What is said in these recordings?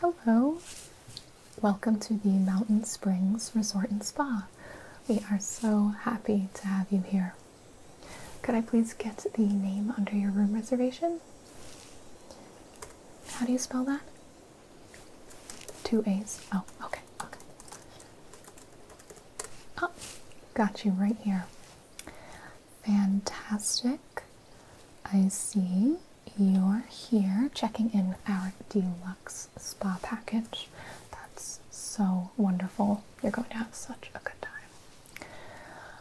Hello! Welcome to the Mountain Springs Resort and Spa. We are so happy to have you here. Could I please get the name under your room reservation? How do you spell that? 2 A's. Oh, okay. Oh, got you right here. Fantastic. I see you're here checking in with our deluxe spa package. That's so wonderful. You're going to have such a good time.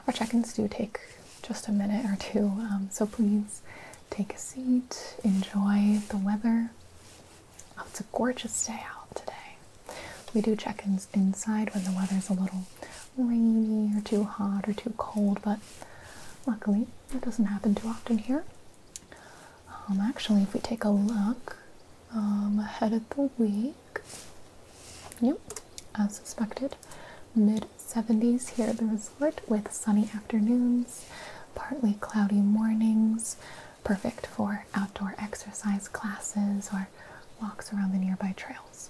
Our check-ins do take just a minute or two, so please take a seat, enjoy the weather. Oh, it's a gorgeous day out today. We do check-ins inside when the weather's a little rainy or too hot or too cold, but luckily it doesn't happen too often here. Actually, if we take a look ahead of the week, yep, as suspected, mid-70s here at the resort with sunny afternoons, partly cloudy mornings, perfect for outdoor exercise classes or walks around the nearby trails.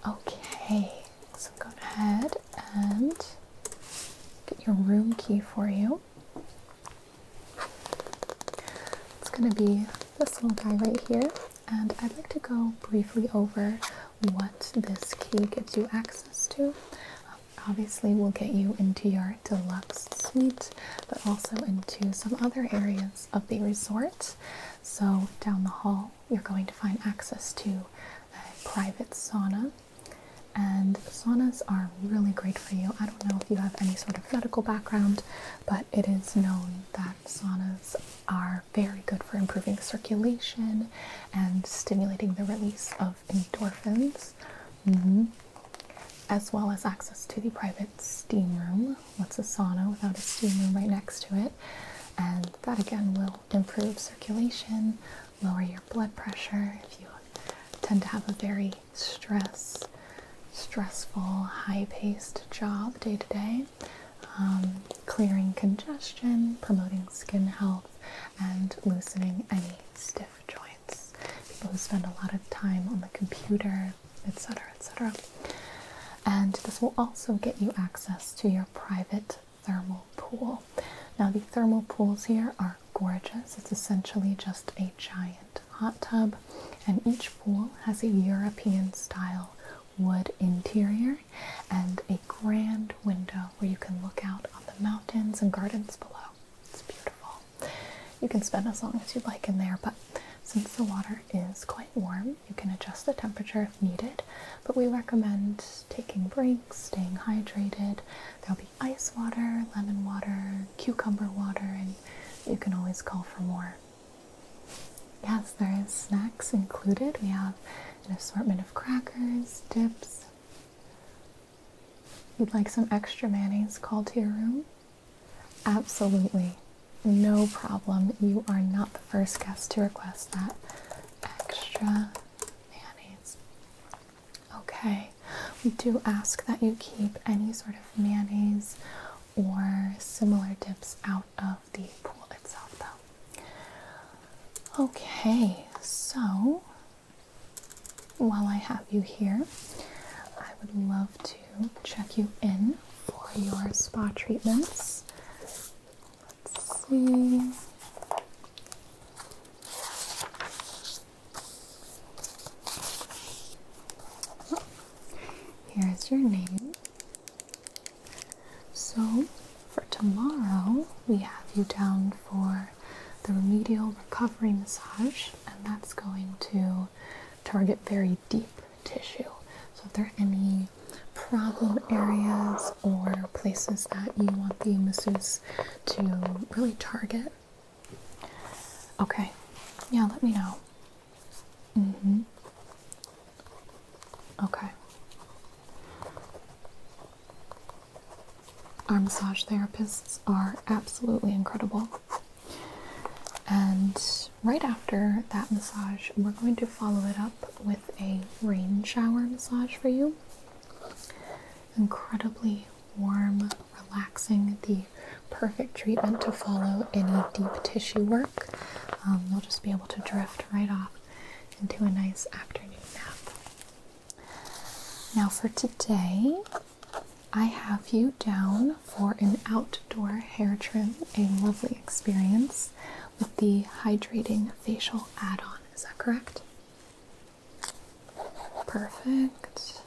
Okay, so go ahead and get your room key for you. Going to be this little guy right here, and I'd like to go briefly over what this key gives you access to. Obviously we'll get you into your deluxe suite, but also into some other areas of the resort. So down the hall you're going to find access to a private sauna, and saunas are really great for you. I don't know if you have any sort of medical background, but it is known that saunas are very good for improving circulation and stimulating the release of endorphins, as well as access to the private steam room. What's a sauna without a steam room right next to it? And that again will improve circulation, lower your blood pressure if you tend to have a very stressful, high-paced job day to day, clearing congestion, promoting skin health, and loosening any stiff joints. People who spend a lot of time on the computer, etc., etc. And this will also get you access to your private thermal pool. Now, the thermal pools here are gorgeous. It's essentially just a giant hot tub, and each pool has a European-style wood interior and a grand window where you can look out on the mountains and gardens below. It's beautiful. You can spend as long as you'd like in there, but since the water is quite warm, you can adjust the temperature if needed, but we recommend taking breaks, staying hydrated. There'll be ice water, lemon water, cucumber water, and you can always call for more. Yes, there is snacks included. We have an assortment of crackers, dips. You'd like some extra mayonnaise called to your room? Absolutely. No problem. You are not the first guest to request that extra mayonnaise. Okay. We do ask that you keep any sort of mayonnaise or similar dips out of the pool itself, though. Okay, so while I have you here, I would love to check you in for your spa treatments. Let's see. Oh, here's your name. So for tomorrow, we have you down for the remedial recovery massage, and that's going to target very deep tissue. So if there are any problem areas or places that you want the masseuse to really target, okay, yeah, let me know. Okay. Our massage therapists are absolutely incredible. And right after that massage, we're going to follow it up with a rain shower massage for you. Incredibly warm, relaxing, the perfect treatment to follow any deep tissue work. You'll just be able to drift right off into a nice afternoon nap. Now for today, I have you down for an outdoor hair trim, a lovely experience with the Hydrating facial add-on. Is that correct? Perfect.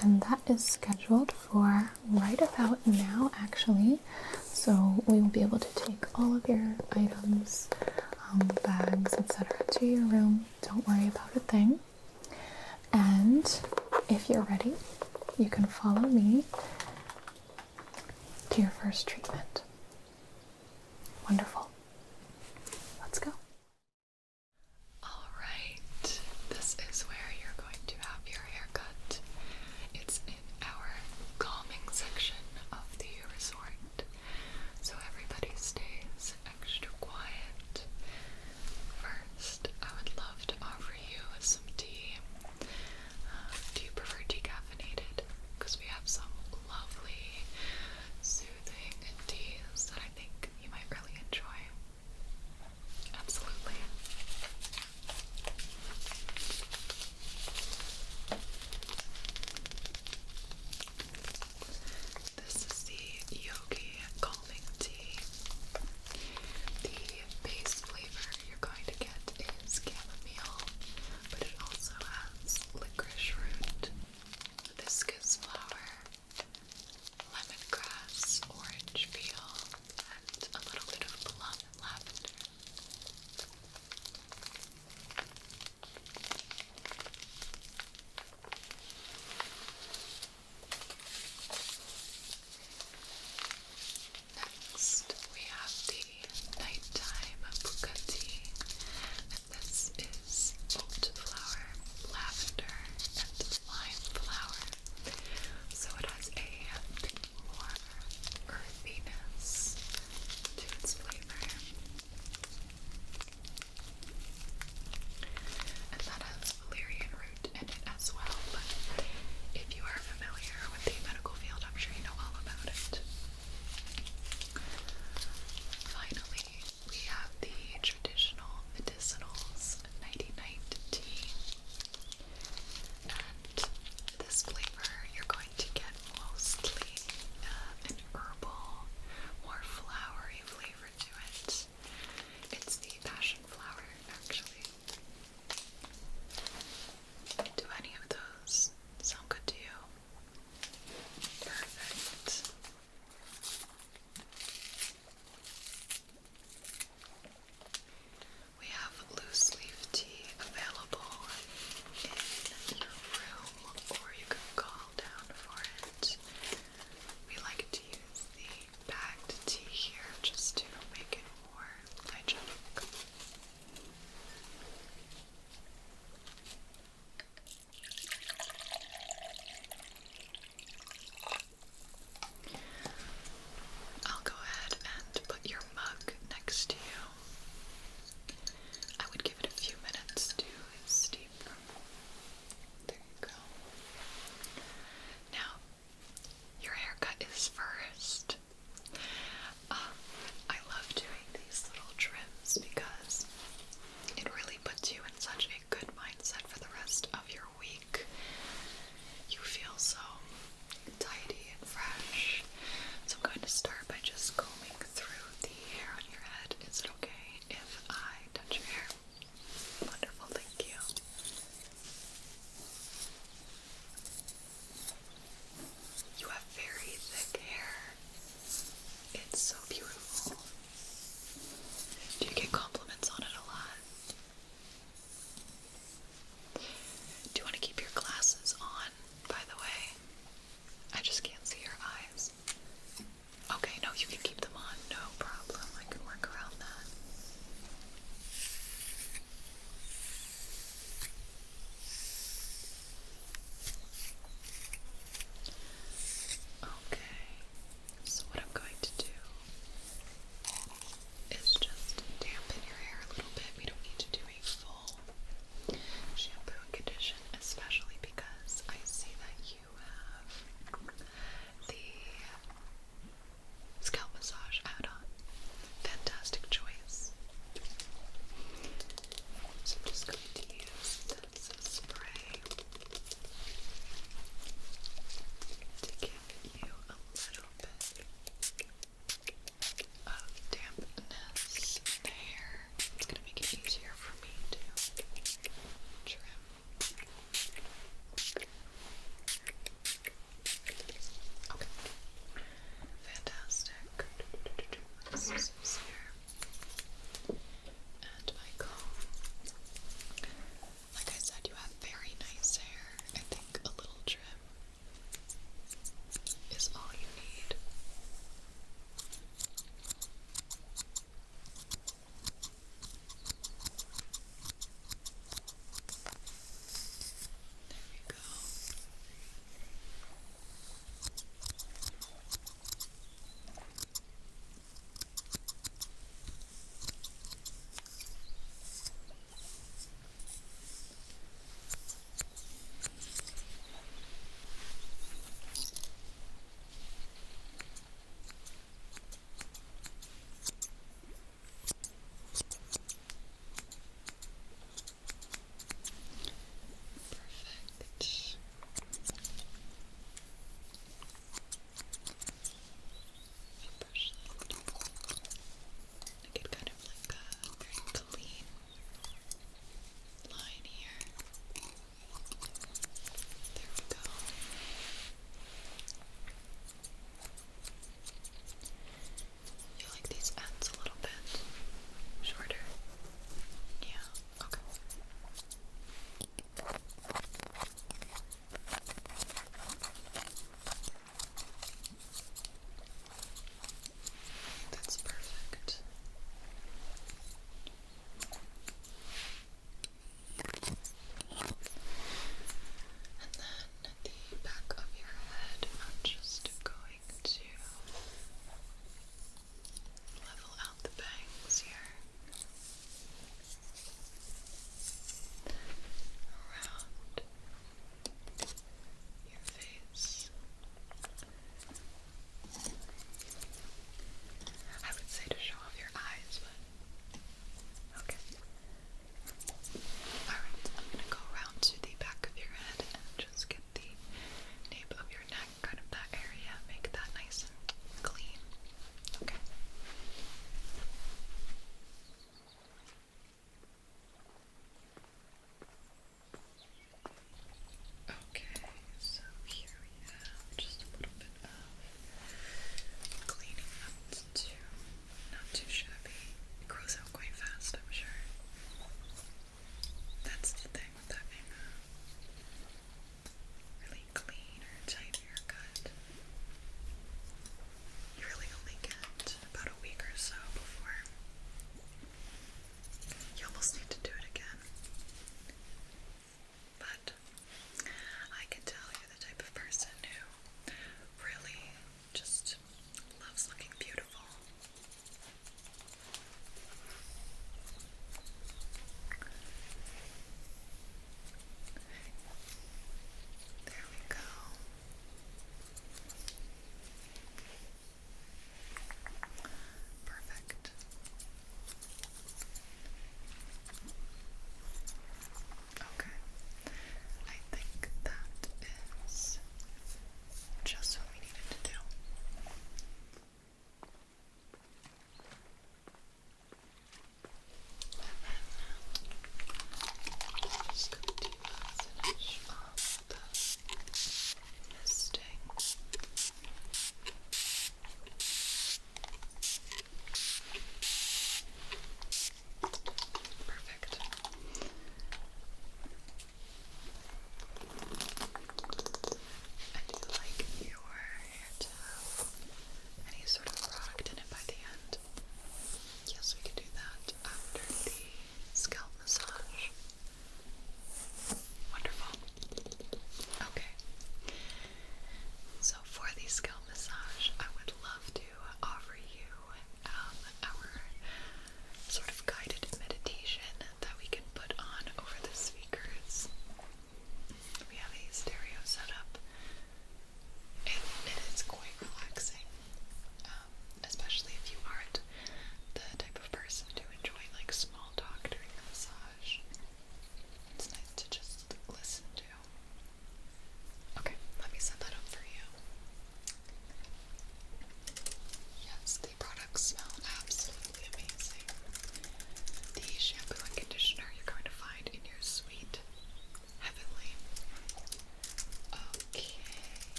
And that is scheduled for right about now, actually. So we will be able to take all of your items, bags, etc. to your room. Don't worry about a thing. And if you're ready, you can follow me to your first treatment. Wonderful. Let's go. All right, this is where you're going to have your haircut. It's in our calming section of the resort, so everybody stays extra quiet. First, I would love to offer you some tea. Do you prefer decaffeinated? Because we have some lovely, soothing teas that I think you might really enjoy.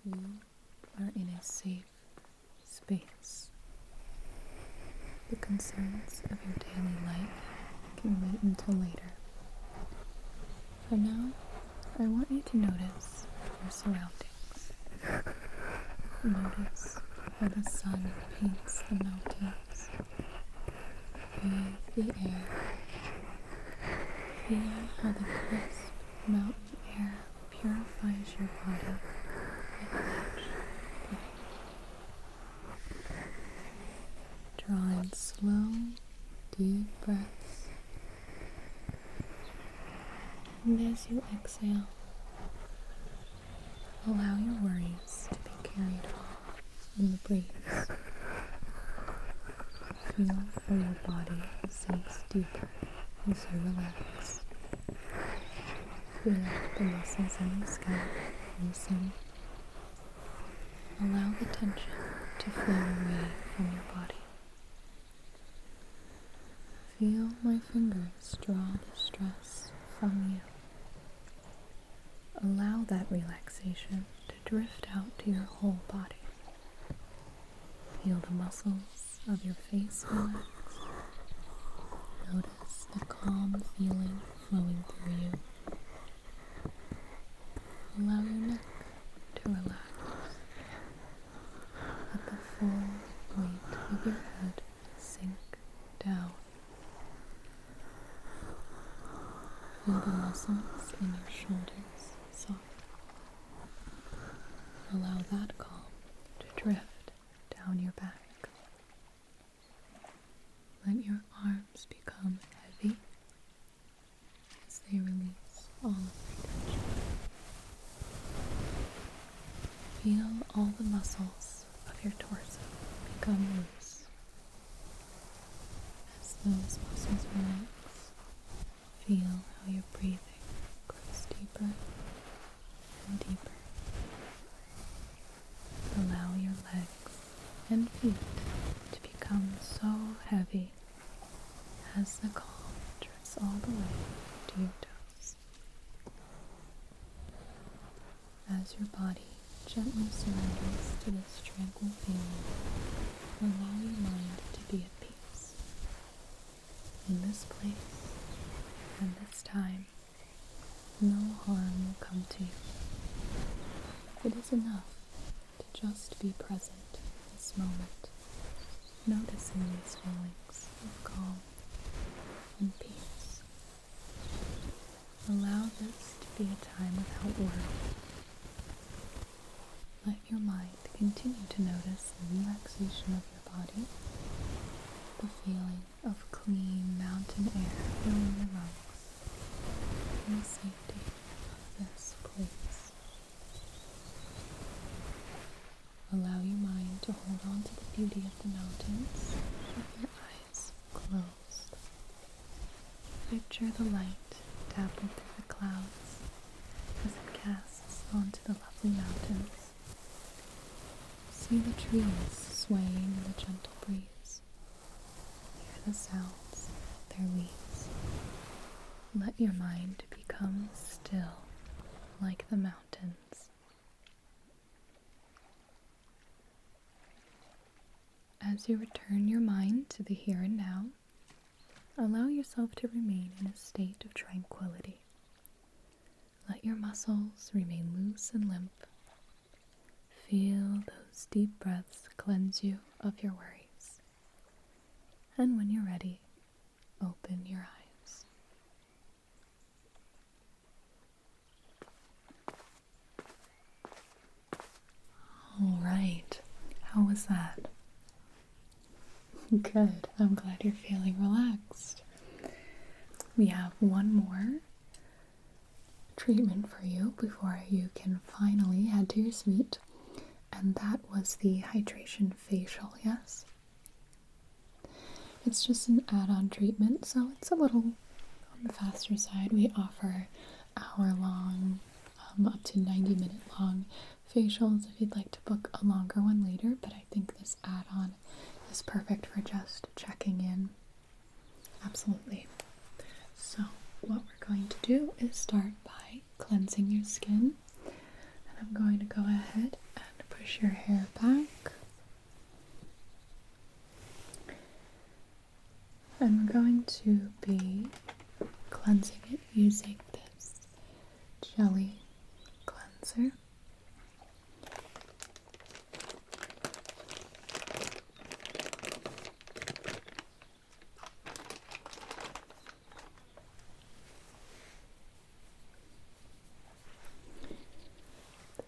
you are in a safe space. The concerns of your daily life can wait until later. For now, I want you to notice your surroundings. Notice how the sun paints the mountains. Breathe the air. Feel how the crisp mountain air purifies your body with each breath. Draw in slow, deep breaths. And as you exhale, allow your worries to be carried off in the breeze. Feel how your body sinks deeper as you relax. Feel the muscles in your scalp loosen. Allow the tension to flow away from your body. Feel my fingers draw the stress from you. Allow that relaxation to drift out to your whole body. Feel the muscles of your face relax. Notice the calm feeling flowing through you. Allow your neck to relax. Let the full weight of your head sink down. Feel the muscles in your shoulders soften. Allow that calm to drift down your back. Let your arms become heavy as they release all of your tension. Feel all the muscles of your torso become loose. As those muscles relax, feel how your breathing goes deeper and deeper. Allow your legs and feet to become so heavy as the calm drifts all the way to your toes. As your body gently surrenders to this tranquil feeling, allow your mind to be at peace. In this place and this time, no harm will come to you. It is enough to just be present in this moment, noticing these feelings of calm and peace. Allow this to be a time without worry. Let your mind continue to notice the relaxation of your body, the feeling of clean mountain air filling your lungs, and the safety of this place. Allow your mind to hold on to the beauty of the mountains with your eyes closed. Picture the light dappled through the clouds as it casts onto the lovely mountains. See the trees swaying in the gentle breeze. Hear the sounds of their leaves. Let your mind become still like the mountains. As you return your mind to the here and now, allow yourself to remain in a state of tranquility. Let your muscles remain loose and limp. Feel those deep breaths cleanse you of your worries. And when you're ready, open your eyes. All right, how was that? Good, I'm glad you're feeling relaxed. We have one more treatment for you before you can finally head to your suite, and that was the hydration facial, yes? It's just an add-on treatment, so it's a little on the faster side. We offer hour-long, up to 90-minute long facials if you'd like to book a longer one later, but I think this add-on is perfect for just checking in. Absolutely. So what we're going to do is start by cleansing your skin, and I'm going to go ahead brush your hair back. And we're going to be cleansing it using this jelly cleanser.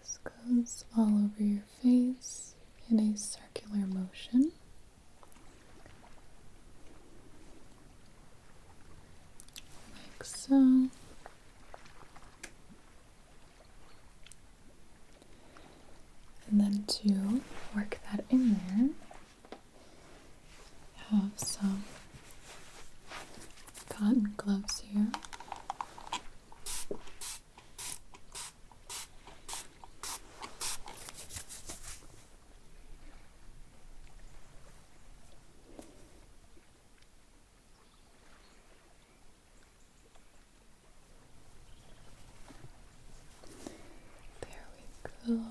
This goes all over your face in a circular motion. Like so. And then to work that in there, I have some cotton gloves here. There we go.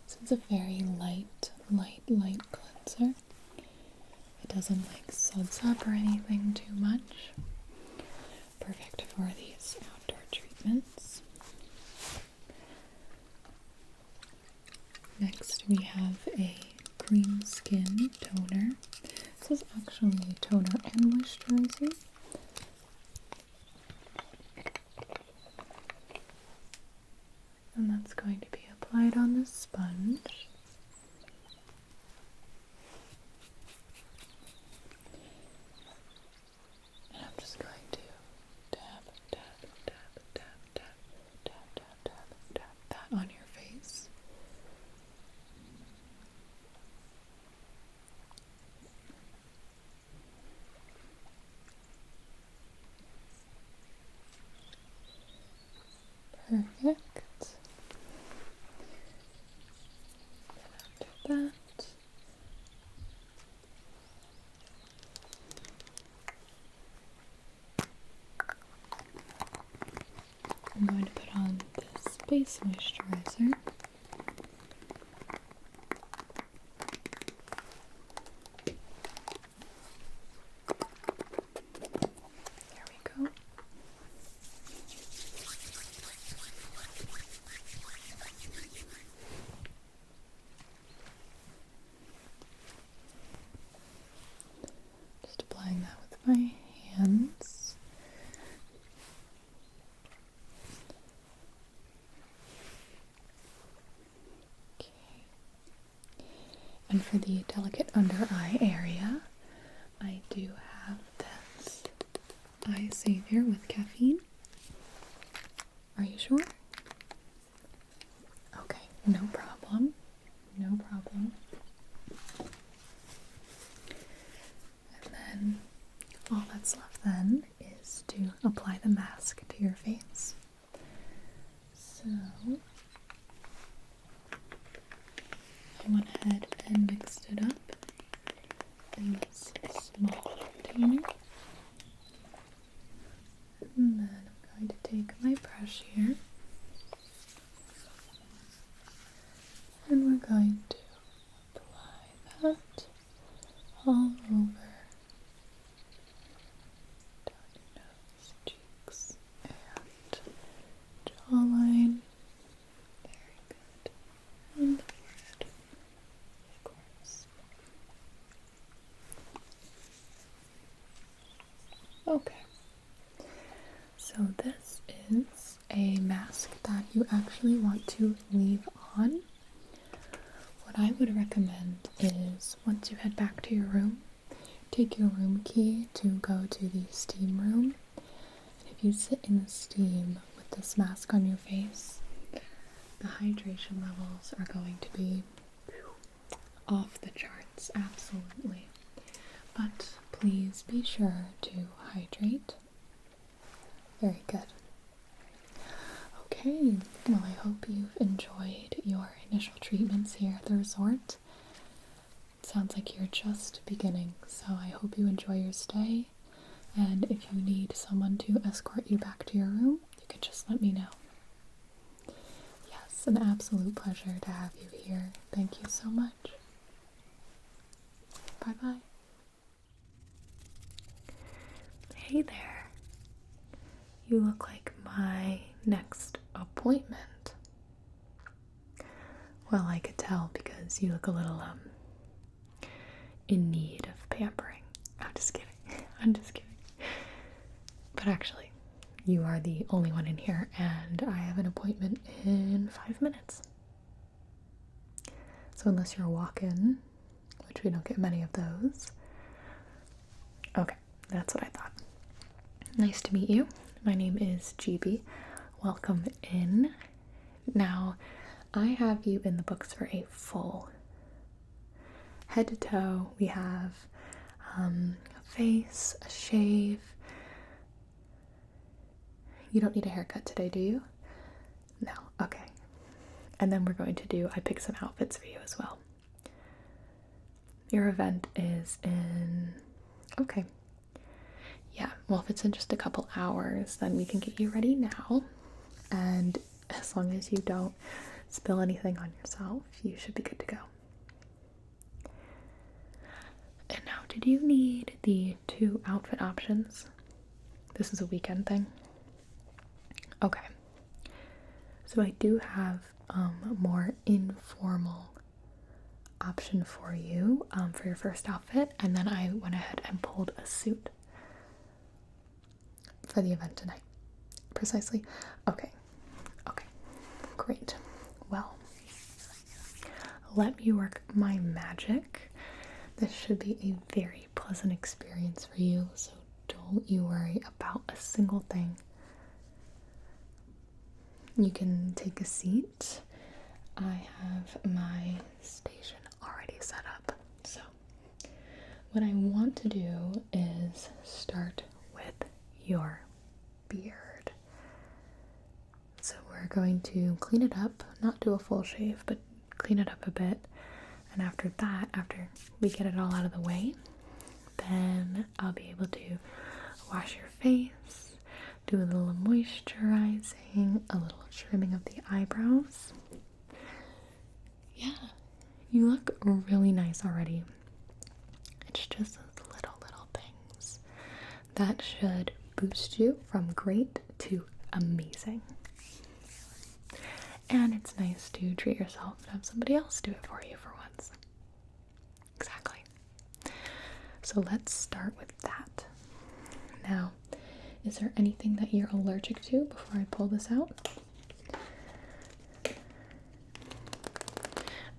So it's a very light cleanser. It doesn't like suds up or anything too much. Perfect for these outdoor treatments. Next we have a cream skin toner. This is actually toner and moisturizer. And that's going to be applied on the sponge. And I'm just going to tap that on your face. Perfect. And after that, I'm going to put on this base moisturizer. There we go. Just applying that with my hands. Okay. And for the delicate under eye area, I do have this eye savior with caffeine. Are you sure? Okay, no problem. No problem. And then all that's left then is to apply the mask to your face. So I went ahead and mixed it up in this small container. And then I'm going to take my brush here. And we're going to apply that all over down your nose, cheeks, and jawline. Very good. And the forehead, of course. Okay. So this is a mask that you actually want to leave on. What I would recommend is once you head back to your room, take your room key to go to the steam room. And if you sit in the steam with this mask on your face, the hydration levels are going to be off the charts, absolutely. But please be sure to hydrate. Very good. Okay, well I hope you've enjoyed your initial treatments here at the resort. It sounds like you're just beginning, so I hope you enjoy your stay. And if you need someone to escort you back to your room, you can just let me know. Yes, It's an absolute pleasure to have you here. Thank you so much. Bye-bye. Hey there. You look like my next appointment. Well, I could tell because you look a little, in need of pampering. I'm just kidding. I'm just kidding. But actually, you are the only one in here, and I have an appointment in 5 minutes. So unless you're a walk-in, which we don't get many of those. Okay, that's what I thought. Nice to meet you. My name is Gibi. Welcome in. Now, I have you in the books for a full head to toe. We have a face, a shave. You don't need a haircut today, do you? No, okay. And then we're going to do, I picked some outfits for you as well. Your event is in, okay. Yeah, well, if it's in just a couple hours, then we can get you ready now. And as long as you don't spill anything on yourself, you should be good to go. And now, did you need the 2 outfit options? This is a weekend thing. Okay. So I do have a more informal option for you for your first outfit, and then I went ahead and pulled a suit for the event tonight. Precisely. Okay. Okay. Great. Well, let me work my magic. This should be a very pleasant experience for you, so don't you worry about a single thing. You can take a seat. I have my station already set up. So what I want to do is start with your beard. So we're going to clean it up, not do a full shave, but clean it up a bit. And after that, after we get it all out of the way, then I'll be able to wash your face, do a little moisturizing, a little trimming of the eyebrows. Yeah, you look really nice already. It's just those little things that should boost you from great to amazing. And it's nice to treat yourself and have somebody else do it for you for once. Exactly. So let's start with that. Now, is there anything that you're allergic to before I pull this out?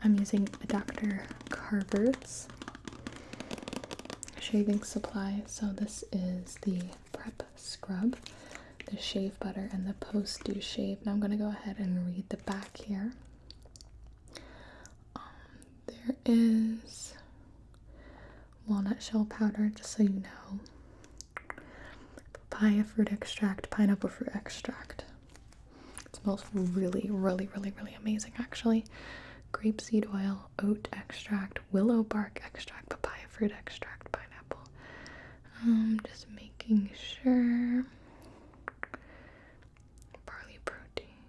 I'm using a Dr. Carver's shaving supply. So this is the prep scrub, the shave butter, and the post-do shave. Now I'm going to go ahead and read the back here. There is walnut shell powder, just so you know. Papaya fruit extract, pineapple fruit extract. It smells really amazing, actually. Grapeseed oil, oat extract, willow bark extract, papaya fruit extract, pineapple. Just making sure. Barley protein,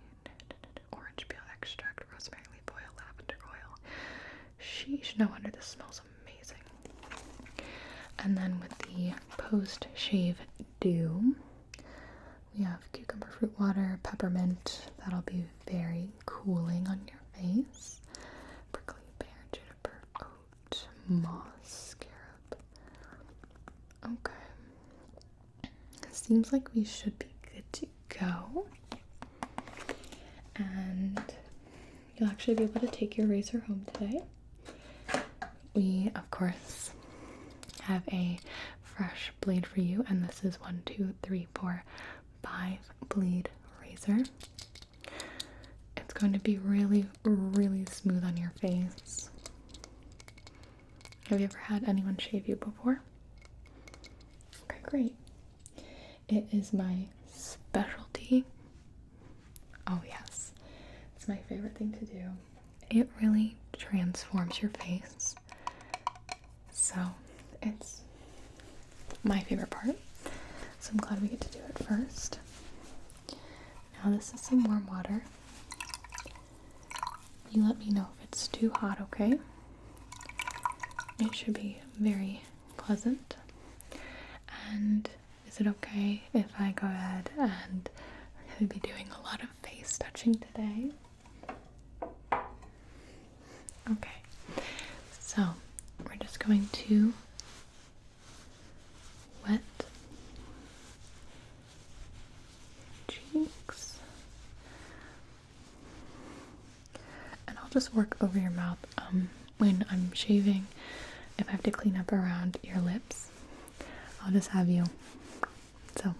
orange peel extract, rosemary leaf oil, lavender oil. Sheesh, no wonder this smells amazing. And then with the post-shave dew, we have cucumber fruit water, peppermint. That'll be very cooling on your face. Prickly pear, juniper, oat, moss, scarab. Okay. Seems like we should be good to go. And you'll actually be able to take your razor home today. We, of course, have a fresh blade for you, and this is 1, 2, 3, 4, 5 blade razor. It's going to be really smooth on your face. Have you ever had anyone shave you before? Okay, great. It is my specialty. Oh yes, it's my favorite thing to do. It really transforms your face. So it's my favorite part. So I'm glad we get to do it first. Now this is some warm water. You let me know if it's too hot, okay? It should be very pleasant. And is it okay if I go ahead and I'm going to be doing a lot of face touching today? Okay, so we're just going to wet cheeks, and I'll just work over your mouth when I'm shaving. If I have to clean up around your lips, I'll just have you. So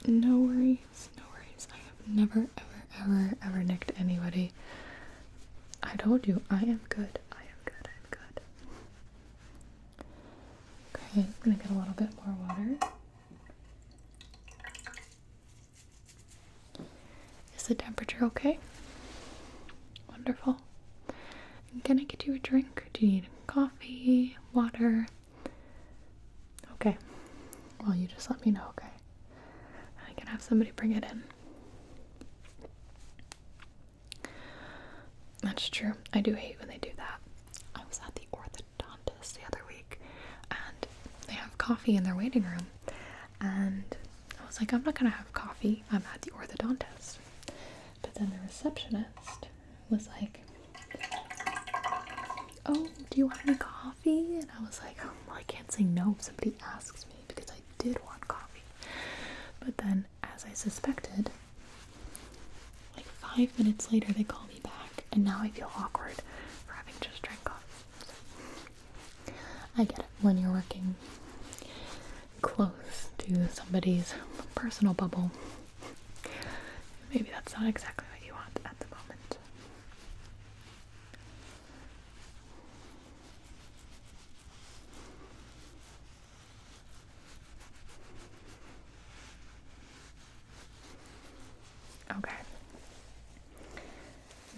no worries, no worries. I have never ever nicked anybody. I told you, I am good. I am good. I'm good. Okay, I'm gonna get a little bit more water. Is the temperature okay? Wonderful. Can I get you a drink? Do you need coffee, water? Okay. Well, you just let me know, okay? I can have somebody bring it in. That's true. I do hate when they do that. I was at the orthodontist the other week, and they have coffee in their waiting room. And I was like, I'm not gonna have coffee. I'm at the orthodontist. But then the receptionist was like, oh, do you want any coffee? And I was like, oh, well, I can't say no if somebody asks me, because I did want coffee. But then, as I suspected, like 5 minutes later, they call me back, and now I feel awkward for having just drank coffee. So, I get it. When you're working close to somebody's personal bubble, maybe that's not exactly what you want at the moment. Okay.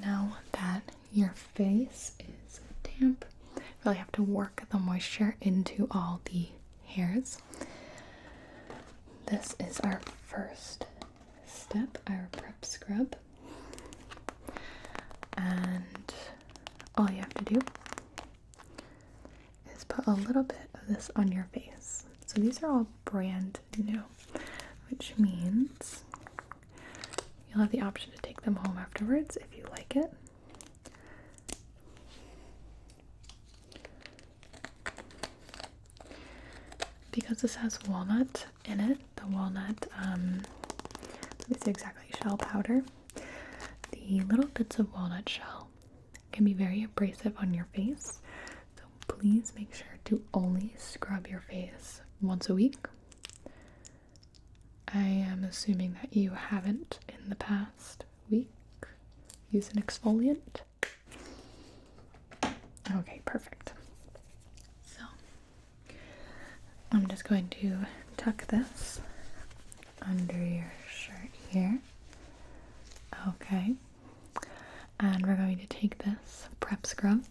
Now that your face is damp, you really have to work the moisture into all the hairs. This is our first step, our prep scrub. And all you have to do is put a little bit of this on your face. So these are all brand new, which means you'll have the option to take them home afterwards if you like it. Because this has walnut in it, the walnut, let me see exactly, shell powder. The little bits of walnut shell can be very abrasive on your face. So please make sure to only scrub your face once a week. I am assuming that you haven't in the past week used an exfoliant. Okay, perfect. So I'm just going to tuck this under your shirt here. Okay. And we're going to take this prep scrub,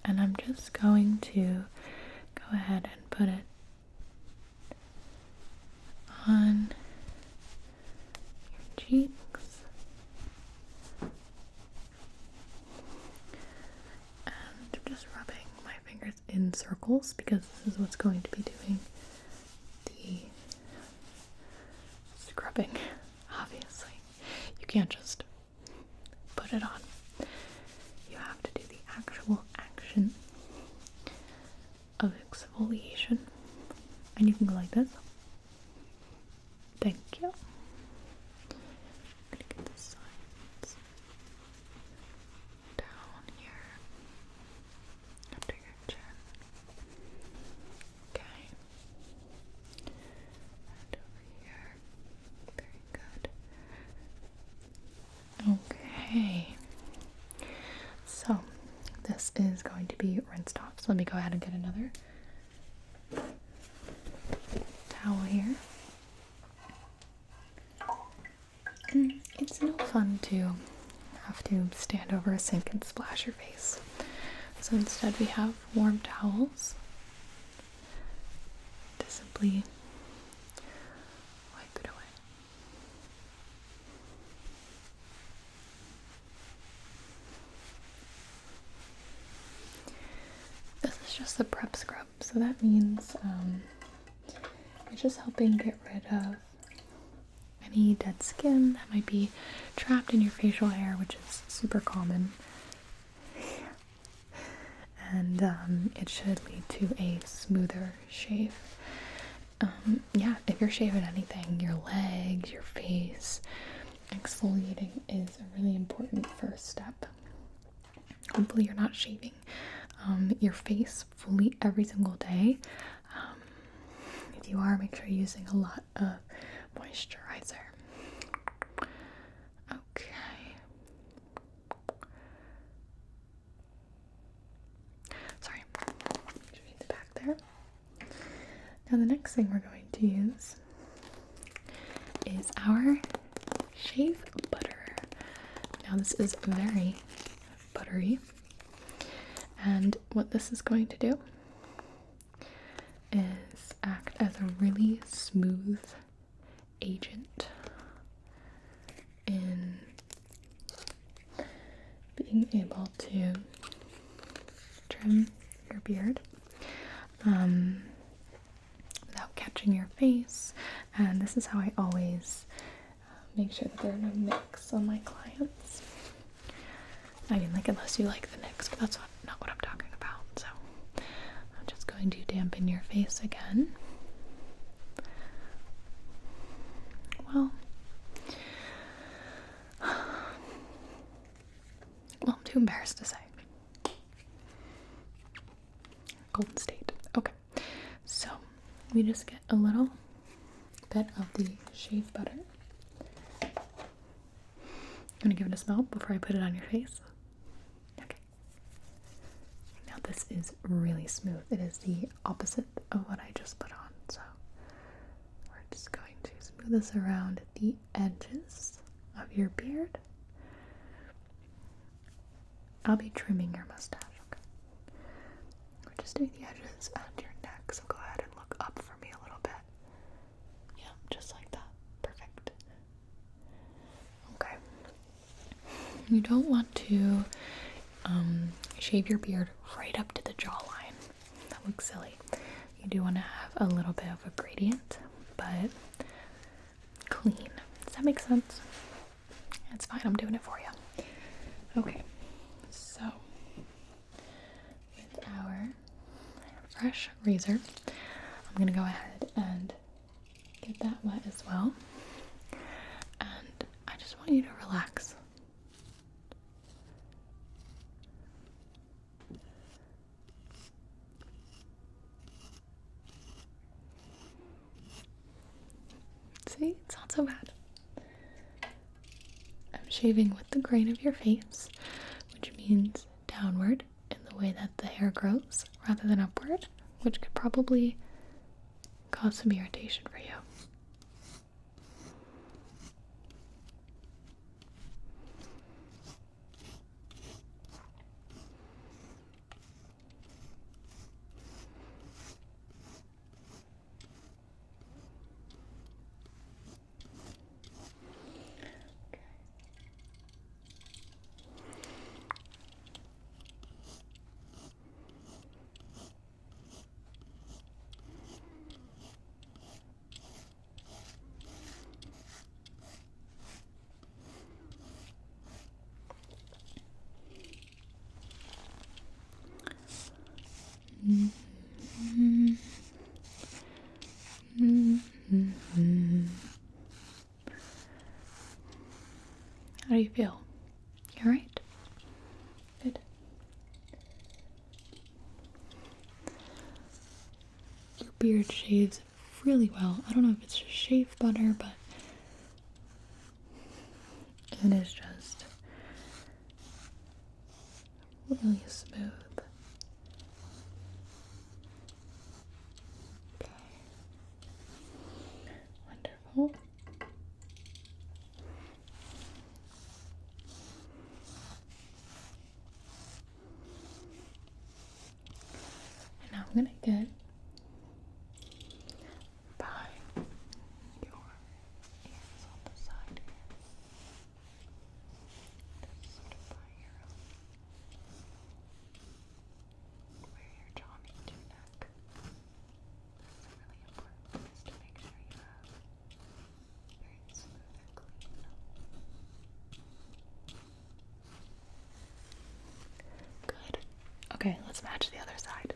and I'm just going to go ahead and put it on your cheeks, and I'm just rubbing my fingers in circles because this is what's going to be doing the scrubbing. Obviously, you can't just put it on. You have to do the actual action of exfoliation, and you can go like this. Thank you. I'm gonna get the sides down here under your chin. Okay. And over here. Very good. Okay. So this is going to be rinsed off. So let me go ahead and get another towel here. It's no fun to have to stand over a sink and splash your face. So instead we have warm towels to simply wipe it away. just the prep scrub, so that means it's just helping get rid of any dead skin that might be trapped in your facial hair, which is super common. And it should lead to a smoother shave. Yeah, if you're shaving anything, your legs, your face, exfoliating is a really important first step. Hopefully you're not shaving your face fully every single day. If you are, make sure you're using a lot of moisturizer. Okay. Sorry, just read the back there. Now the next thing we're going to use is our shave butter. Now this is very buttery, and what this is going to do is act as a really smooth agent in being able to trim your beard without catching your face. And this is how I always make sure that there are no nicks on my clients. I mean, like, unless you like the nicks, but that's not what I'm talking about. So I'm just going to dampen your face again. Well, I'm too embarrassed to say. Golden State. Okay, so we just get a little bit of the shave butter. I'm gonna give it a smell before I put it on your face. Okay. Now this is really smooth. It is the opposite of what I just put on. So we're just going to smooth this around the edges of your beard. I'll be trimming your mustache. Okay. We're just doing the edges and your neck. So go ahead and look up for me a little bit. Yeah, just like that. Perfect. Okay. You don't want to shave your beard right up to the jawline. That looks silly. You do want to have a little bit of a gradient, but clean. Does that make sense? It's fine. I'm doing it for you. Okay. So, with our fresh razor, I'm going to go ahead and get that wet as well. And I just want you to relax. See, it's not so bad. I'm shaving with the grain of your face, which means downward in the way that the hair grows rather than upward, which could probably cause some irritation for you. How do you feel? You alright? Good. Your beard shaves really well. I don't know if it's just shave butter, but it is just really smooth. Okay. Wonderful. And now I'm gonna get behind your ears on the side here. Just sort of by your where your jaw meets. Okay, let's match the other side.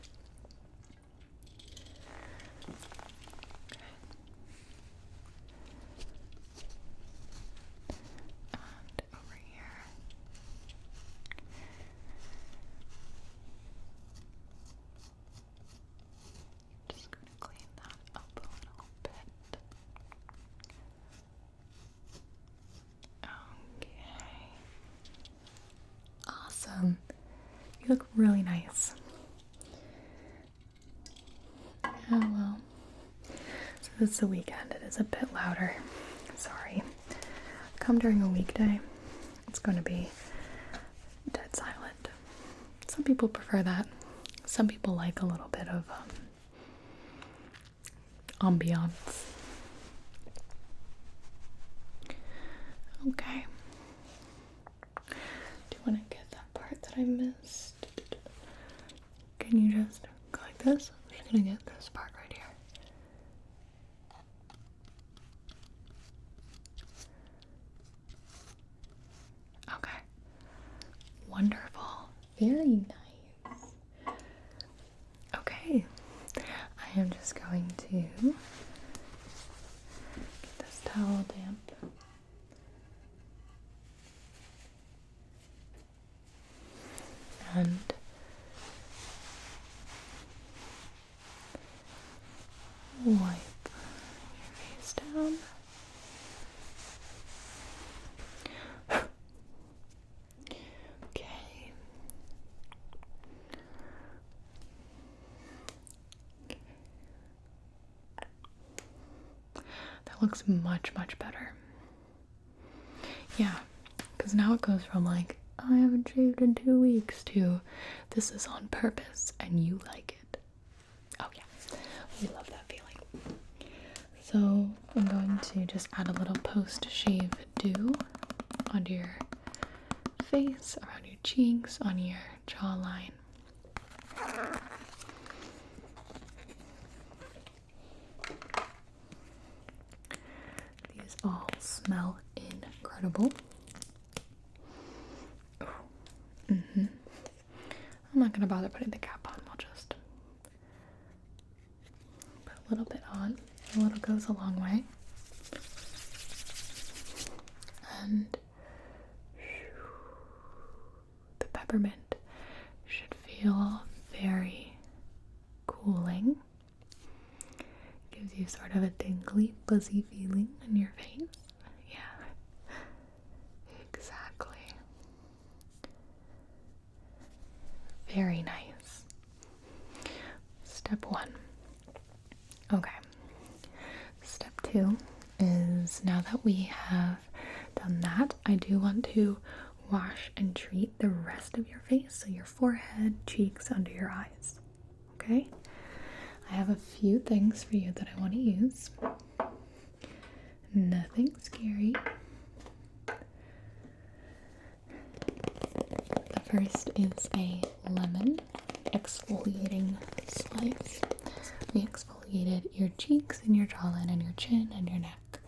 And over here. Just gonna clean that up a little bit. Okay. Awesome. You look really nice. Oh well. So it's the weekend. It is a bit louder. Sorry. Come during a weekday, it's going to be dead silent. Some people prefer that. Some people like a little bit of ambiance. Okay. Do you want to get that part that I missed? Can you just go like this? I'm just going to get this part right here. Okay. Wonderful. Very nice. Okay. I am just going to get this towel damp. And wipe your face down. Okay. That looks much, much better. Yeah, because now it goes from like, I haven't shaved in 2 weeks to this is on purpose and you like it. Oh yeah, we love that feeling. So I'm going to just add a little post-shave dew onto your face, around your cheeks, on your jawline. These all smell incredible. I'm not going to bother putting the cap on. We'll just put a little bit on. A little goes a long way. And the peppermint should feel very cooling. Gives you sort of a tingly, buzzy feeling in your face. Yeah, exactly. Very nice. Step 1. Okay. Step 2 is, now that we have done that, I do want to wash and treat the rest of your face, so your forehead, cheeks, under your eyes. Okay? I have a few things for you that I want to use. Nothing scary. The first is a lemon exfoliating slice. We exfoliated your cheeks and your jawline and your chin and your neck.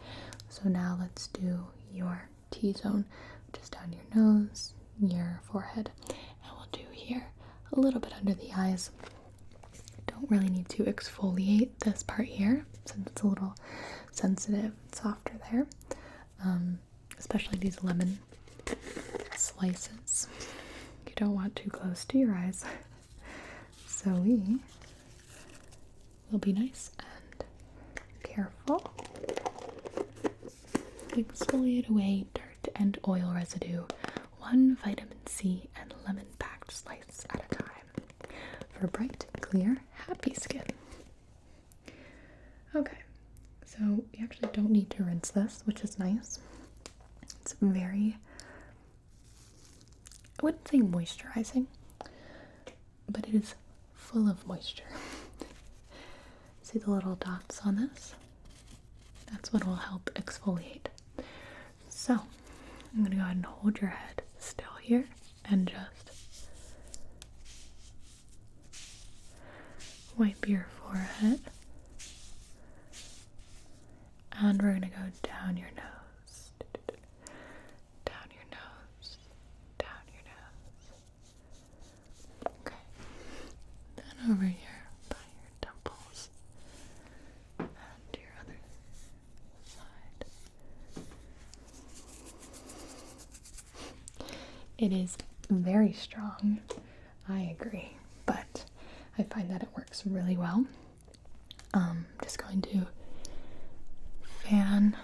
So now let's do your T-zone, which is down your nose, your forehead, and we'll do here a little bit under the eyes. Don't really need to exfoliate this part here since it's a little sensitive and softer there, especially these lemon slices. You don't want too close to your eyes. So we will be nice and careful. Exfoliate away dirt and oil residue, 1 vitamin C and lemon packed slice at a time, for bright, clear, happy skin. Okay, so you actually don't need to rinse this, which is nice. It's very, I wouldn't say moisturizing, but it is full of moisture. See the little dots on this? That's what will help exfoliate. So, I'm going to go ahead and hold your head still here and just wipe your forehead. And we're going to go down your nose, down your nose, down your nose. Okay. It is very strong, I agree, but I find that it works really well. Just going to fan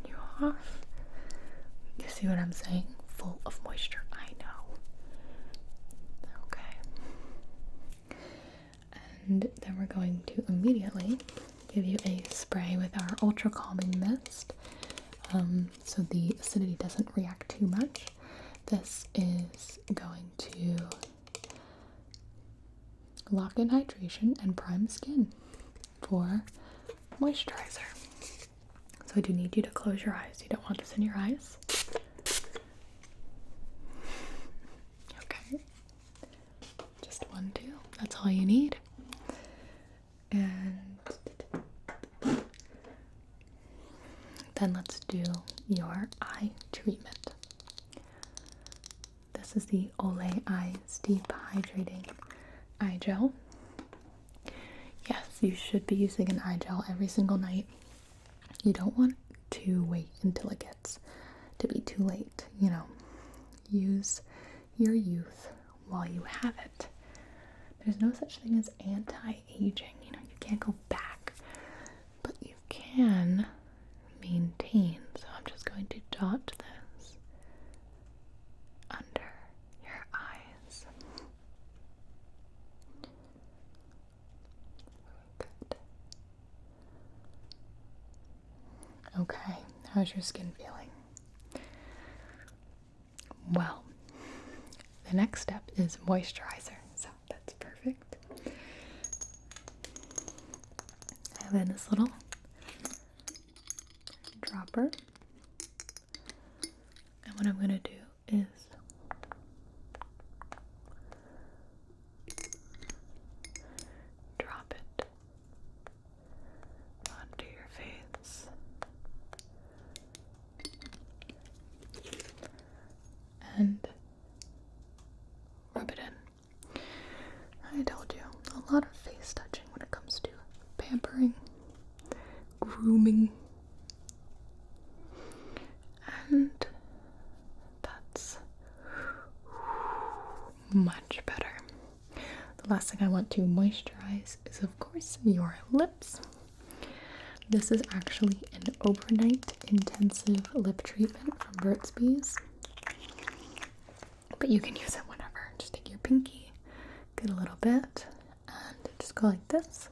you off. You see what I'm saying? Full of moisture, I know. Okay. And then we're going to immediately give you a spray with our ultra calming mist, so the acidity doesn't react too much. This is going to lock in hydration and prime skin for moisturizer. So I do need you to close your eyes. You don't want this in your eyes. Okay. Just 1, 2. That's all you need. And then let's do your eye treatment. This is the Olay Eyes Deep Hydrating Eye Gel. Yes, you should be using an eye gel every single night. You don't want to wait until it gets to be too late. You know, use your youth while you have it. There's no such thing as anti-aging. You know, you can't go back, but you can maintain. So I'm just going to dot this under your eyes. Good. Okay, how's your skin feeling? Well, the next step is moisturizer, so that's perfect. I have in this little dropper, and what I'm going to do is drop it onto your face and rub it in. I told you, a lot of face touching when it comes to pampering, grooming, and that's much better. The last thing I want to moisturize is, of course, your lips. This is actually an overnight intensive lip treatment from Burt's Bees, but you can use it whenever. Just take your pinky, get a little bit, and just go like this.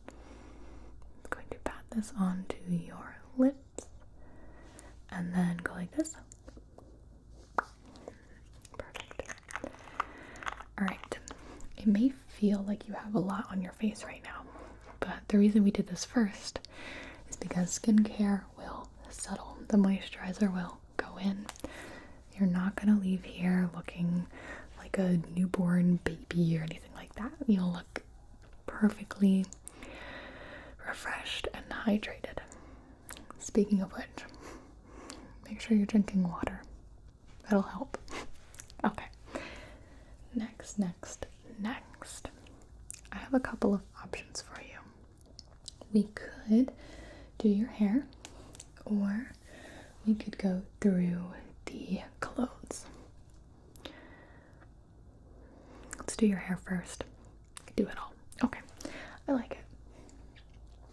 I'm going to pat this onto your lips, and then go like this. Perfect. Alright, it may feel like you have a lot on your face right now, but the reason we did this first is because skincare will settle. The moisturizer will go in. You're not going to leave here looking like a newborn baby or anything like that. You'll look perfectly refreshed and hydrated. Speaking of which, make sure you're drinking water. That'll help. Okay. Next. I have a couple of options for you. We could do your hair, or we could go through the clothes. Let's do your hair first. Do it all. Okay. I like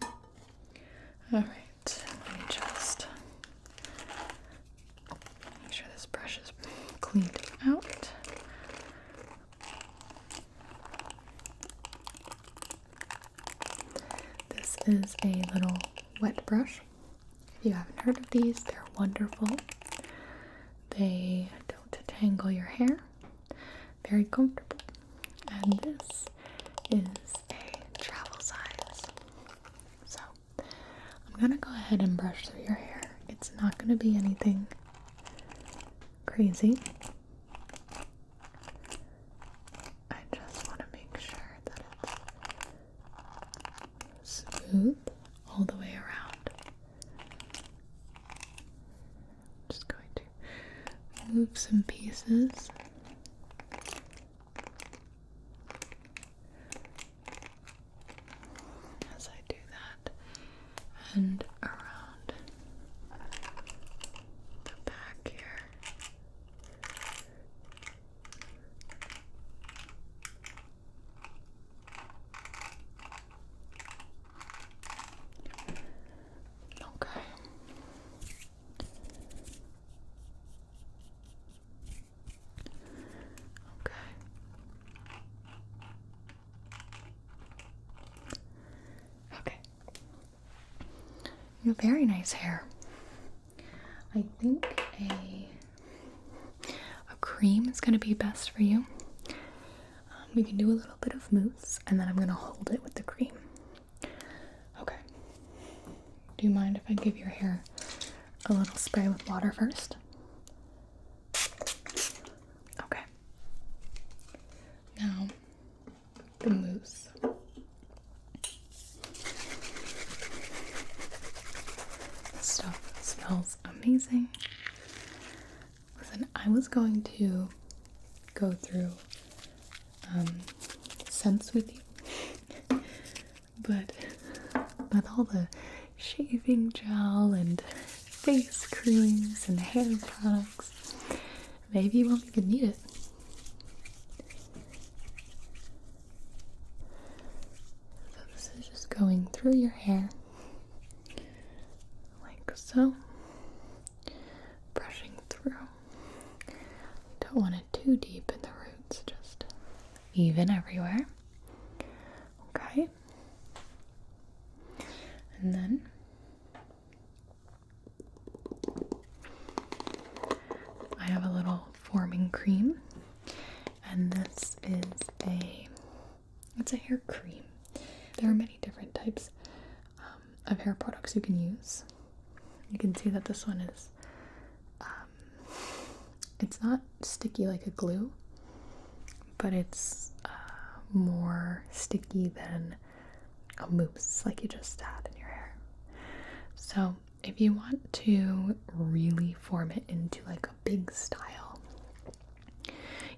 it. Alright. Let me just make sure this brush is cleaned out. This is a little wet brush. If you haven't heard of these, they're wonderful. They don't tangle your hair. Very comfortable. And this is a travel size. So I'm gonna go ahead and brush through your hair. It's not gonna be anything crazy. I just want to make sure that it's smooth all the way around. I'm just going to move some pieces. As I do that, and around the back here, Very nice hair. I think a cream is going to be best for you. We can do a little bit of mousse, and then I'm going to hold it with the cream. Okay. Do you mind if I give your hair a little spray with water first? Okay. Now, the mousse. This stuff smells amazing. Listen, I was going to go through scents with you, but with all the shaving gel and face creams and hair products, maybe you won't even need it. So this is just going through your hair like so, brushing through. Don't want it too deep in the roots, just even everywhere. Okay. And then I have a little forming cream, and this is it's a hair cream. There are many different types of hair products you can use. You can see that this one is it's not sticky like a glue, but it's more sticky than a mousse like you just had in your hair. So if you want to really form it into like a big style,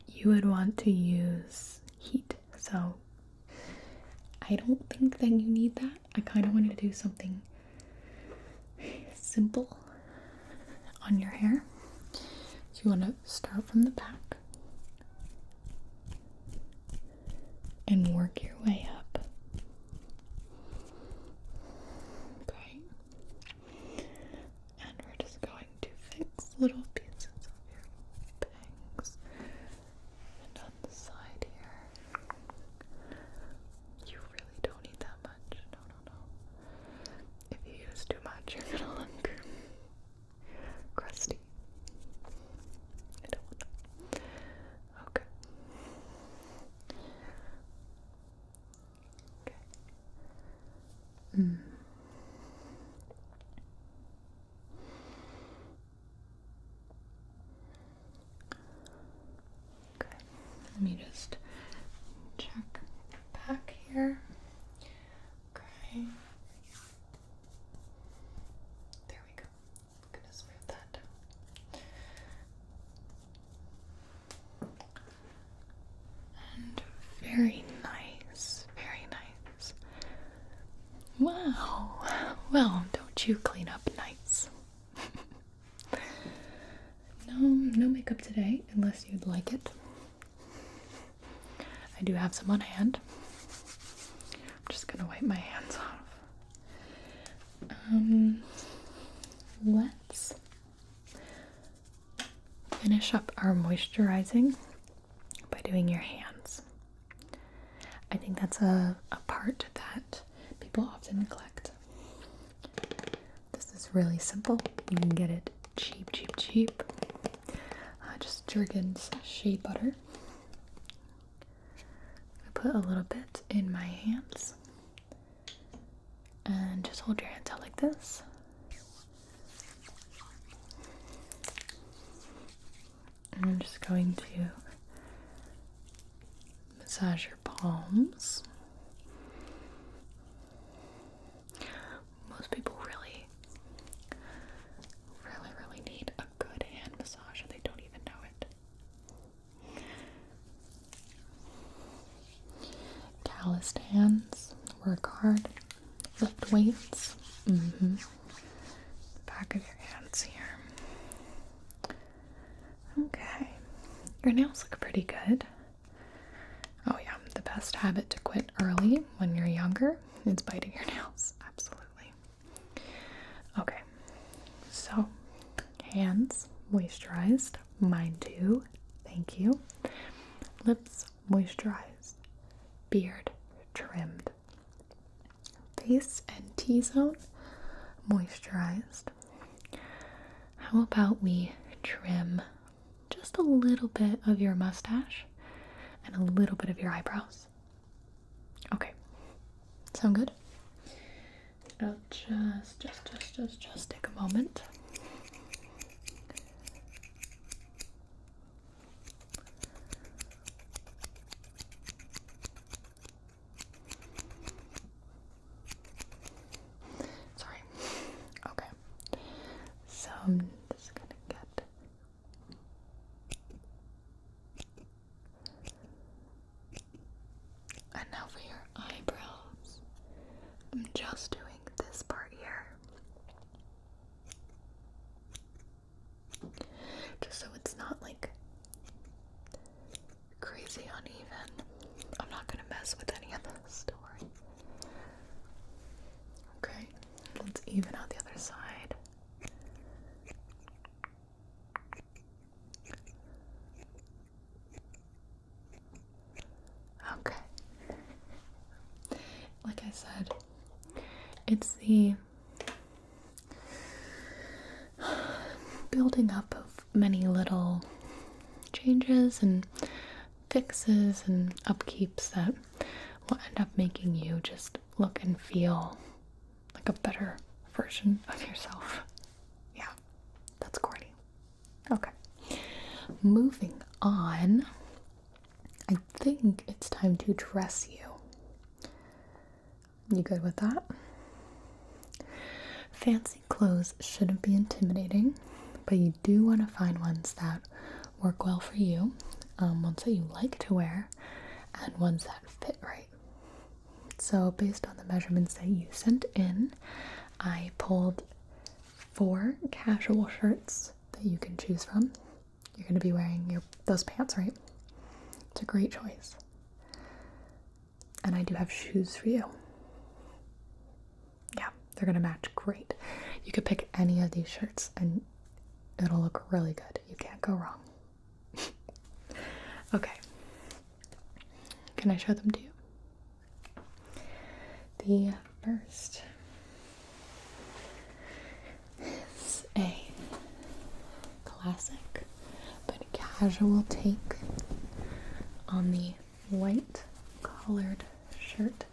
you would want to use heat. So I don't think that you need that. I kind of wanted to do something simple on your hair. So you want to start from the back and work your way up. Okay. And we're just going to fix little pieces of your bangs. And on the side here. You really don't need that much. No. If you use too much, you're gonna look crusty. I don't want that. Okay. Okay, let me just check back here. Okay. There we go. I'm gonna smooth that down. And very nice, very nice. Wow. Well, don't you clean up nice. No makeup today, unless you'd like it. I do have some on hand. I'm just gonna wipe my hands off. Let's finish up our moisturizing by doing your hands. I think that's a part that people often neglect. This is really simple. You can get it cheap. Just Jergens shea butter. I put a little bit in my hands and just hold your hands out like this. And I'm just going to massage your palms. Most people really need a good hand massage and they don't even know it. Calloused hands, work hard, lift weights. Back of your hands here. Okay, your nails look pretty good. Oh yeah, the best habit to quit early when you're younger is biting your nails. Absolutely. Okay, so hands moisturized, mine too, thank you. Lips moisturized, beard trimmed, face and T-zone moisturized, how about we trim just a little bit of your mustache and a little bit of your eyebrows? Okay, sound good? I'll just take a moment. Sorry. Okay. So I'm just gonna get and now for your eyebrows. I'm just doing this part here. Just so it's not like crazy uneven. I'm not gonna mess with any of this, don't worry. Okay, let's even out the other side. Okay. Like I said, it's the building up of many little changes and fixes and upkeeps that will end up making you just look and feel like a better version of yourself. Yeah, that's corny. Okay, moving on. I think it's time to dress you. You good with that? Fancy clothes shouldn't be intimidating, but you do want to find ones that work well for you, ones that you like to wear, and ones that fit right. So based on the measurements that you sent in, I pulled 4 casual shirts that you can choose from. You're going to be wearing those pants, right? It's a great choice. And I do have shoes for you. Yeah, they're gonna match great. You could pick any of these shirts and it'll look really good. You can't go wrong. Okay. Can I show them to you? The first is a classic but casual take on the white collared shirt.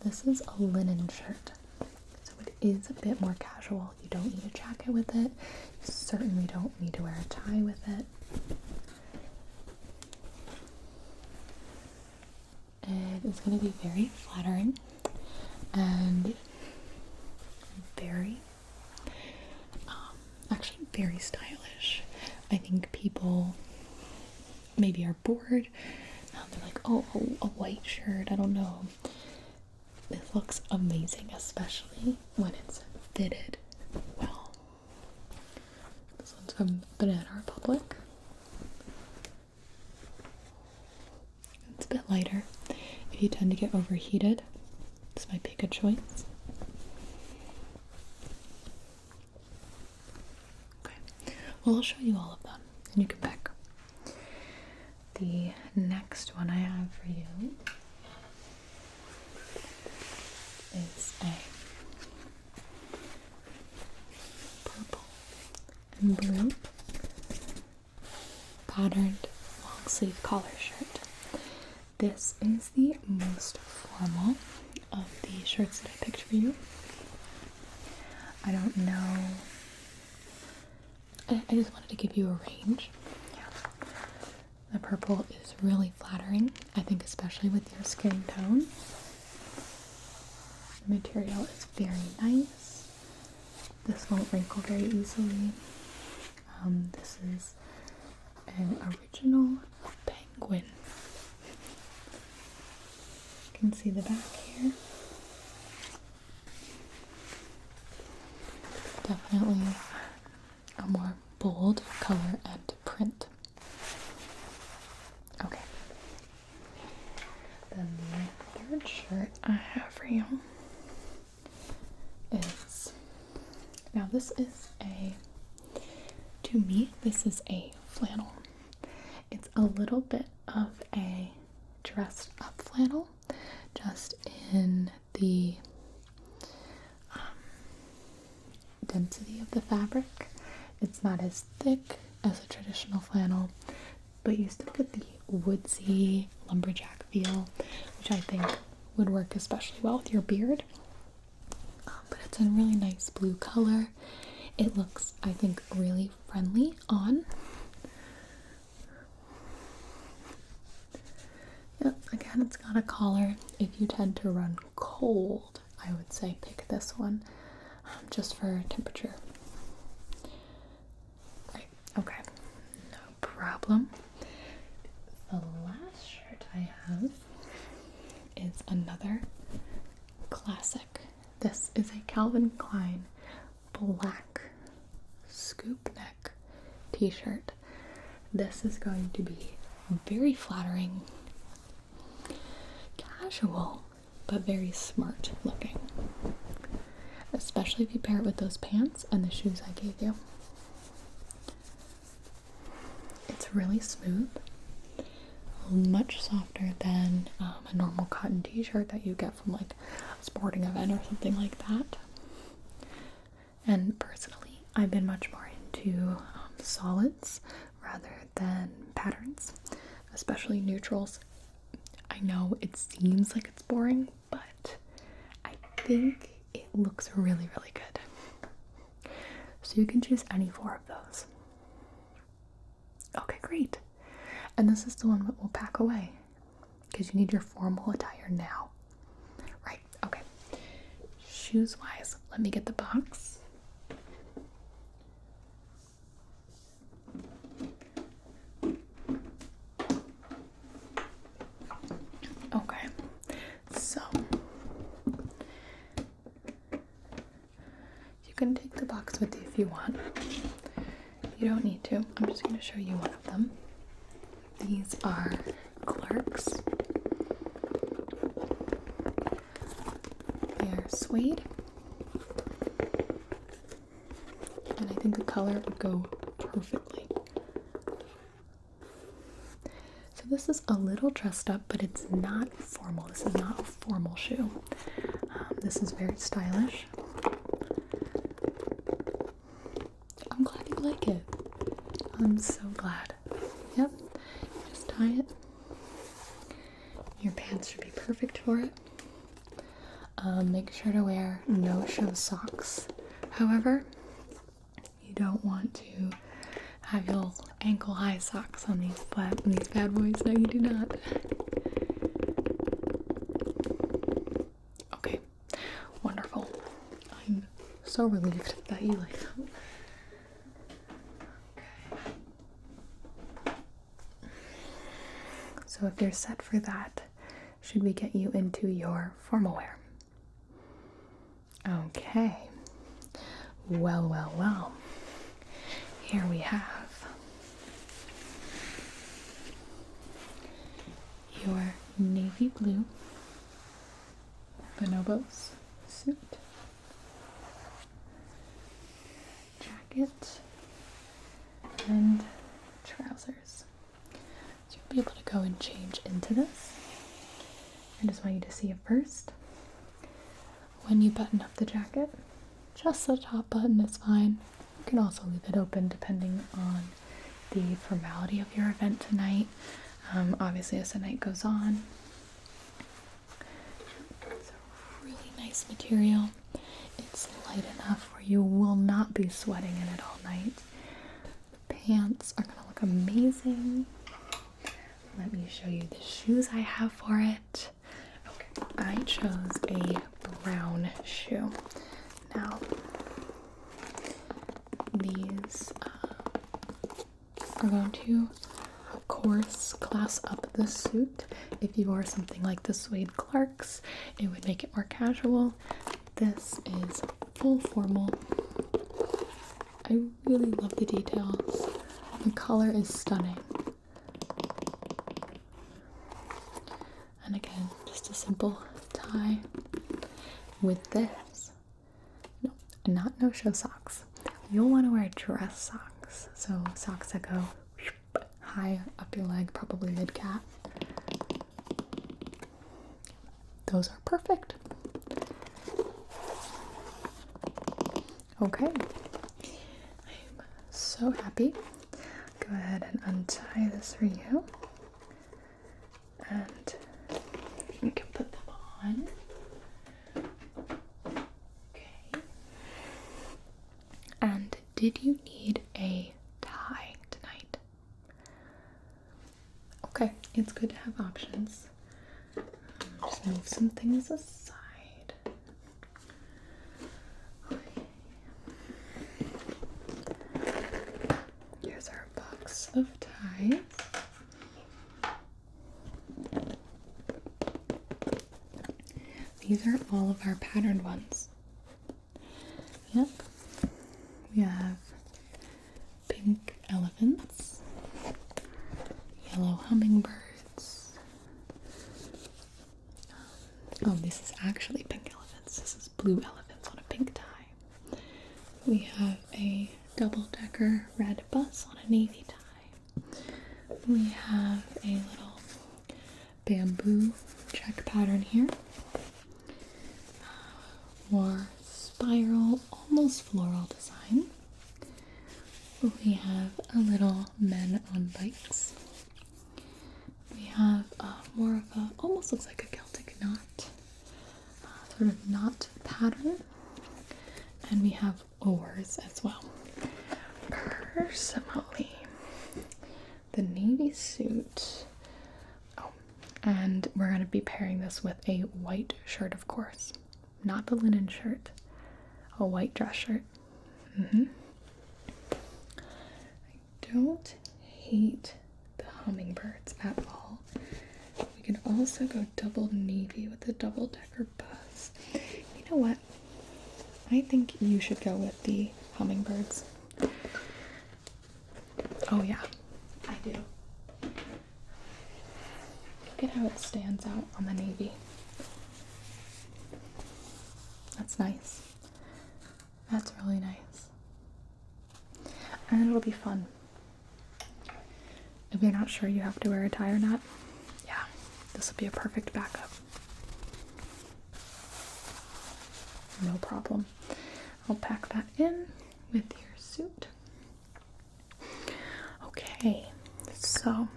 This is a linen shirt, so it is a bit more casual. You don't need a jacket with it. You certainly don't need to wear a tie with it. It is going to be very flattering and very, actually very stylish. I think people maybe are bored. They're like, oh, a white shirt, I don't know. This looks amazing, especially when it's fitted well. This one's from Banana Republic. It's a bit lighter. If you tend to get overheated, this might be a good choice. Okay, well, I'll show you all of them, and you can pick. The next one I have for you is a purple and blue patterned long sleeve collar shirt. This is the most formal of the shirts that I picked for you. I don't know. I just wanted to give you a range. The purple is really flattering, I think, especially with your skin tone. The material is very nice. This won't wrinkle very easily. This is an original penguin. You can see the back here. Definitely a more bold color and print. Okay. Then the third shirt I have for you is, now this is to me, this is a flannel. It's a little bit of a dressed up flannel, just in the density of the fabric. It's not as thick as a traditional flannel, but you still get the woodsy lumberjack feel, which I think would work especially well with your beard. But it's a really nice blue color. It looks, I think, really friendly on. Yep, again, it's got a collar. If you tend to run cold, I would say pick this one, just for temperature. Right, okay, no problem. The last shirt I have is another classic. This is a Calvin Klein black scoop neck t-shirt. This is going to be very flattering, casual, but very smart looking, especially if you pair it with those pants and the shoes I gave you. It's really smooth, much softer than a normal cotton t-shirt that you get from like a sporting event or something like that. And personally, I've been much more into solids rather than patterns, especially neutrals. I know it seems like it's boring, but I think it looks really, really good. So you can choose any 4 of those. Okay, great. And this is the one that we'll pack away because you need your formal attire now. Right, okay. Shoes wise, let me get the box. Okay, so you can take the box with you if you want. You don't need to. I'm just going to show you one of them. These are Clarks. They are suede. And I think the color would go perfectly. So this is a little dressed up, but it's not formal. This is not a formal shoe. This is very stylish. I'm glad you like it. I'm so glad. Yep. Just tie it. Your pants should be perfect for it. Make sure to wear no-show socks. However, you don't want to have your ankle-high socks on these bad boys. No, you do not. Okay, wonderful. I'm so relieved that you like them. So if you're set for that, should we get you into your formal wear? Okay. Well, well, well. Here we have your navy blue bonobos suit, jacket, and trousers. So you'll be able to go and change into this. I just want you to see it first. When you button up the jacket, just the top button is fine. You can also leave it open depending on the formality of your event tonight. Obviously, as the night goes on. It's a really nice material. It's light enough where you will not be sweating in it all night. The pants are going to look amazing. Let me show you the shoes I have for it. Okay, I chose a brown shoe. Now, these are going to, of course, class up the suit. If you wore something like the suede Clarks, it would make it more casual. This is full formal. I really love the details. The color is stunning. And again, just a simple tie with this. No, not no-show socks. You'll want to wear dress socks. So socks that go high up your leg, probably mid-calf. Those are perfect. Okay. I'm so happy. Go ahead and untie this for you. And we can put them on. Okay. And did you need a tie tonight? Okay, it's good to have options. Just move some things aside. Okay. Here's our box of ties. These are all of our patterned ones. Yep. We have pink elephants, yellow hummingbirds. Oh, this is actually pink elephants. This is blue elephants on a pink tie. We have a double-decker red bus on a navy tie. We have a little bamboo check pattern here. More spiral, almost floral design. We have a little men on bikes. We have more of a, almost looks like a Celtic knot, sort of knot pattern. And we have oars as well. Personally, the navy suit. Oh, and we're going to be pairing this with a white shirt, of course. Not the linen shirt, a white dress shirt. I don't hate the hummingbirds at all. We can also go double navy with the double-decker bus. You know what? I think you should go with the hummingbirds. Oh yeah, I do. Look at how it stands out on the navy. That's nice. That's really nice. And it'll be fun. If you're not sure you have to wear a tie or not, yeah, this will be a perfect backup. No problem. I'll pack that in with your suit. Okay, so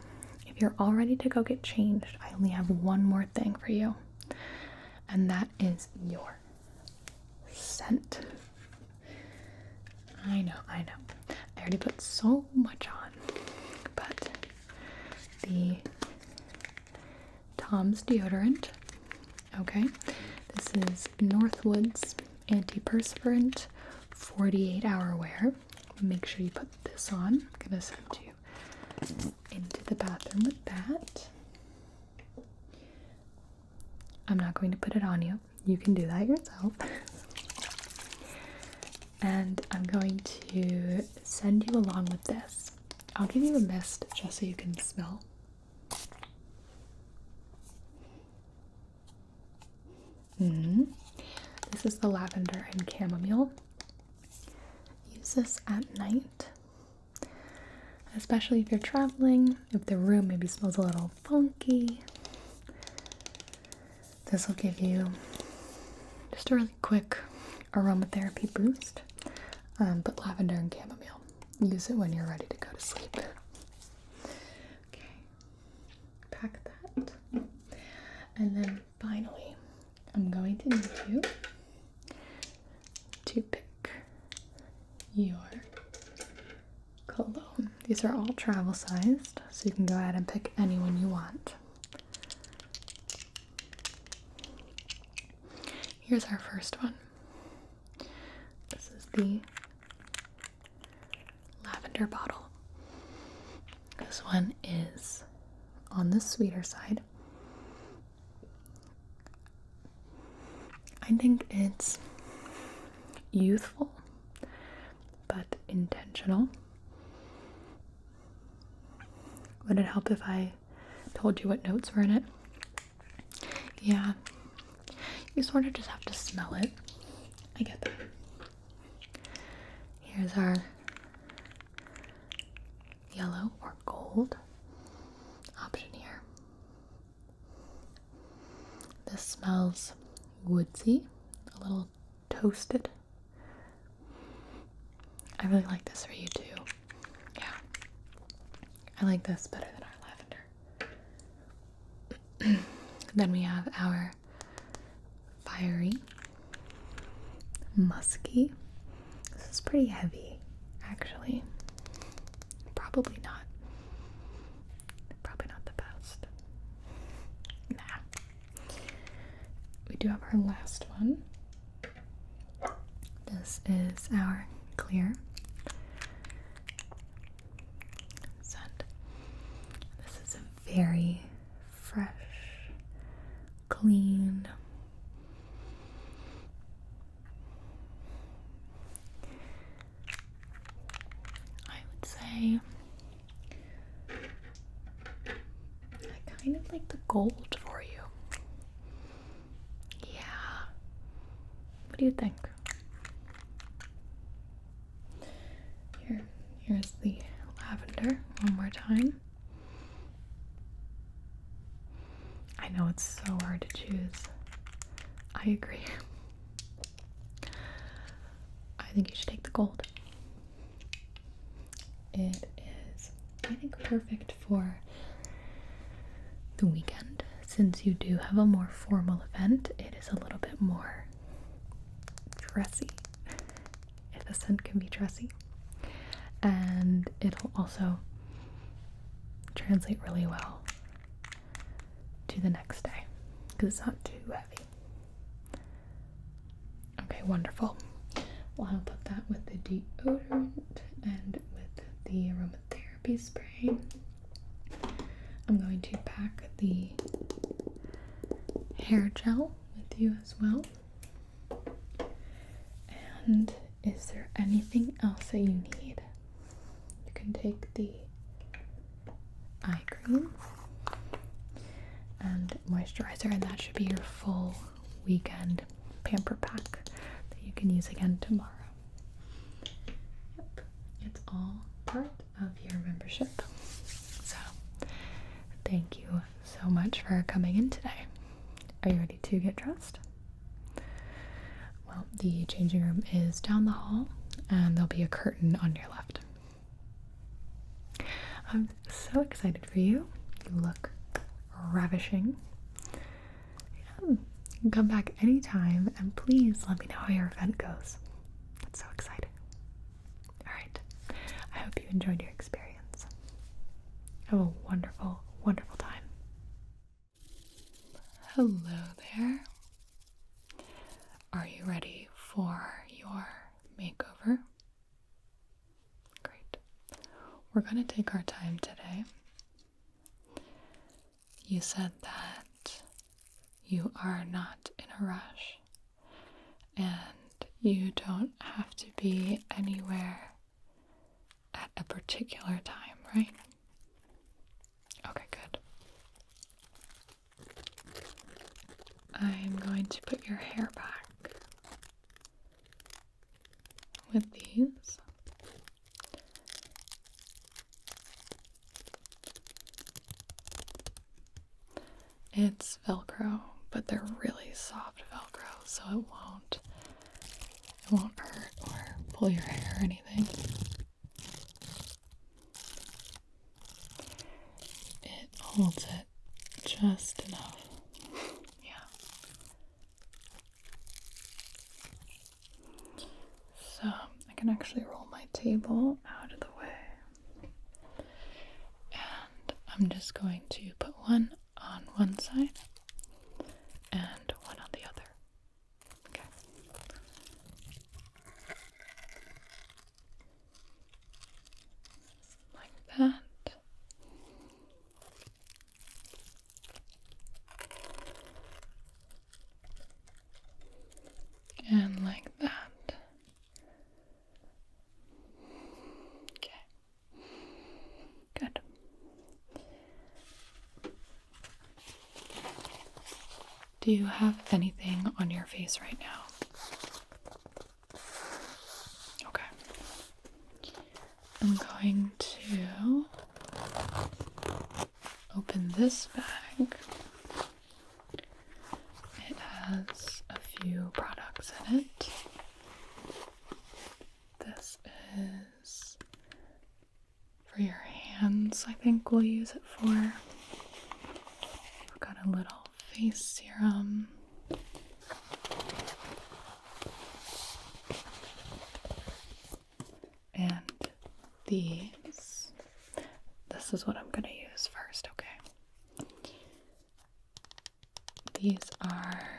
if you're all ready to go get changed, I only have one more thing for you, and that is your scent. I know. I already put so much on, but the Tom's deodorant, okay? This is Northwood's antiperspirant 48-hour wear. Make sure you put this on. I'm gonna send you into the bathroom with that. I'm not going to put it on you. You can do that yourself. And I'm going to send you along with this. I'll give you a mist just so you can smell. This is the lavender and chamomile. Use this at night, especially if you're traveling, if the room maybe smells a little funky. This will give you just a really quick aromatherapy boost. But lavender and chamomile, use it when you're ready to go to sleep. Okay, pack that. And then finally, I'm going to need you to pick your cologne. These are all travel sized, so you can go ahead and pick any one you want. Here's our first one. This is the lavender bottle. This one is on the sweeter side. I think it's youthful but intentional. Would it help if I told you what notes were in it? Yeah, you sort of just have to smell it. I get that. Here's our yellow or gold option here. This smells woodsy, a little toasted. I really like this for you too. Yeah. I like this better than our lavender. Then we have our fiery, musky. This is pretty heavy, actually. Probably not the best. Nah. We do have our last one. This is our clear scent. This is a very fresh, clean, I would say I kind of like the gold for you. Yeah. What do you think? Here's the lavender one more time. I know it's so hard to choose. I agree. I think you should take the gold. It is, I think, perfect for the weekend. Since you do have a more formal event, it is a little bit more dressy, if the scent can be dressy. And it'll also translate really well to the next day because it's not too heavy. Okay, wonderful. Well, I'll put that with the deodorant and with the aromatherapy spray. I'm going to pack the hair gel with you as well. And is there anything else that you need? You can take the eye cream and moisturizer, and that should be your full weekend pamper pack that you can use again tomorrow. Yep, it's all part of your membership. So, thank you so much for coming in today. Are you ready to get dressed? Well, the changing room is down the hall, and there'll be a curtain on your left. I'm so excited for you. You look ravishing. Yeah. Come back anytime, and please let me know how your event goes. That's so exciting. Alright, I hope you enjoyed your experience. Have a wonderful, wonderful time. Hello there. Are you ready for your makeover? Great. We're going to take our time today. You said that you are not in a rush and you don't have to be anywhere at a particular time, right? Okay, good. I'm going to put your hair back with these. It's Velcro, but they're really soft Velcro, so it won't hurt or pull your hair or anything. It holds it just enough. Yeah. So I can actually roll my table out of the way. And I'm just going to put one on one side and one on the other. Okay. Like that. And like that. Okay. Good. Do you have anything on your face right now? Okay. I'm going to open this bag. It has a few products in it. This think we'll use it for. I've got a little face serum. And these. This is what I'm going to use first, okay? These are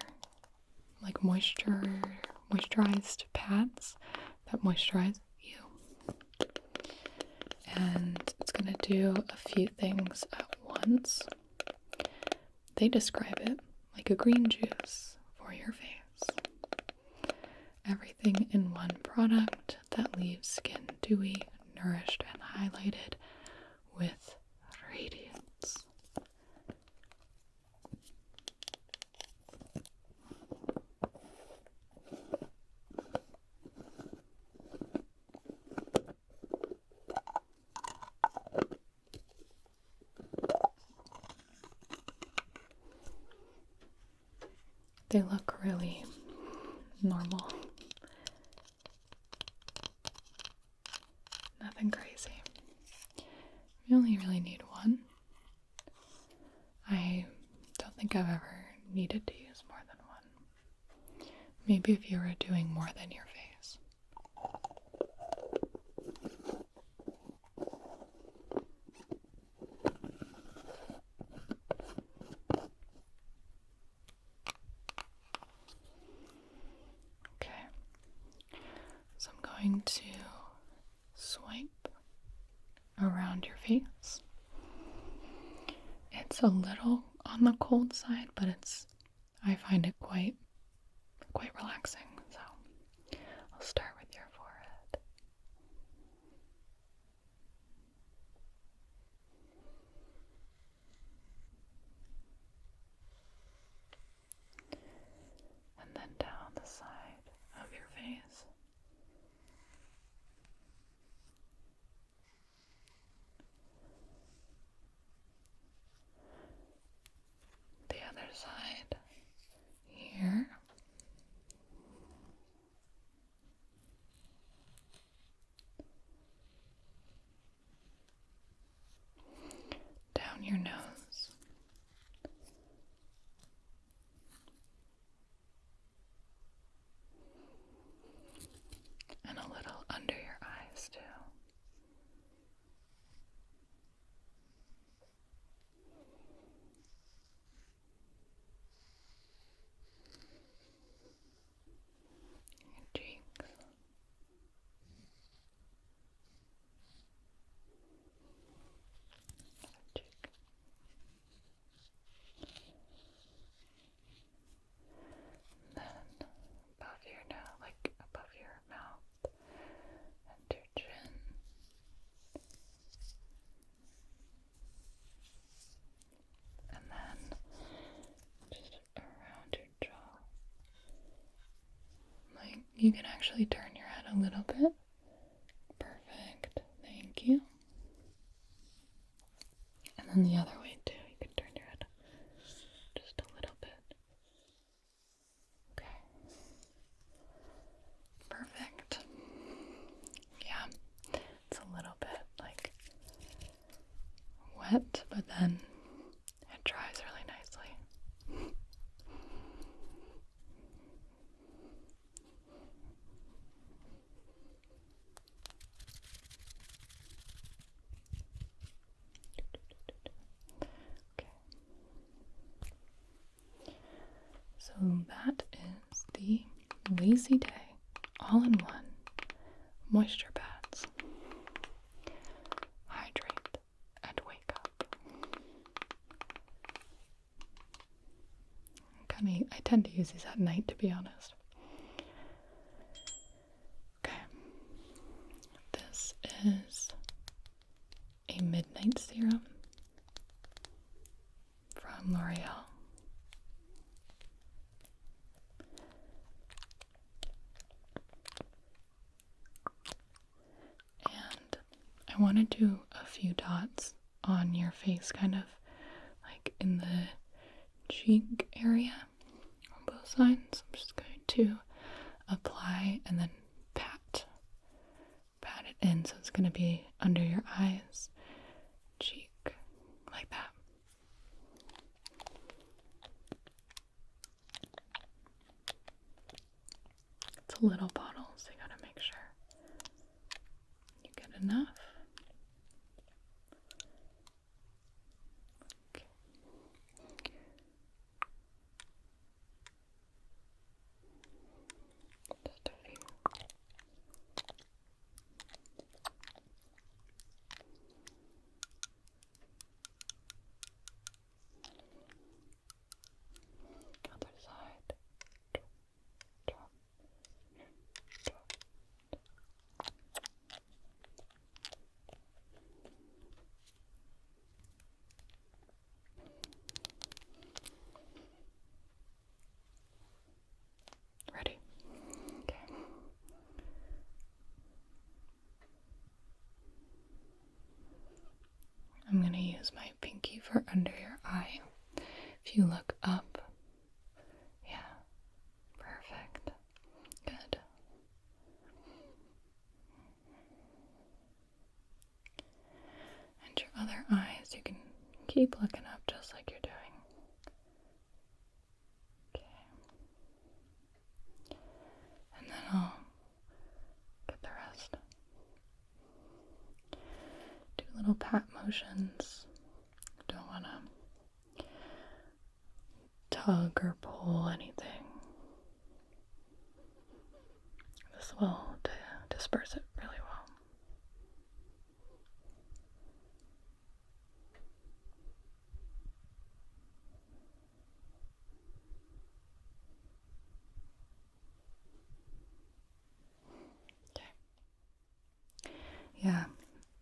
like moisturized pads that moisturize you. And it's going to do a few things at once. They describe it like a green juice for your face. Everything in one product that leaves skin dewy, nourished, and highlighted with radiance. They look really normal. Nothing crazy. You only really need one. I don't think I've ever needed to use more than one. Maybe if you were doing more than your face. Okay. So I'm going to swipe around your face. It's a little on the cold side, but I find it quite relaxing. So I'll start with your forehead. And then down the side of your face. The other side here. Down your nose. And a little under your eyes too. Your cheeks. Cheek. Then above your nose, like above your mouth and your chin. And then just around your jaw. Like, you can actually turn your head a little bit. Perfect. Thank you. And then the other way too. You can turn your head just a little bit. Okay. Perfect. Yeah. It's a little bit like wet, but then it dries really nicely. Okay. So that is the Lazy Day all-in-one moisture pads. Hydrate and wake up. I tend to use these at night, to be honest. Okay. This is a midnight serum from L'Oreal. And I want to do a few dots on your face, kind of like in the cheek area on both sides. I'm just going to apply and then pat it in. So it's going to be under your eyes, cheek, like that. It's a little bottle, so you gotta make sure you get enough. Okay. Just a few. Other side. Drop. Drop. Ready? Okay. I'm going to use my pinky for under your eye. If you look up, yeah, perfect. Good. And your other eyes, you can keep looking up just like you're doing. Okay. And then I'll get the rest. Do little pat motions. Don't want to tug or pull anything. This will disperse it really well. Okay. Yeah,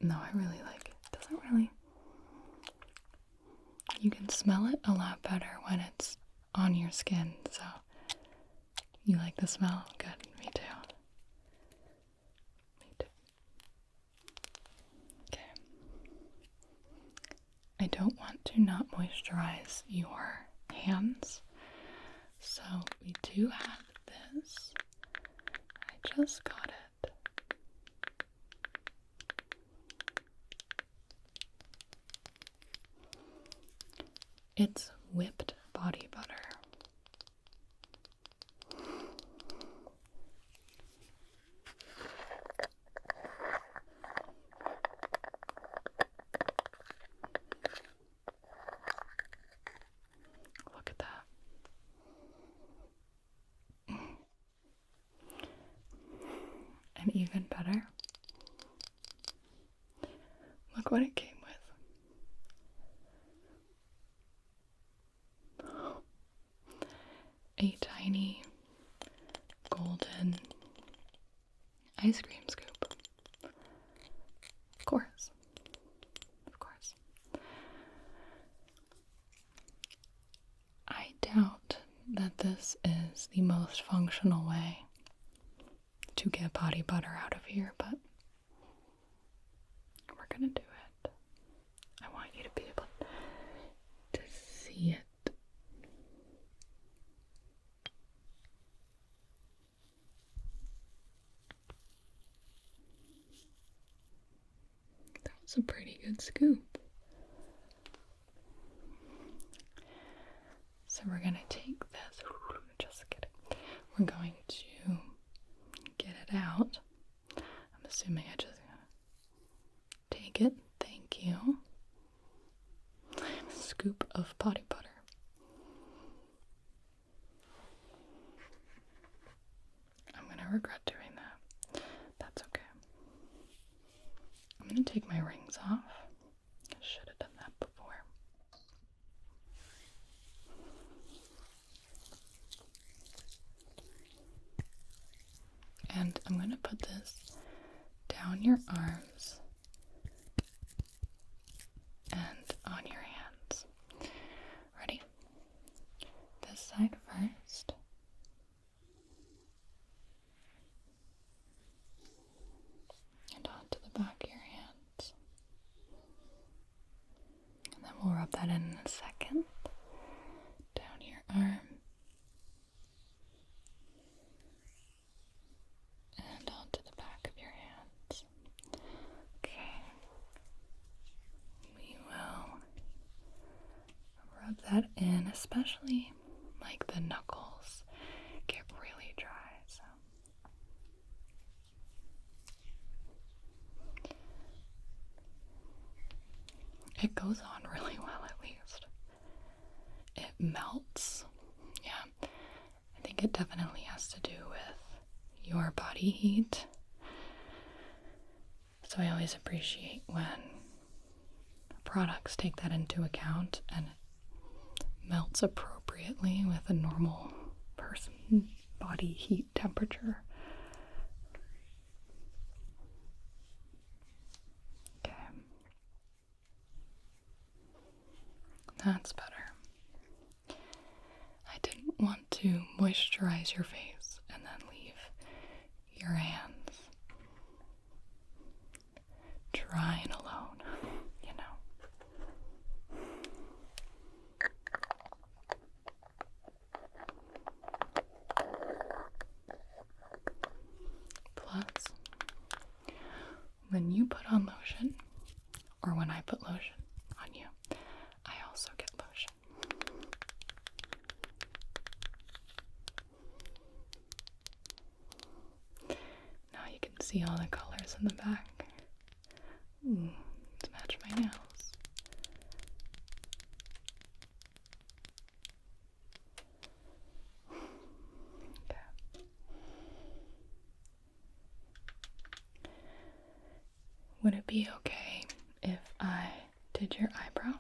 no, I really like it. Doesn't really. You can smell it a lot better when it's on your skin, so you like the smell? Good, me too. Me too. Okay. I don't want to not moisturize your hands, so we do have this. I just got it. It's whipped body butter. Look at that. And even better, look what it came with. A tiny golden ice cream scoop. Of course. Of course. I doubt that this is the most functional way to get body butter out of here, but we're gonna do it. I want you to be able to see it. That's a pretty good scoop. So we're gonna take this. Just kidding. We're going to get it out. I'm assuming I just take it. Thank you. A scoop of body butter. I'm gonna regret doing that. That's okay. I'm gonna take my rings off. I should have done that before. And I'm gonna put this down your arms and on your hands. Ready? This side first. And onto the back of your hands. And then we'll rub that in a second. Down your arm. And onto the back of your hands. Okay. We will rub that in, especially like the knuckles get really dry. So it goes on really well, at least. It melts. Yeah, I think it definitely has to do with your body heat. So I always appreciate when products take that into account and it melts appropriately with a normal person body heat temperature. Okay. That's better. I didn't want to moisturize your face and then leave your hands dry and alone, you know. Plus, when you put on lotion, or when I put lotion on you, I also get lotion. Now you can see all the colors in the back. Ooh, to match my nails. Okay. Would it be okay if I did your eyebrows?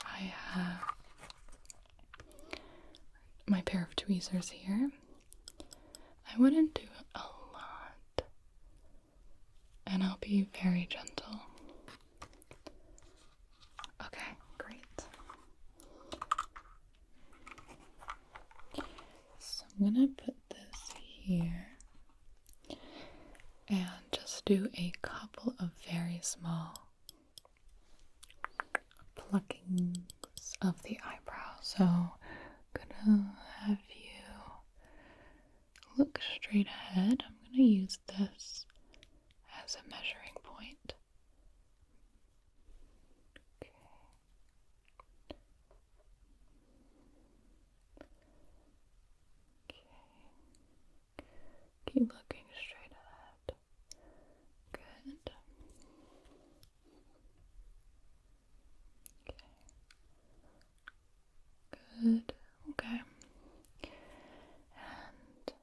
I have my pair of tweezers here. I wouldn't do a lot, and I'll be very gentle. Okay, great. So I'm gonna put this here and just do a couple of very small pluckings of the eyebrow. So I'm gonna have you look straight ahead. I'm gonna use this as a measuring point. Okay. Okay. Keep looking straight ahead. Good. Okay. Good. Okay. And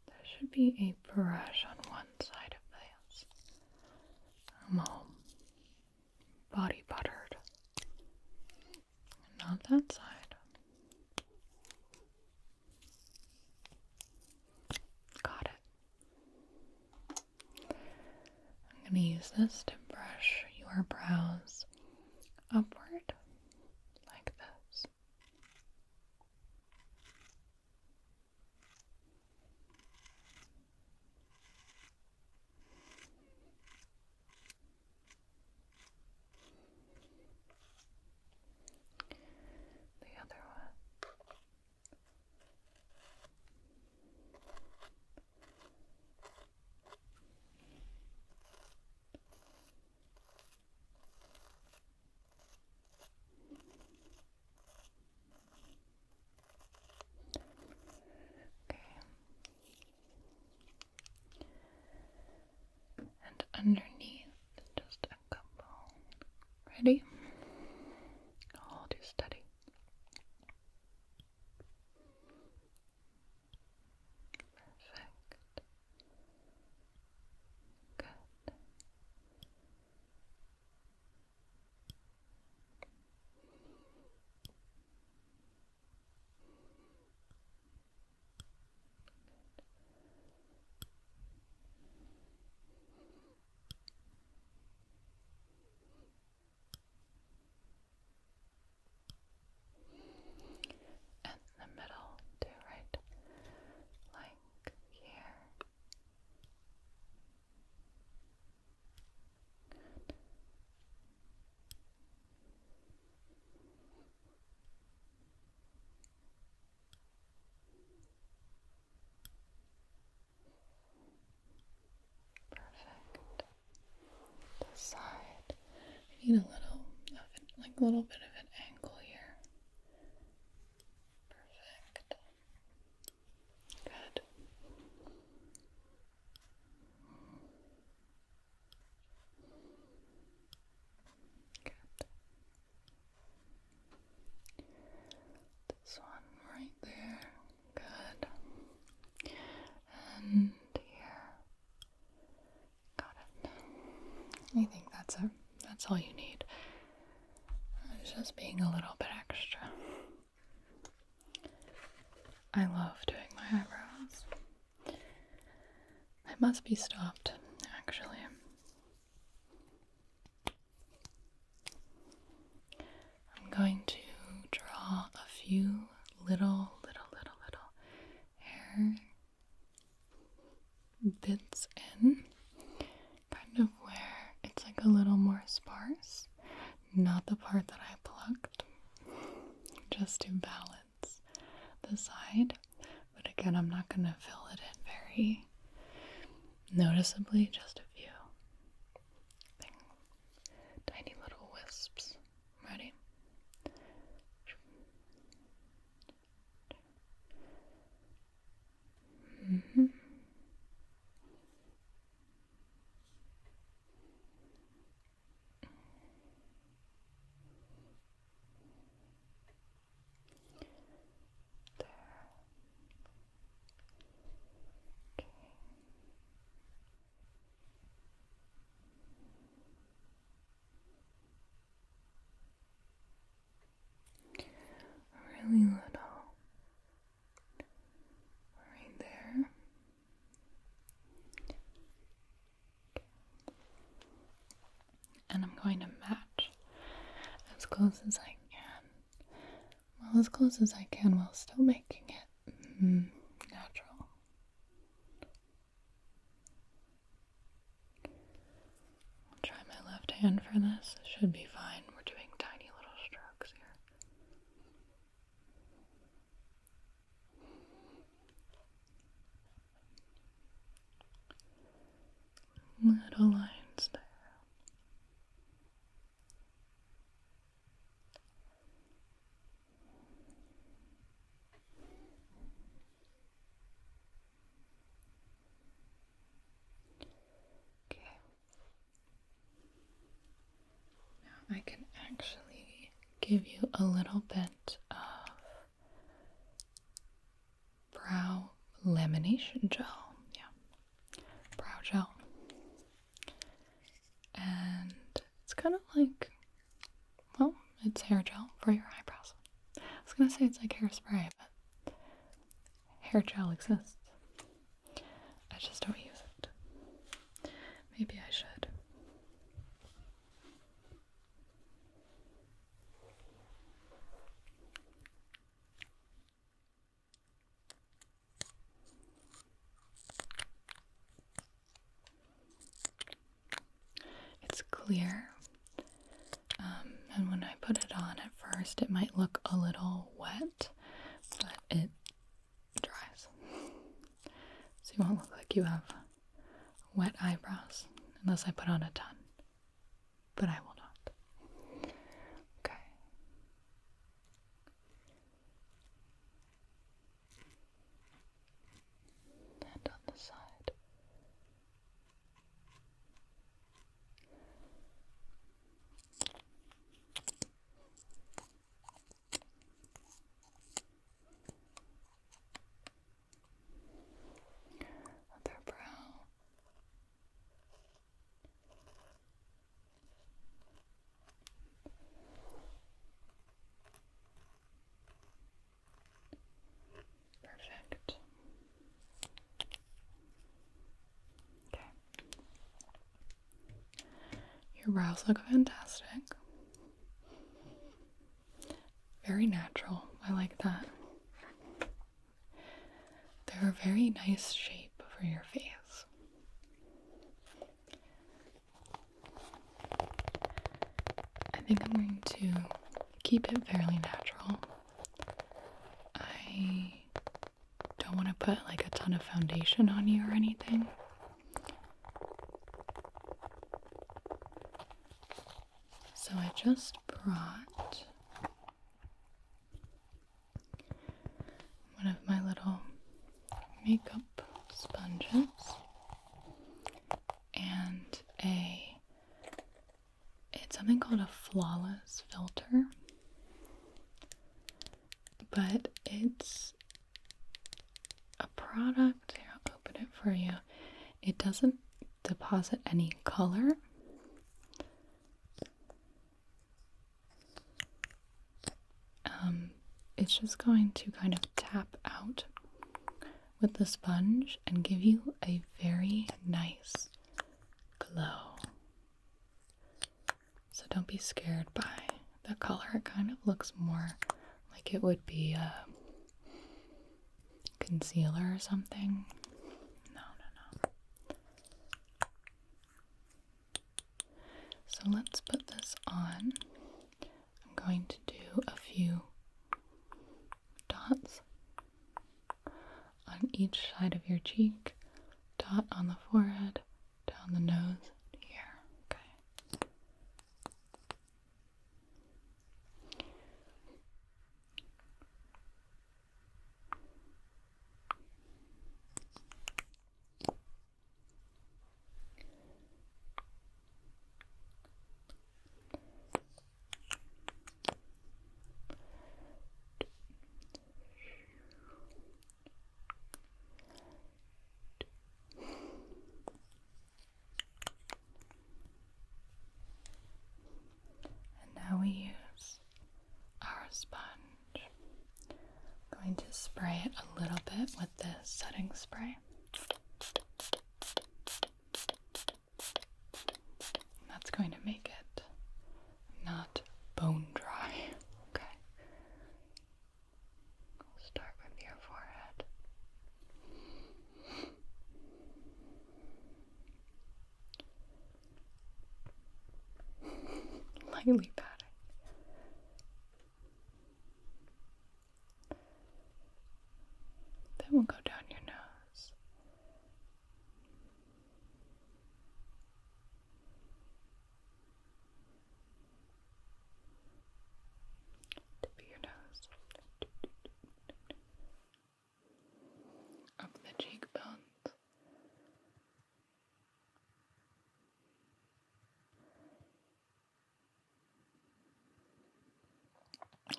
there should be a brush on one side of this. I'm all body buttered. Not that side. Got it. I'm going to use this to brush your brows upward like this. The other one. Okay. And underneath, just a couple. Ready? Hold you steady. Perfect. Good. need a little like a little bit of an angle here. Perfect. Good. Good. This one right there. Good. And here. Got it. I think that's all you need. It's just being a little bit extra. I love doing my eyebrows. I must be stopped, actually. I'm going to draw a few little hair bits in, kind of where it's like a little more sparse, not the part that I plucked, just to balance the side. But again, I'm not going to fill it in very noticeably, just a few tiny little wisps. Ready? Mm-hmm. Really little, right there. And I'm going to match as close as I can. Well, as close as I can while still making it natural. I'll try my left hand for this. It should be fine. We're doing tiny little strokes here. Little lines there. Okay. Now I can actually give you a little bit of brow lamination gel. Yeah. Brow gel. And it's kind of like, well, it's hair gel for your eyebrows. I was gonna say it's like hairspray, but hair gel exists. I just don't use it. Maybe I should. It's clear, and when I put it on at first it might look a little wet, but it dries, so you won't look like you have wet eyebrows unless I put on a ton, but I will not. Okay. And on the side. Other brow. Perfect. Okay. Your brows look fantastic. Very natural. I like that. They're a very nice shape for your face. I think I'm going to keep it fairly natural. I don't want to put like a ton of foundation on you or anything. So I just brought one of my little makeup sponges and it's something called a flawless filter, but it's a product. Here, I'll open it for you. It doesn't deposit any color. It's just going to kind of tap out with the sponge and give you a very nice glow. So don't be scared by the color. It kind of looks more like it would be a concealer or something. No. So let's put this on. I'm going to do a few dots on each side of your cheek, dot on the forehead, down the nose, here. Okay. Now we use our sponge. I'm going to spray it a little bit with this setting spray. That's going to make it not bone dry. Okay. I'll start with your forehead. Lightly patting. Then we'll go down your nose. Tip of your nose. Up the cheekbones.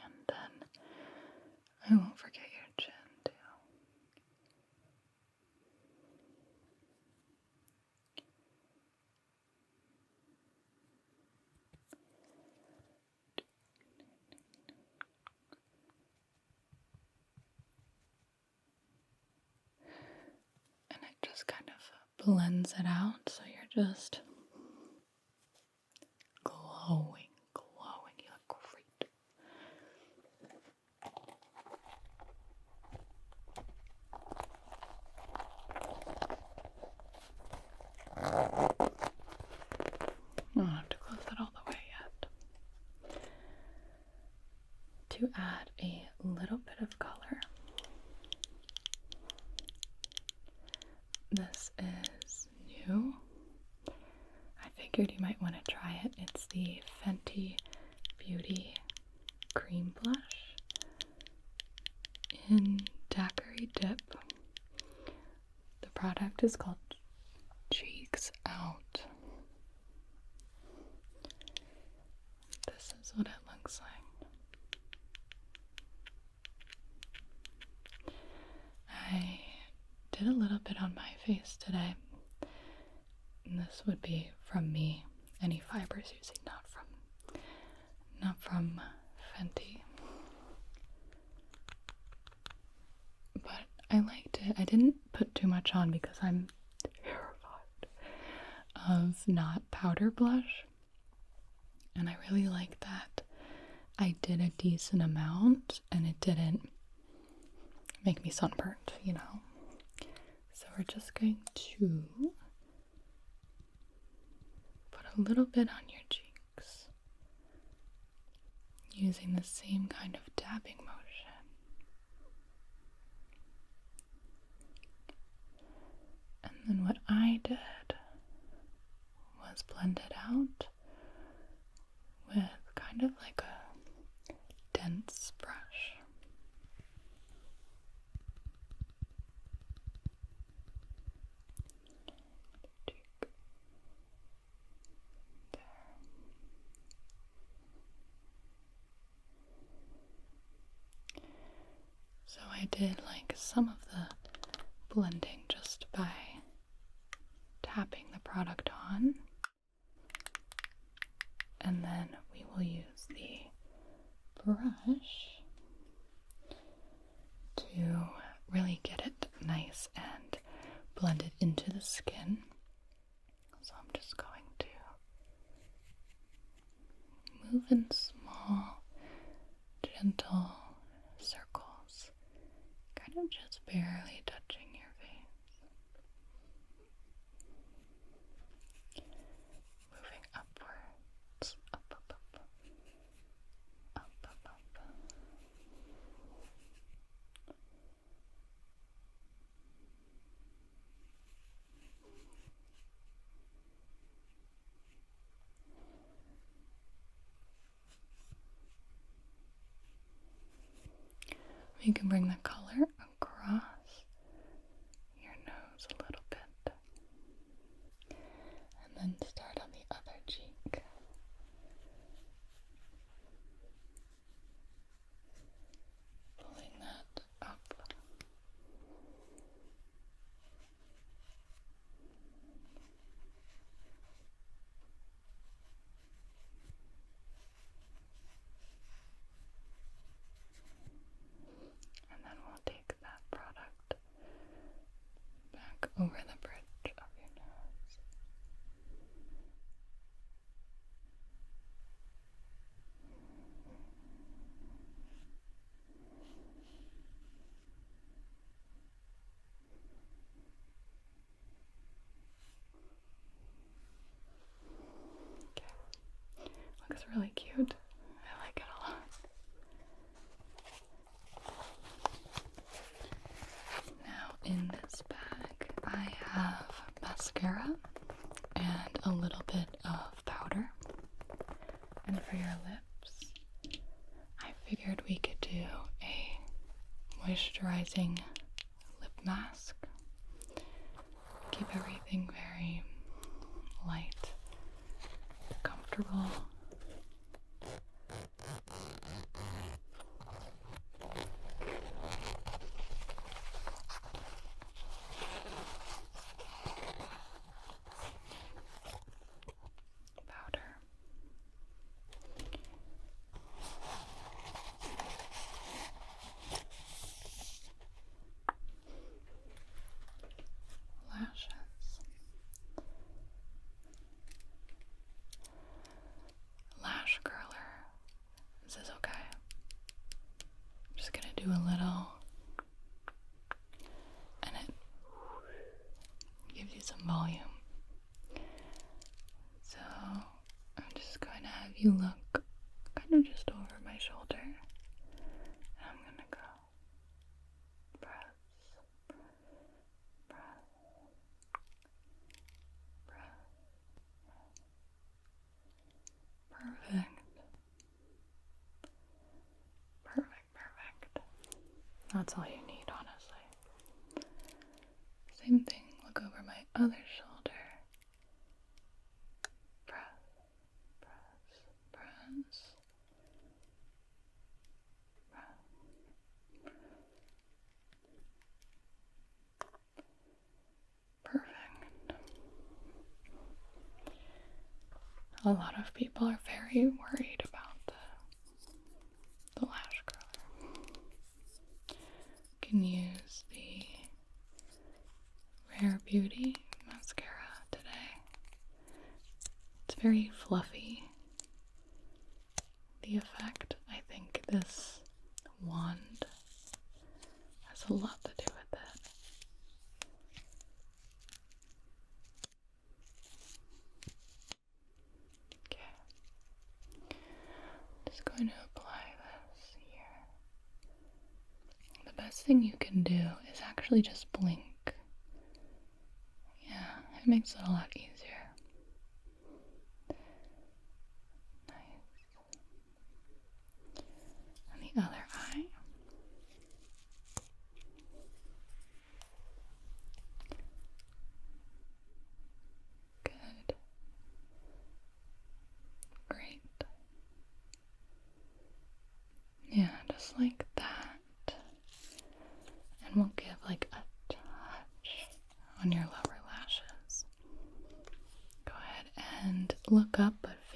And then I won't forget your chin too. And it just kind of blends it out, so you're just glowing. You look great. I don't have to close that all the way yet. To add a little bit of color, this is new. I figured you might want to try it. It's the Fenty Beauty Cream Blush in Daiquiri Dip. The product is called Cheeks Out. This is what it looks like. I did a little bit on my face today. And this would be from me. Any fibers using, not from Fenty. But I liked it. I didn't put too much on because I'm terrified of not powder blush. And I really like that I did a decent amount and it didn't make me sunburnt, you know. So we're just going to put a little bit on your cheeks using the same kind of dabbing motion. And then what I did was blend it out with kind of like a dense brush. So I did like some of the blending just by tapping the product on, and then we will use the brush to really get it nice and blended into the skin. So I'm just going to move in small, gentle circles, kind of just barely touching your face. Moving upwards, up, up, up, up, up, up, up. You can bring the color across your nose a little bit, and then start on the other cheek. Pulling that up. And then we'll take that product back over the bridge of your nose. Okay. Looks really cute. I like it a lot. Now in this bag I have mascara and a little bit of powder. And for your lips, I figured we could do a moisturizing lip mask. Keep everything very light, comfortable. Powder. Lashes. Lash curler. Is this okay? I'm just gonna do a little, and it gives you some volume. So I'm just going to have you look kind of just over my shoulder, and I'm gonna go press, press, press. Perfect. Perfect, perfect. That's all you need, honestly. Same thing, look over my other shoulder. Press, press, press. Press. Perfect. A lot of people are very worried about the lash curler. You can use the Rare Beauty mascara today. It's very fluffy. The effect, I think this wand has a lot to do with it. Okay. Just going to apply this here. The best thing you can do is actually just blink. Yeah, it makes it a lot easier. Nice.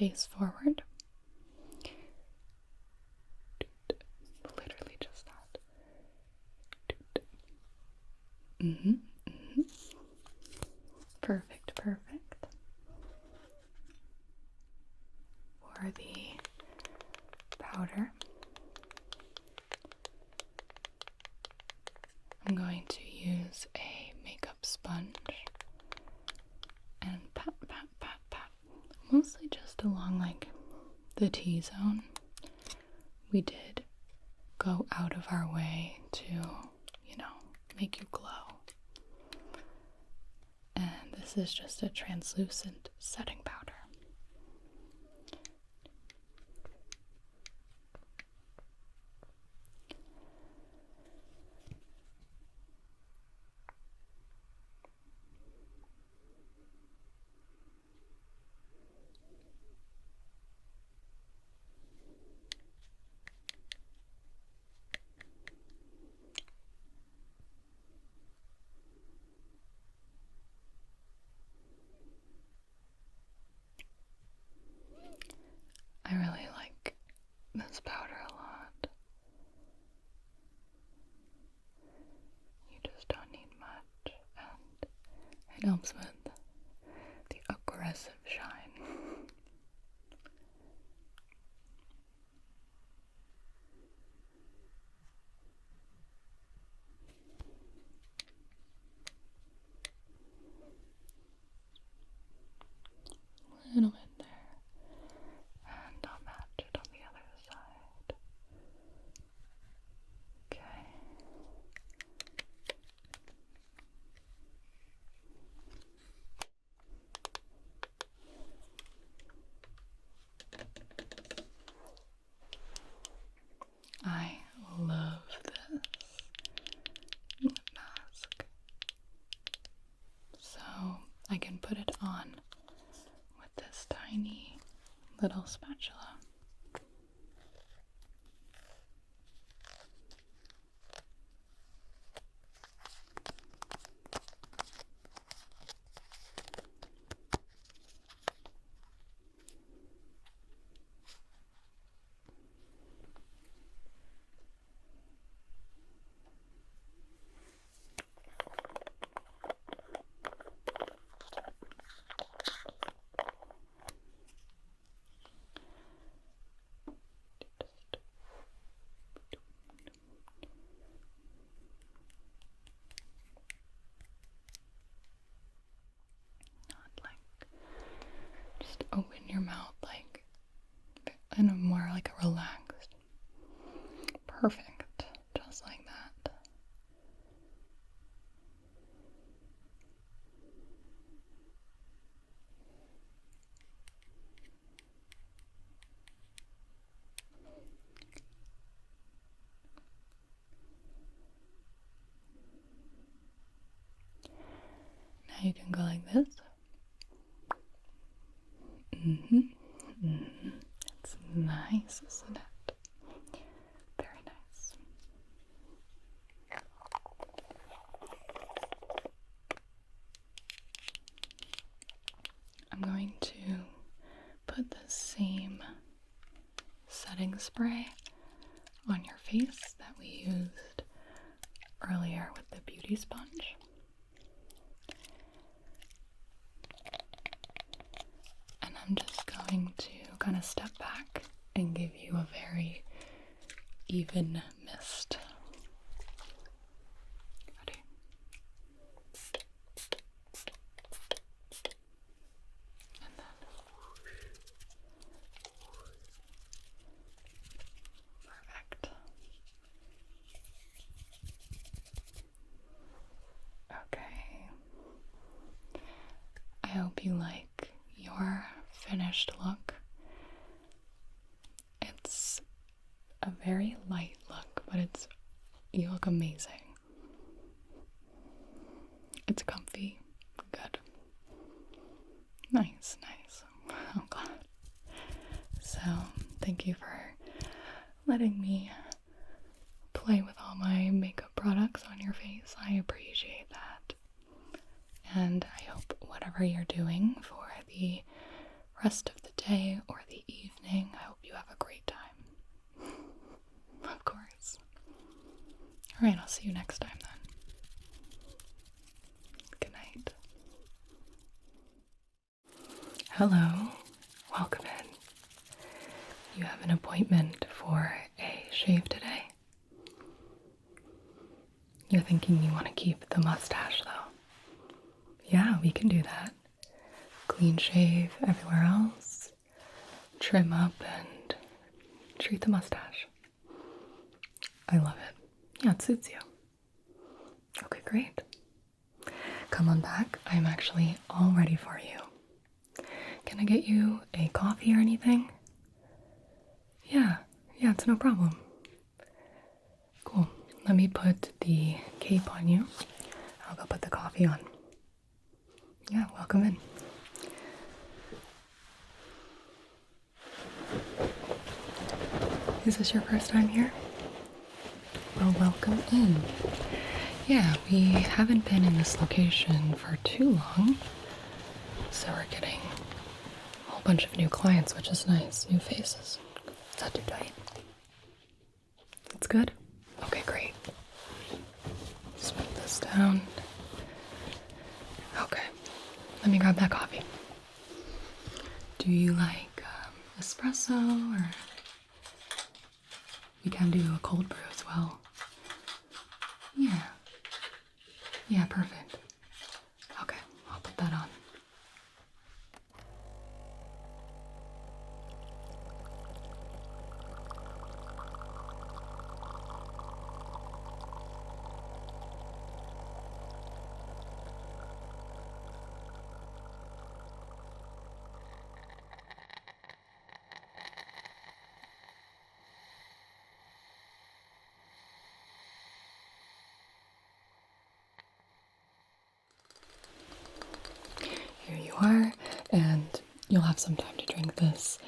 face forward. Literally just that. Perfect, perfect. For the powder, I'm going to use a makeup sponge and pat, pat, pat, pat, mostly just along like the T-zone. We did go out of our way to, make you glow. And this is just a translucent setting powder. I really like this powder a lot. You just don't need much, and it helps with the aggressive shine. A little bit there. And I'll match it on the other side. Okay. I love this lip mask. So I can put it on with this tiny little spatula. Open your mouth like in a more like a relaxed. Perfect. Just like that. Now you can go like this. It's nice, isn't it? Very nice. I'm going to put the same setting spray on your face that we used earlier with the beauty sponge. I'm just going to kind of step back and give you a very even mist. Ready? And then perfect. Okay. I hope you like your finished look. It's a very light look, but you look amazing. It's comfy. Good. Nice. I'm glad. So, thank you for letting me play with all my makeup products on your face. I appreciate that. And I hope whatever you're doing for the rest of the day or the evening. I hope you have a great time. Of course. Alright, I'll see you next time then. Good night. Hello, welcome in. You have an appointment for a shave today. You're thinking you want to keep the mustache though. Yeah, we can do that. Clean shave everywhere else, trim up and treat the mustache. I love it. Yeah, it suits you. Okay, great. Come on back. I'm actually all ready for you. Can I get you a coffee or anything? Yeah, it's no problem. Cool. Let me put the cape on you. I'll go put the coffee on. Yeah, welcome in. Is this your first time here? Well, welcome in. Yeah, we haven't been in this location for too long, so we're getting a whole bunch of new clients, which is nice. New faces. Is that too tight? It's good? Okay, great. Just put this down. Okay, let me grab that coffee. Do you like espresso, or we can do a cold brew as well? Yeah, perfect. Okay, I'll put that on. Here you are, and you'll have some time to drink this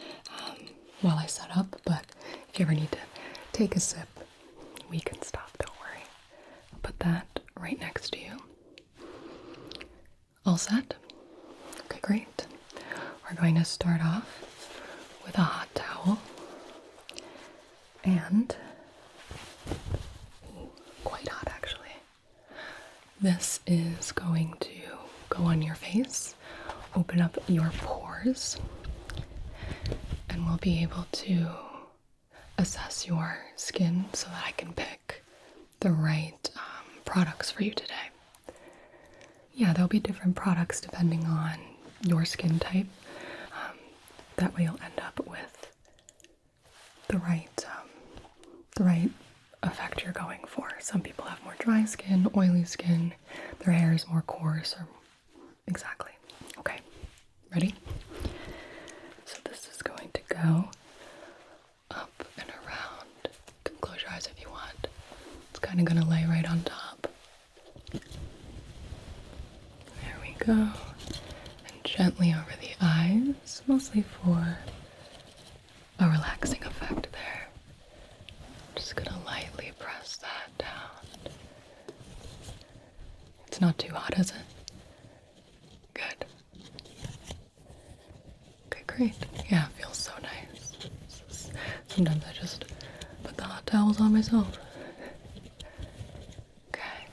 while I set up, but if you ever need to take a sip, we can stop, don't worry. I'll put that right next to you. All set? Okay, great. We're going to start off with a hot towel, and quite hot actually. This is going to go on your face, open up your pores, and we'll be able to assess your skin so that I can pick the right products for you today. Yeah, there'll be different products depending on your skin type. That way you'll end up with the right effect you're going for. Some people have more dry skin, oily skin, their hair is more coarse, or exactly. Okay, ready? So this is going to go up and around. You can close your eyes if you want. It's kind of going to lay right on top. There we go. And gently over the eyes, mostly for a relaxing effect there. Just going to lightly press that down. It's not too hot, is it? Good. Okay, great. Yeah, it feels so nice. Sometimes I just put the hot towels on myself. Okay.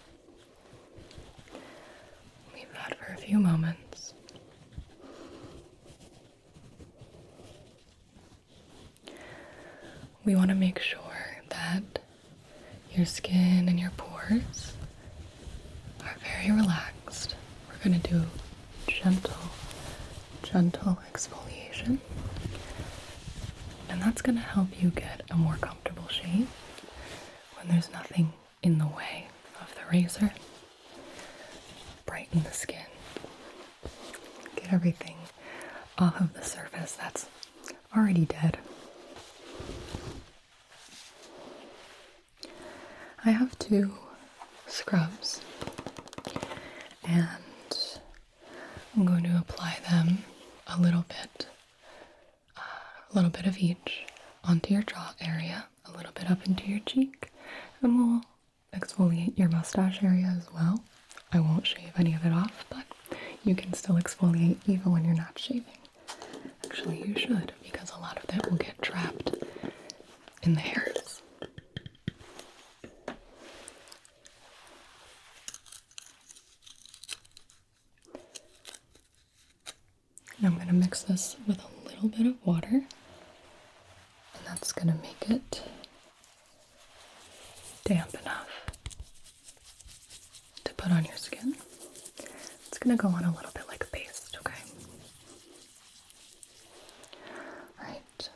Leave that for a few moments. We want to make sure that your skin and your pores are very relaxed. We're going to do gentle exfoliation. And that's going to help you get a more comfortable shave when there's nothing in the way of the razor. Brighten the skin. Get everything off of the surface that's already dead. I have 2 scrubs, and I'm going to apply them a little bit of each onto your jaw area, a little bit up into your cheek, and we'll exfoliate your mustache area as well. I won't shave any of it off, but you can still exfoliate even when you're not shaving. actually you should, because a lot of that will get trapped in the hairs. And I'm going to mix this with a little bit of water, and that's going to make it damp enough to put on your skin. It's going to go on a little bit like a paste, okay? Right.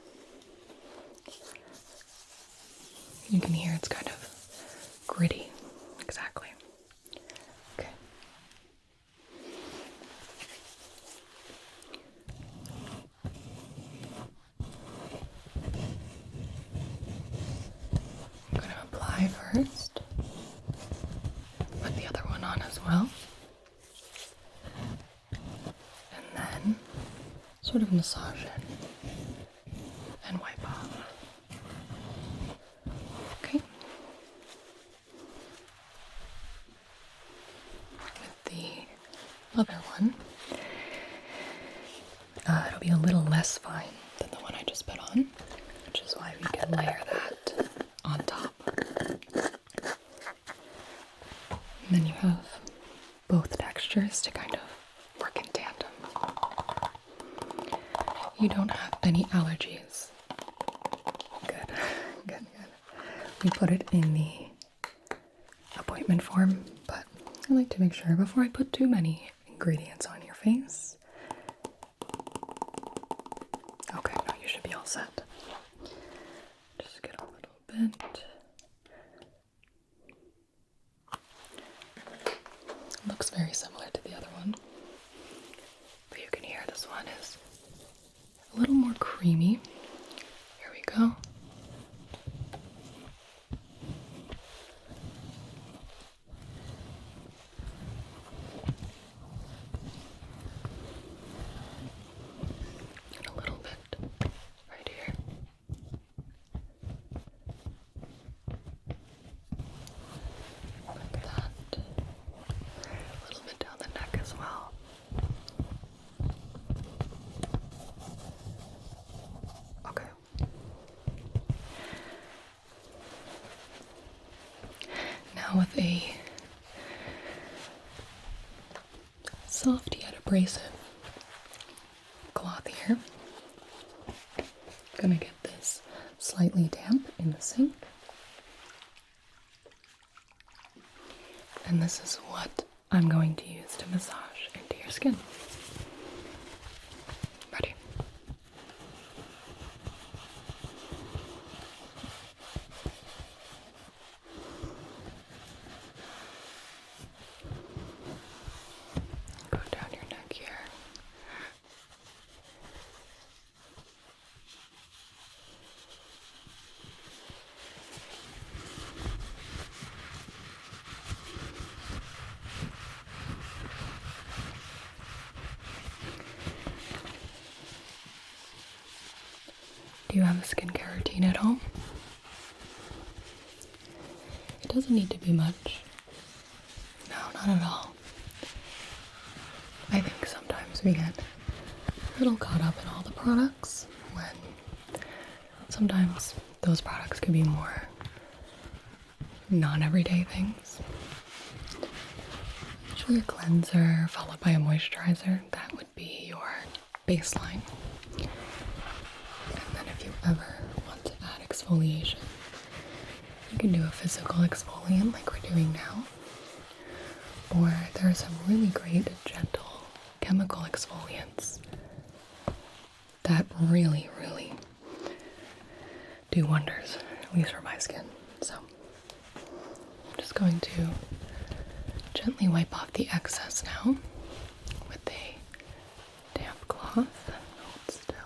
You can hear it's kind of gritty. Exactly. Okay. I'm going to apply first. Put the other one on as well. And then sort of massage it and wipe off. Okay. With the other one, it'll be a little less fine than the one I just put on, which is why we can layer that on top. And then you have both textures to kind of work in tandem. You don't have any allergies. Good, good, good. We put it in the appointment form, but I like to make sure before I put too many ingredients on your face. Okay, no, you should be all set. Just get a little bit. Looks very similar to the other one, but you can hear this one is a little more creamy. Here we go. And a little bit right here. Like that. A little bit down the neck as well. Okay. Now with a soft yet abrasive cloth here, I'm gonna get this slightly damp in the sink. And this is what I'm going to use to massage into your skin. Ready? Go down your neck here. Do you have a skincare routine at home? It doesn't need to be much. No, not at all. I think sometimes we get a little caught up in all the products when sometimes those products could be more non-everyday things. Usually a cleanser followed by a moisturizer, that would be your baseline. And then if you ever want to add exfoliation, you can do a physical exfoliant like we're doing now. Or there are some really great gentle chemical exfoliants that really, really do wonders, at least for my skin. So I'm just going to gently wipe off the excess now with a damp cloth. Hold still.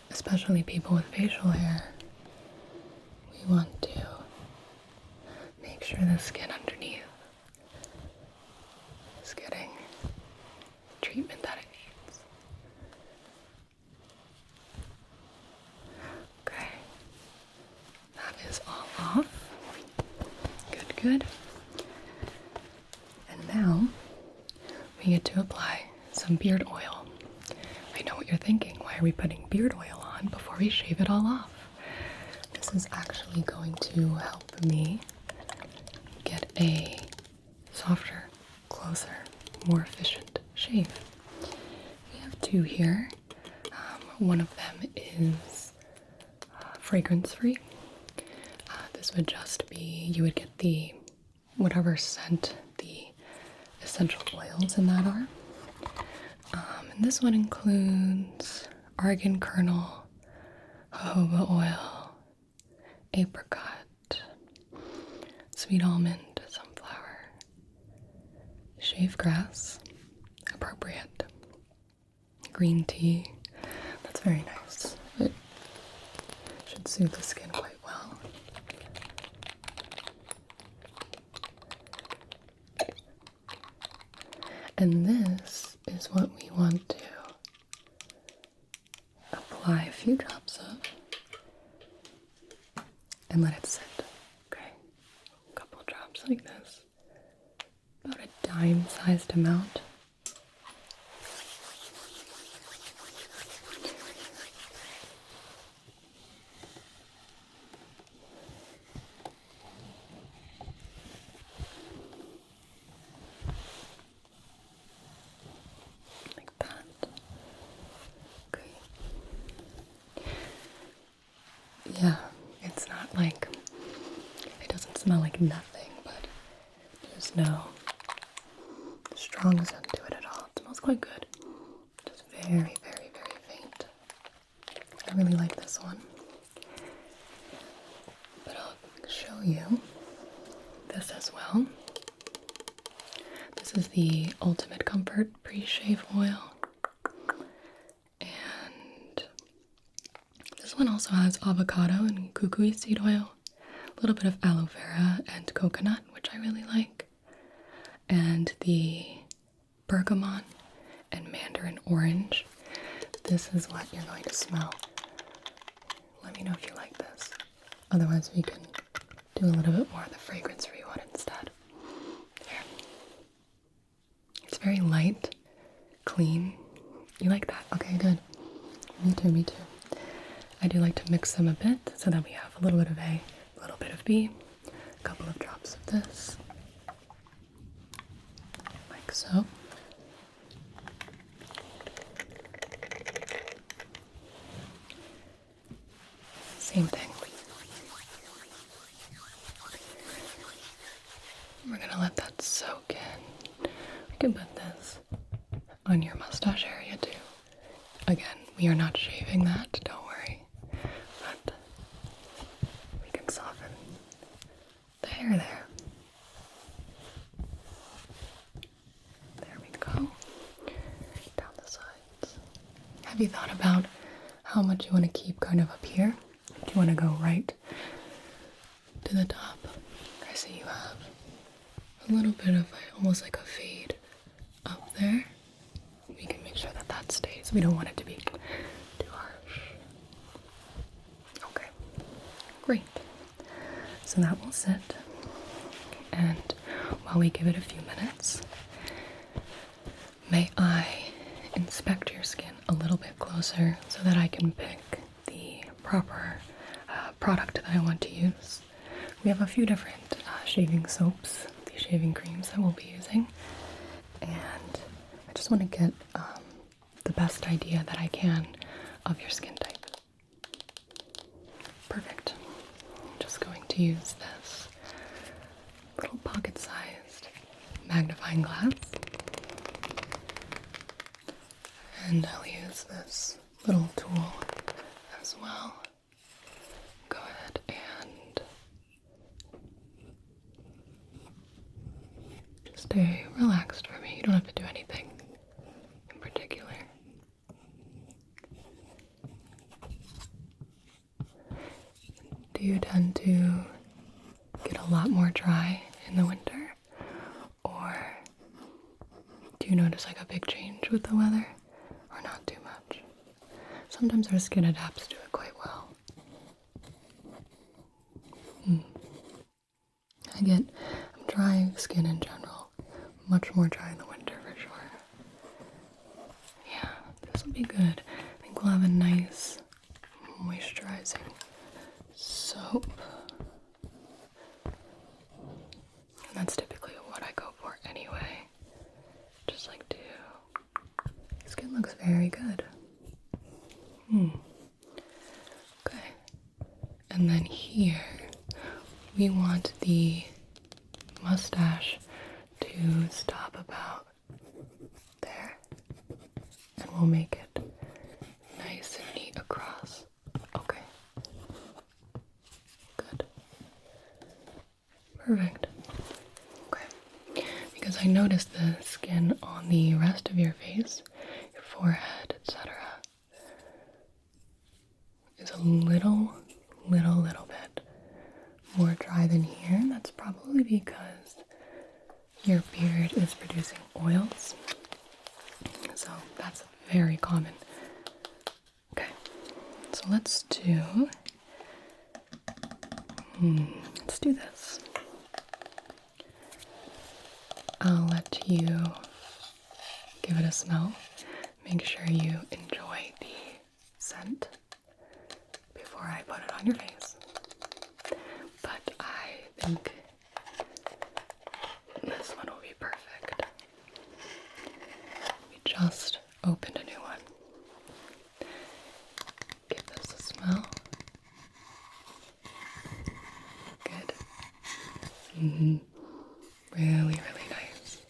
Especially people with facial hair, we want to make sure the skin underneath is getting the treatment that it needs. good. And now we get to apply some beard oil. I know what you're thinking. Why are we putting beard oil on before we shave it all off? This is actually going to help me get a softer, closer, more efficient shave. We have two here. One of them is fragrance-free. This would just be, you would get the whatever scent the essential oils in that are. And this one includes argan kernel, jojoba oil, apricot, sweet almond, sunflower, shave grass, appropriate, green tea. That's very nice. It should soothe the skin quite well. And this is what we want to apply a few drops of and let it sit. Okay, a couple drops like this, about a dime-sized amount. Yeah, it's not like, it doesn't smell like nothing, but there's no strong scent to it at all. It smells quite good. Just very, very, very faint. I really like this one. But I'll show you this as well. This is the Ultimate Comfort Pre-Shave Oil. This one also has avocado and kukui seed oil, a little bit of aloe vera and coconut, which I really like, and the bergamot and mandarin orange. This is what you're going to smell. Let me know if you like this. Otherwise, we can do a little bit more of the fragrance-free one instead. Here. It's very light, clean. You like that? Okay, good. Me too, me too. I do like to mix them a bit so that we have a little bit of A, a little bit of B, a couple of drops of this, like so. Same thing. We're gonna let that soak in. We can put this on your mustache area too. Again, we are not shaving that, don't worry. But we can soften the hair there. There we go. Down the sides. Have you thought about how much you want to keep kind of up here? Do you want to go right to the top? I see you have a little bit of almost like a fade up there. We can make sure that that stays. We don't want it to be too harsh. Okay, great. So that will sit. And while we give it a few minutes, may I inspect your skin a little bit closer so that I can pick the proper product that I want to use. We have a few different shaving soaps, these shaving creams that we'll be using. And I just want to get the best idea that I can of your skin type. Perfect. I'm just going to use this little pocket-sized magnifying glass. And I'll use this little tool as well. Go ahead and just stay relaxed for me. You don't have to do anything in particular. Do you tend to get a lot more dry in the winter? Or do you notice like a big change with the weather? Or not too much? Sometimes our skin adapts to it quite well. I get dry skin in general. Much more dry in the winter for sure. Yeah, this will be good. I think we'll have a nice moisturizing soap. And that's typically what I go for anyway. Just like to... Skin looks very good. Okay. And then here, we want the mustache to stop about there. And we'll make it nice and neat across. Okay. Good. Perfect. Okay. Because I noticed the skin on the rest of your face, your forehead, etc., is a little bit more dry than here. That's probably because your beard is producing oils. So that's very common. Okay, so let's do this. I'll let you give it a smell. Make sure you enjoy the scent before I put it on your face. But I think this one will be perfect. We just opened a new one. Give this a smell. Good. Really nice.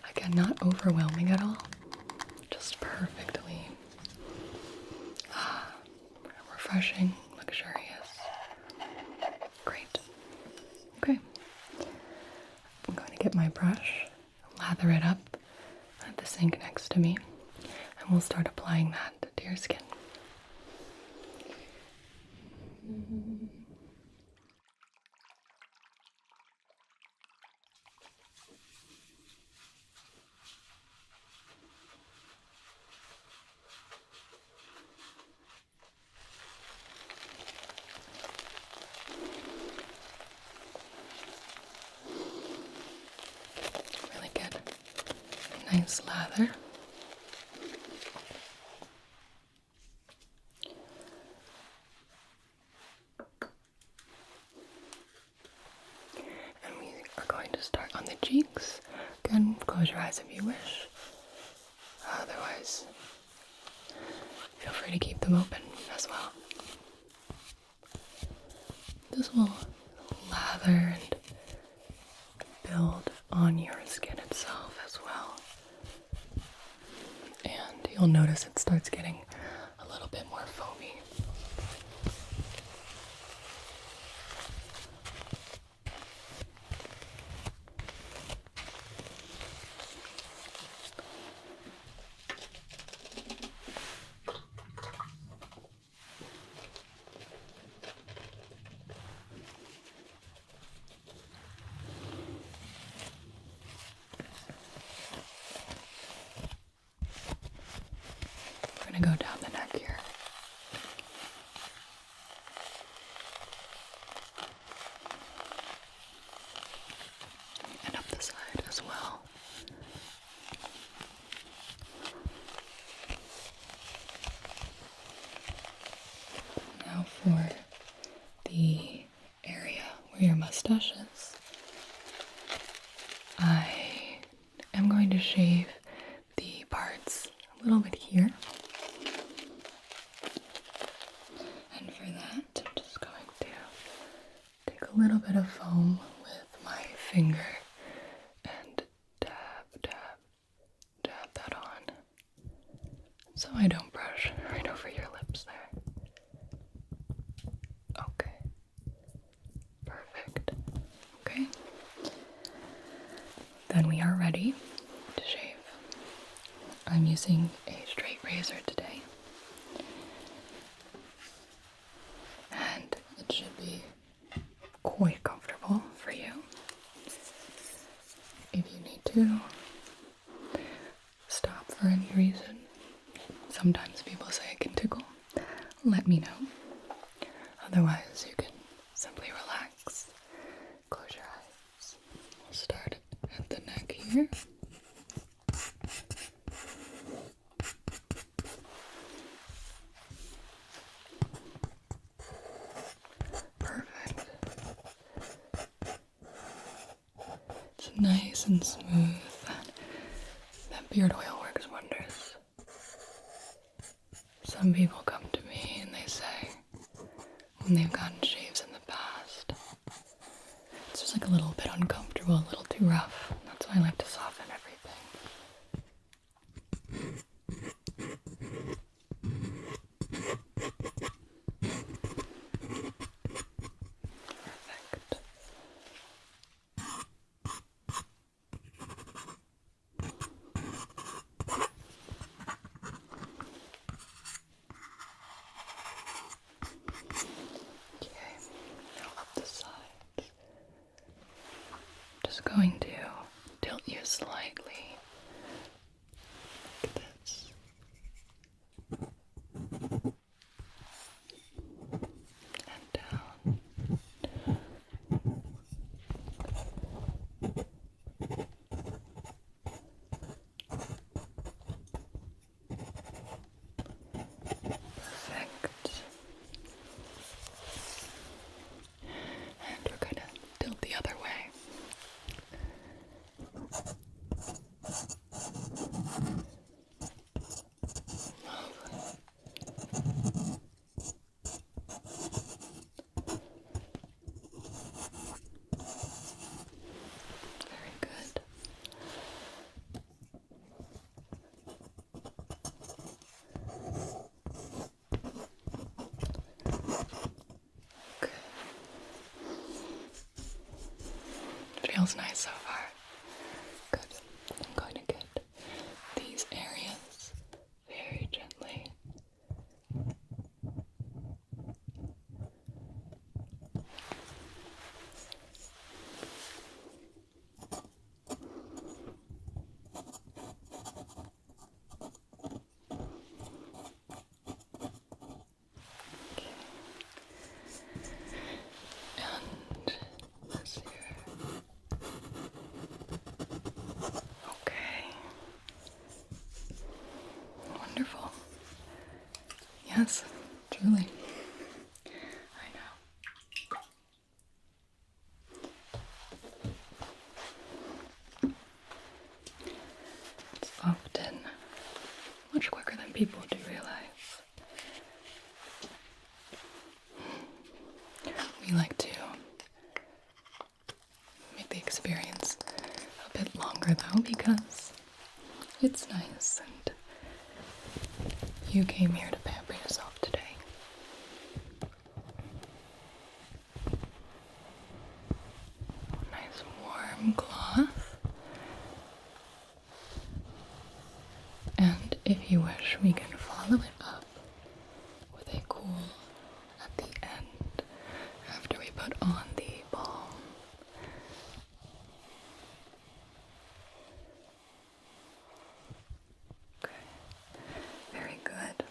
Again, not overwhelming at all. Just perfectly refreshing, luxurious. Great. Okay. I'm going to get my brush, lather it up at the sink next to me, and we'll start applying that to your skin. Really good. Nice lather. And we are going to start on the cheeks. Again, close your eyes if you wish. Otherwise, feel free to keep them open as well. This will lather and build on your skin itself as well. And you'll notice it starts getting a little bit more foamy. We're going to go down the neck here. And up the side as well. Now for the area where your mustache is, I am going to shave the parts a little bit here. And for that, I'm just going to take a little bit of foam with my finger and dab that on, so I don't brush right over your lips there. Okay. Perfect. Okay. Then we are ready to shave. I'm using a straight razor today. And it should be quite comfortable for you. If you need to stop for any reason, sometimes people say it can tickle, let me know. Otherwise, you can simply relax, close your eyes. We'll start here. Perfect. It's nice and smooth. That beard oil works wonders. Some people come to me and they say when they've gotten shaves in the past, it's just like a little bit uncomfortable, a little too rough. That's why I like to soften everything. Perfect. Okay, now up the sides. Just going to tilt you slightly like this. And down. Perfect. And we're going to tilt the other way. Very good. Okay. Feels nice so far. Good. I'm going to get these areas very gently. Okay. And this here. Okay. Wonderful. Yes, truly. I know. It's often much quicker than people do realize. We like to make the experience a bit longer though, because it's nice and you came here to pamper yourself today. Nice warm cloth. And if you wish, we can follow it up with a cool at the end after we put on the balm. Okay, very good.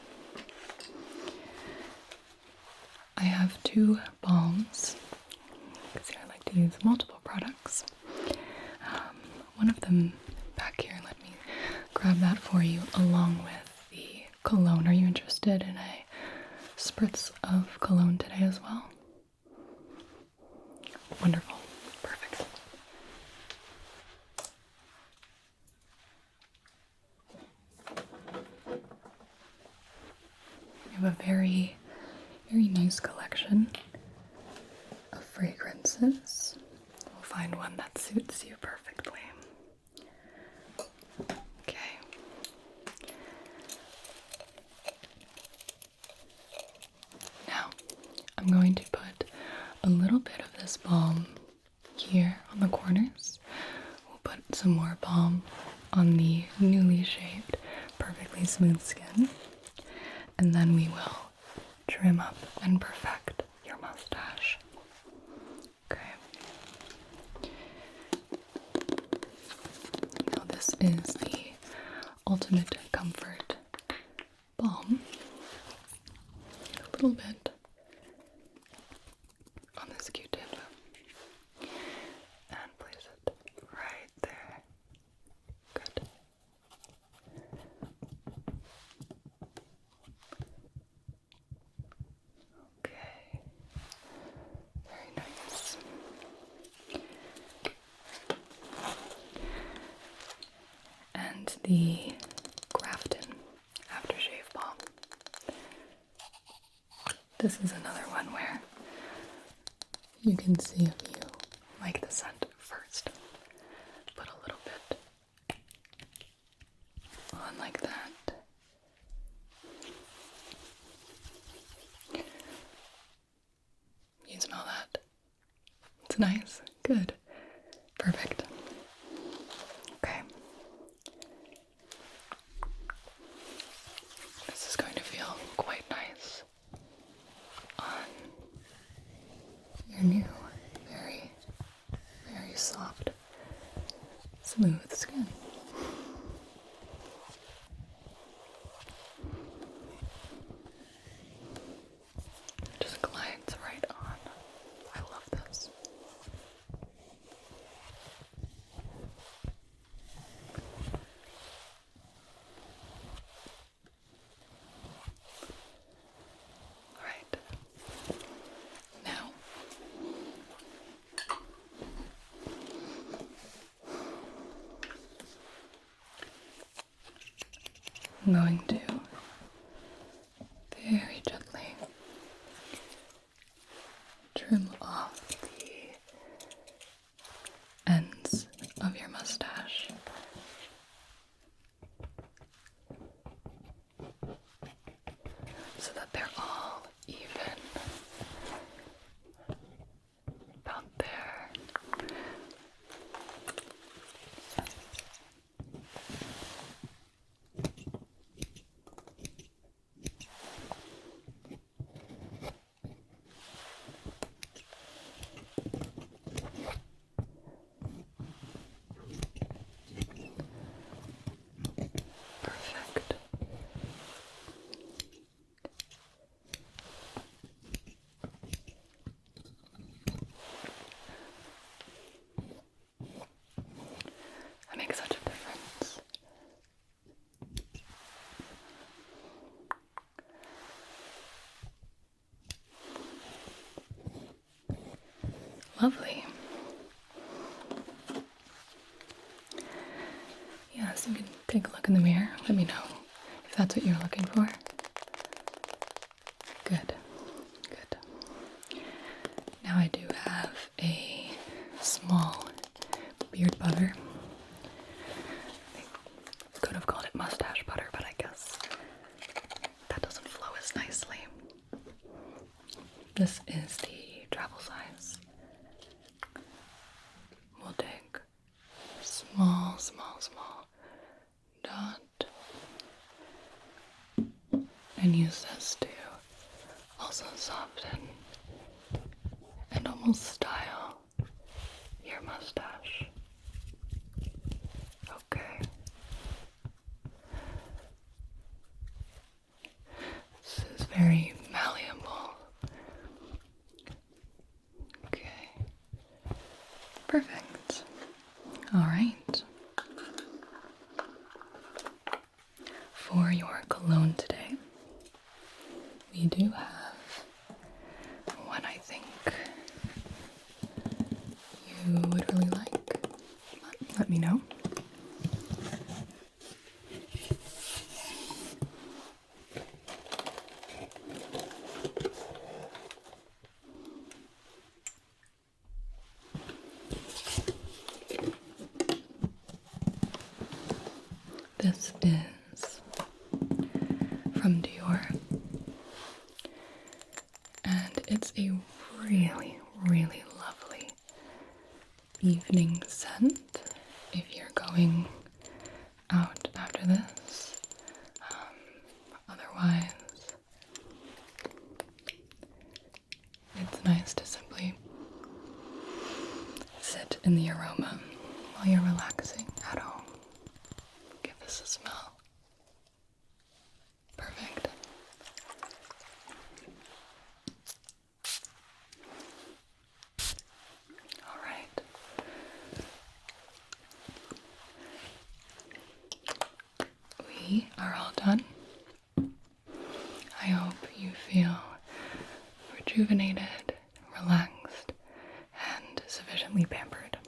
I have two balms because I like to use multiple products. One of them back here, let me grab that for you along with the cologne. Are you interested in a spritz of cologne today as well? Wonderful. Perfect. We have a very, very nice collection of fragrances. We'll find one that suits you perfectly. Okay. Now, I'm going to put a little bit of this balm here on the corners. We'll put some more balm on the newly shaved, perfectly smooth skin. And then we will trim up and perfect your mustache. Okay. Now this is the Ultimate Comfort Balm. A little bit on this Q-tip. And place it right there. This is another one where you can see if you like the scent first. Put a little bit on like that. You smell that? It's nice. Good. Perfect. Okay. This is going to feel quite nice on your new, very, very soft, smooth skin. Just glides right on. I love this. Alright. Now, I'm going to very gently trim off the ends of your mustache. So that they're all even. About there. Perfect. That makes such a difference. Lovely. Yes, you can take a look in the mirror. Let me know if that's what you're looking for. Good. Good. Now I do have a small beard butter. I could have called it mustache butter, but I guess that doesn't flow as nicely. This is the travel size. We'll take a small dot and use this to also soften and almost style your mustache. Okay. This is very malleable. Okay. Perfect. All right. For your cologne today, we do have one I think you would really like. Let me know. This is from Dior, and it's a really, really lovely evening scent if you're going out after this. Otherwise, it's nice to simply sit in the aroma while you're relaxing at home. Give this a smell. Perfect. All right. We are all done. I hope you feel rejuvenated, relaxed, and sufficiently pampered.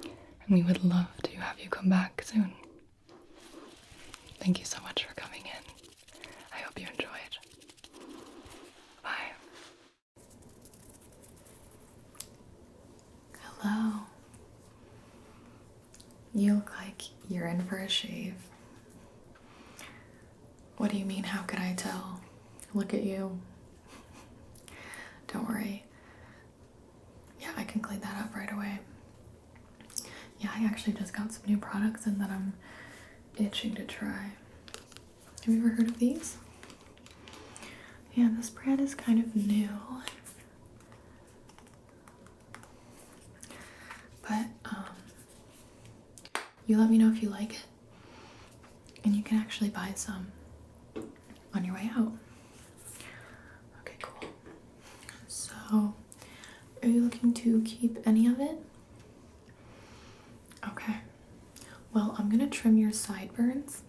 And we would love to have you come back soon. Thank you so much for coming in. I hope you enjoyed. Bye. You look like you're in for a shave. What do you mean, how could I tell? Look at you. Don't worry. Yeah, I can clean that up right away. Yeah, I actually just got some new products and that I'm itching to try. Have you ever heard of these? Yeah, this brand is kind of new. But, you let me know if you like it. And you can actually buy some on your way out. Okay, cool. So, are you looking to keep any of it? Okay. Well, I'm gonna trim your sideburns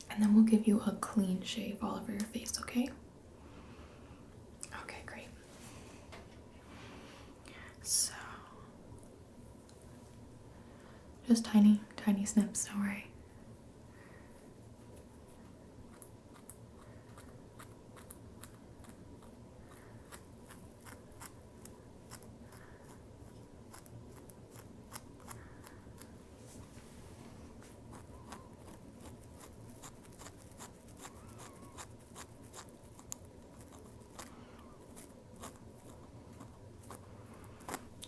and then we'll give you a clean shave all over your face, okay? Okay, great. So, just tiny, tiny snips, don't worry.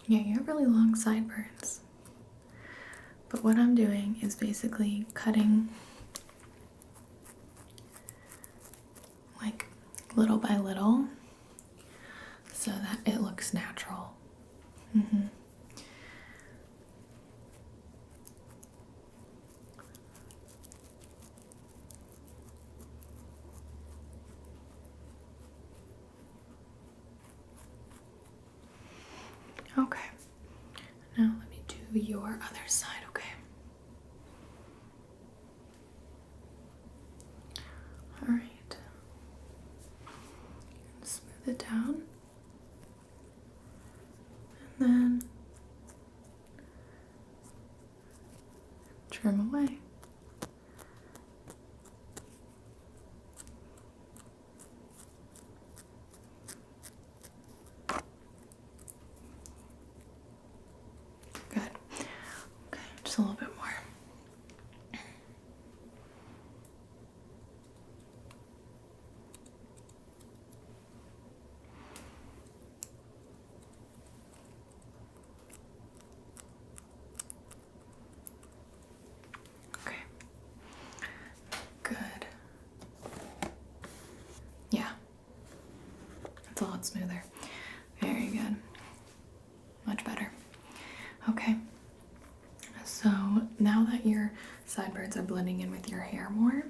Yeah, you have really long sideburns. But what I'm doing is basically cutting like little by little so that it looks natural. Okay. Now let me do your other side, okay? All right. Smooth it down. And then trim away. Good. Okay, just a little bit more. Okay. Good. Yeah. That's a lot smoother. Very good. Much better. Okay. So now that your sideburns are blending in with your hair more,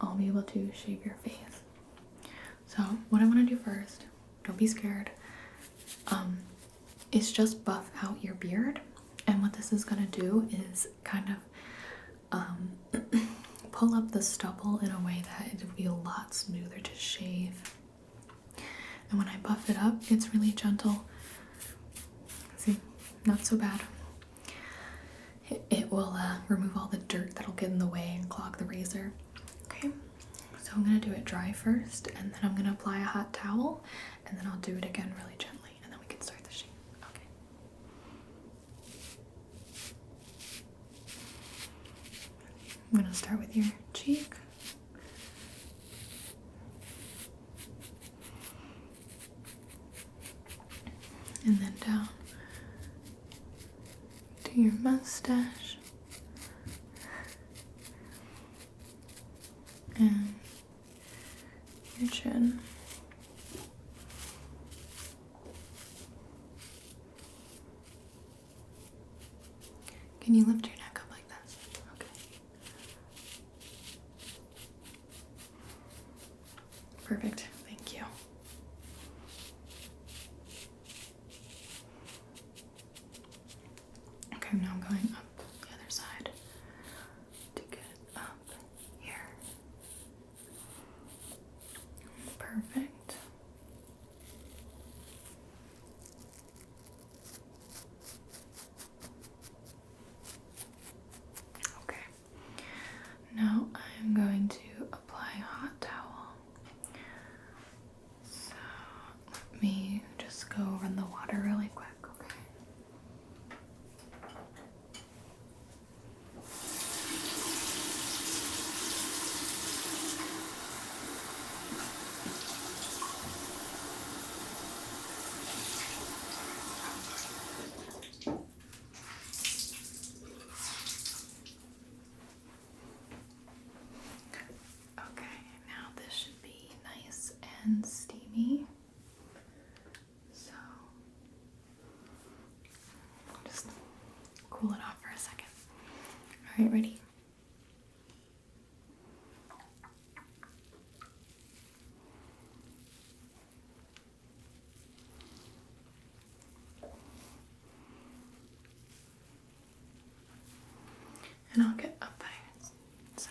I'll be able to shave your face. So what I want to do first, don't be scared, is just buff out your beard. And what this is going to do is kind of pull up the stubble in a way that it'll be a lot smoother to shave. And when I buff it up, it's really gentle. See, not so bad. It will remove all the dirt that'll get in the way and clog the razor. Okay, so I'm gonna do it dry first, and then I'm gonna apply a hot towel, and then I'll do it again really gently, and then we can start the shave. Okay. I'm gonna start with your cheek. And then down to your mustache. And your chin. Can you lift your neck up like this? Okay. Perfect. Thank you. Okay, now I'm going up the other side to get up here. Perfect. me. So just cool it off for a second. All right, ready? And I'll get up by your side.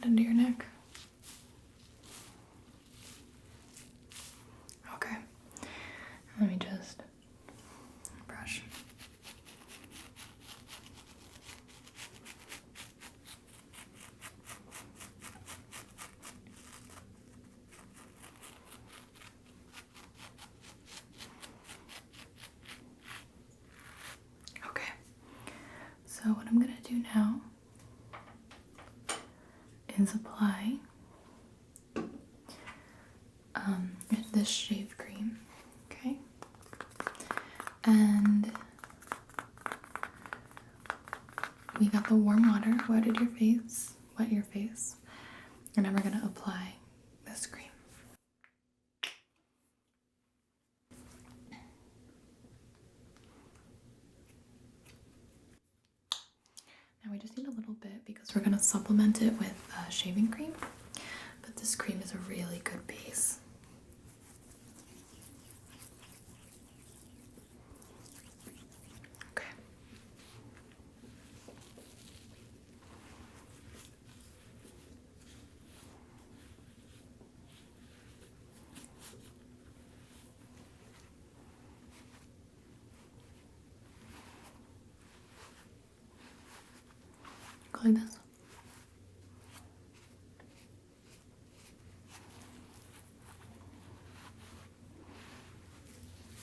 And under your neck. Okay. Let me just brush. So what I'm gonna do now is apply this shave cream, okay? And we got the warm water, wet your face, and then we're gonna apply this cream. Now we just need a little bit because we're gonna supplement it with shaving cream, but this cream is a really good base. Okay. Go like this.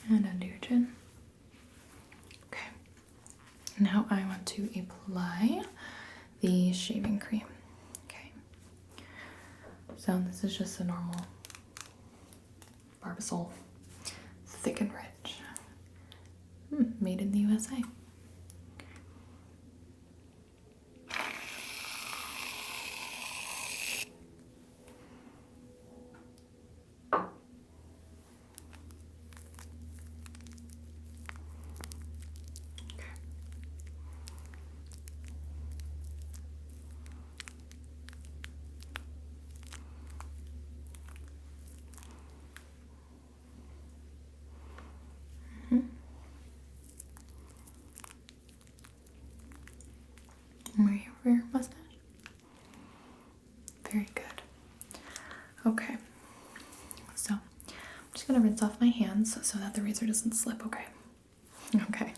And under your chin. Okay. Now I want to apply the shaving cream. Okay. So this is just a normal Barbasol, thick and rich. Made in the USA. Right over your mustache. Very good. Okay. So I'm just gonna rinse off my hands so that the razor doesn't slip, okay? Okay.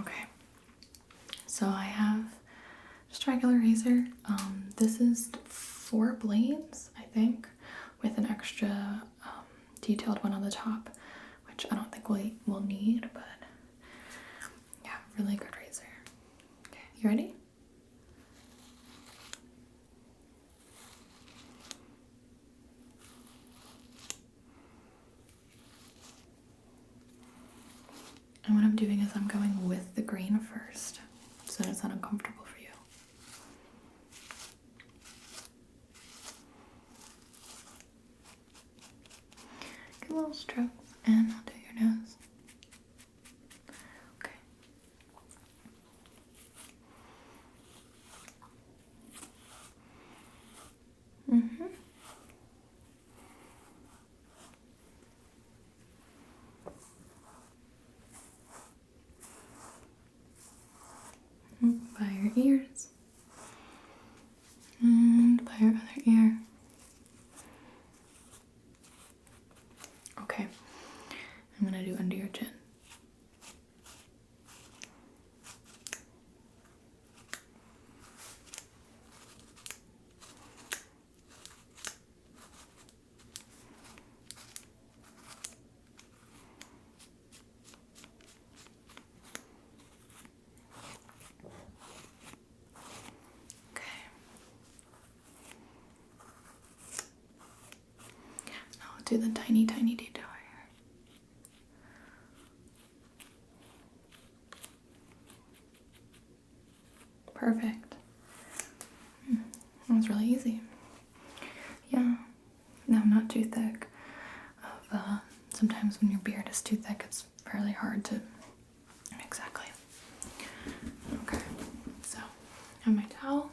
Okay. So I have just a regular razor. This is 4 blades, I think, with an extra detailed one on the top, which I don't think we'll need, but yeah, really good razor. Okay, you ready? And what I'm doing is I'm going with the grain first, so that it's not uncomfortable for you. Get little strokes, and I'll do your nose. Okay. By your ears and by your other ear. Okay, I'm gonna do under your chin. Do the tiny detail here. Perfect. That was really easy. Yeah. No, not too thick. Sometimes when your beard is too thick, it's fairly hard to. Exactly. Okay. So, I have my towel.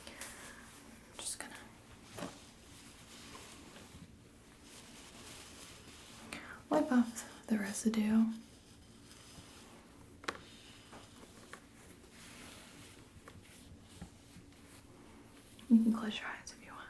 I'm just gonna wipe off the residue. You can close your eyes if you want.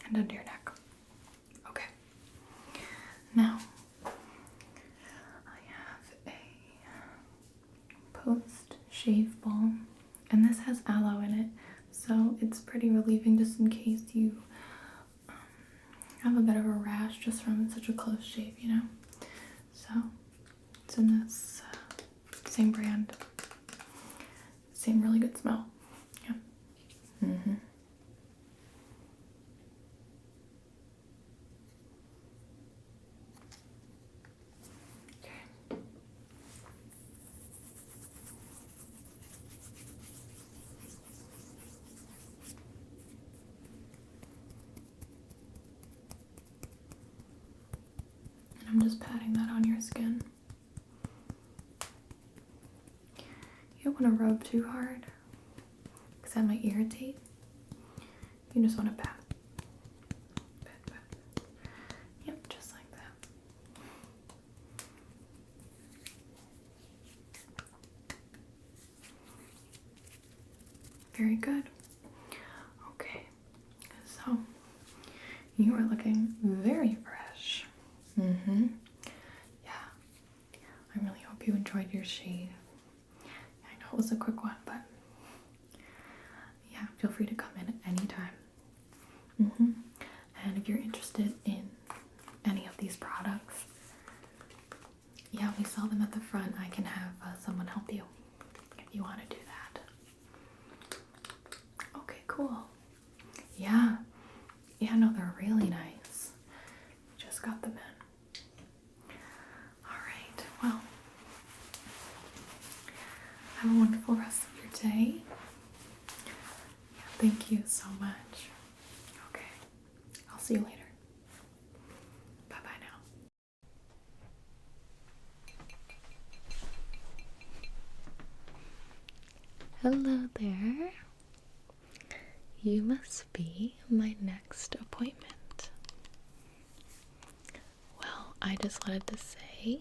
And under your neck. Okay. Now, I have a post-shave balm, and this has aloe in it, so it's pretty relieving just in case you have a bit of a rash just from such a close shave, you know? So, it's in this same brand, same really good smell. Yeah. Mm-hmm. I'm just patting that on your skin. You don't want to rub too hard because that might irritate. You just want to pat. Pat, pat. Yep, just like that. Very good. Okay, so you are looking very fresh. Mm-hmm. Yeah. I really hope you enjoyed your shave. I know it was a quick one, but yeah, feel free to come in at any time. Mm-hmm. And if you're interested in any of these products, yeah, we sell them at the front. I can have someone help you if you want to do that. Okay, cool. Yeah. Yeah, no, they're really nice. Just got them in. Alright, well, have a wonderful rest of your day. Yeah, thank you so much. Okay, I'll see you later. Bye-bye now. Hello there. You must be my next appointment. Well, I just wanted to say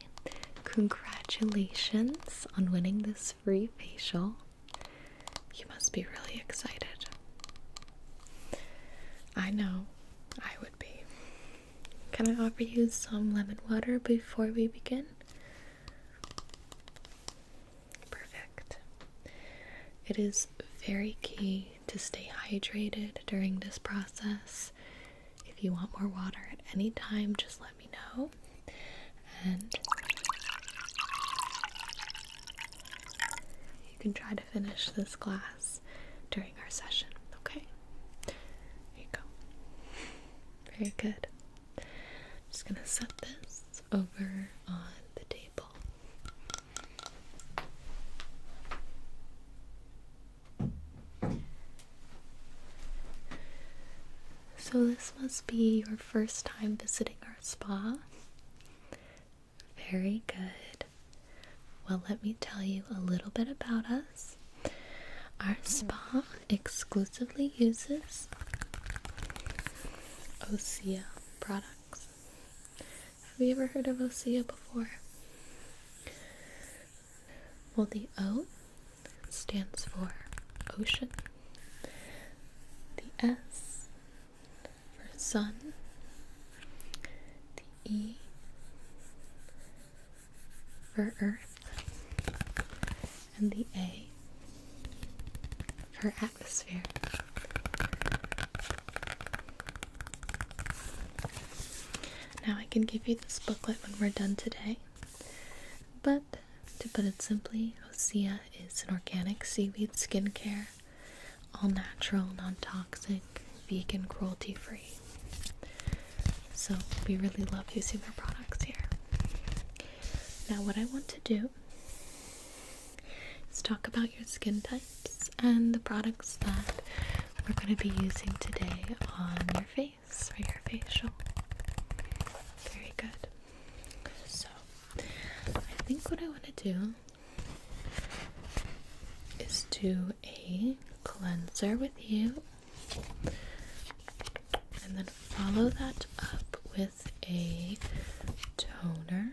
congratulations on winning this free facial. You must be really excited. I know, I would be. Can I offer you some lemon water before we begin? Perfect. It is very key to stay hydrated during this process. If you want more water at any time, just let me know. And you can try to finish this glass during our session, okay? There you go. Very good. I'm just gonna set this over on the table. So this must be your first time visiting our spa. Very good. Well, let me tell you a little bit about us. Our spa exclusively uses Osea products. Have you ever heard of Osea before? Well, the O stands for ocean. The S for sun. The E for earth. And the A her atmosphere. Now I can give you this booklet when we're done today, but to put it simply, Osea is an organic seaweed skincare, all natural, non-toxic, vegan, cruelty-free. So we really love using their products here. Now what I want to do is talk about your skin types and the products that we're going to be using today on your face for your facial. Very good. So I think what I want to do is do a cleanser with you, and then follow that up with a toner.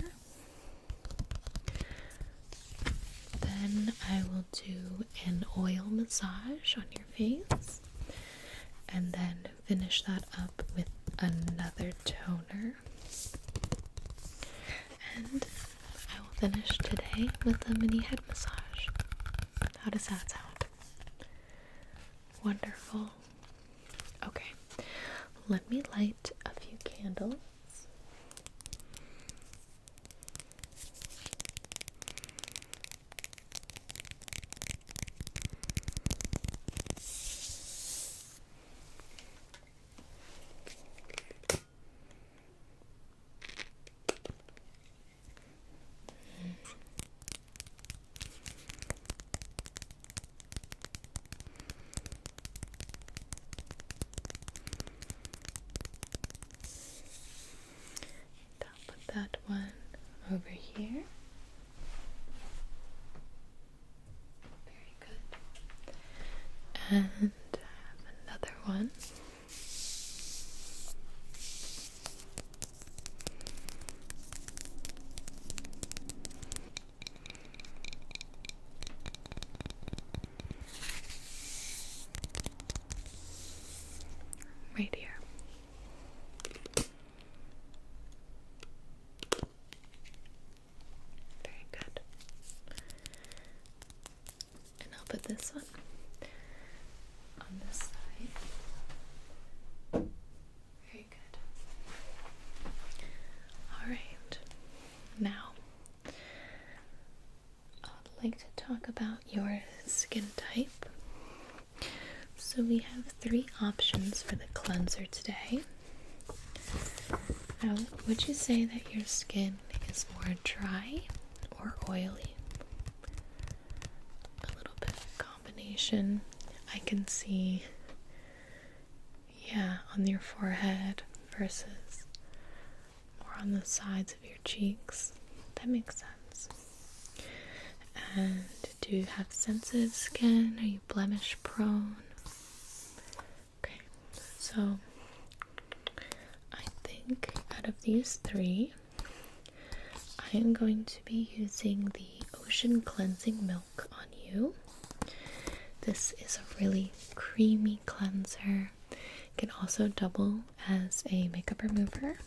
Then I will do an oil massage on your face, and then finish that up with another toner. And I will finish today with a mini head massage. How does that sound? Wonderful. Okay, let me light a few candles. That one over here. Very good. And I have another one. Right here. Put this one on this side. Very good. Alright, now I'd like to talk about your skin type. So we have 3 options for the cleanser today. Now, would you say that your skin is more dry or oily? I can see, on your forehead versus more on the sides of your cheeks. That makes sense. And do you have sensitive skin? Are you blemish prone? Okay, so I think out of these 3, I am going to be using the Ocean Cleansing Milk on you. This is a really creamy cleanser. It can also double as a makeup remover.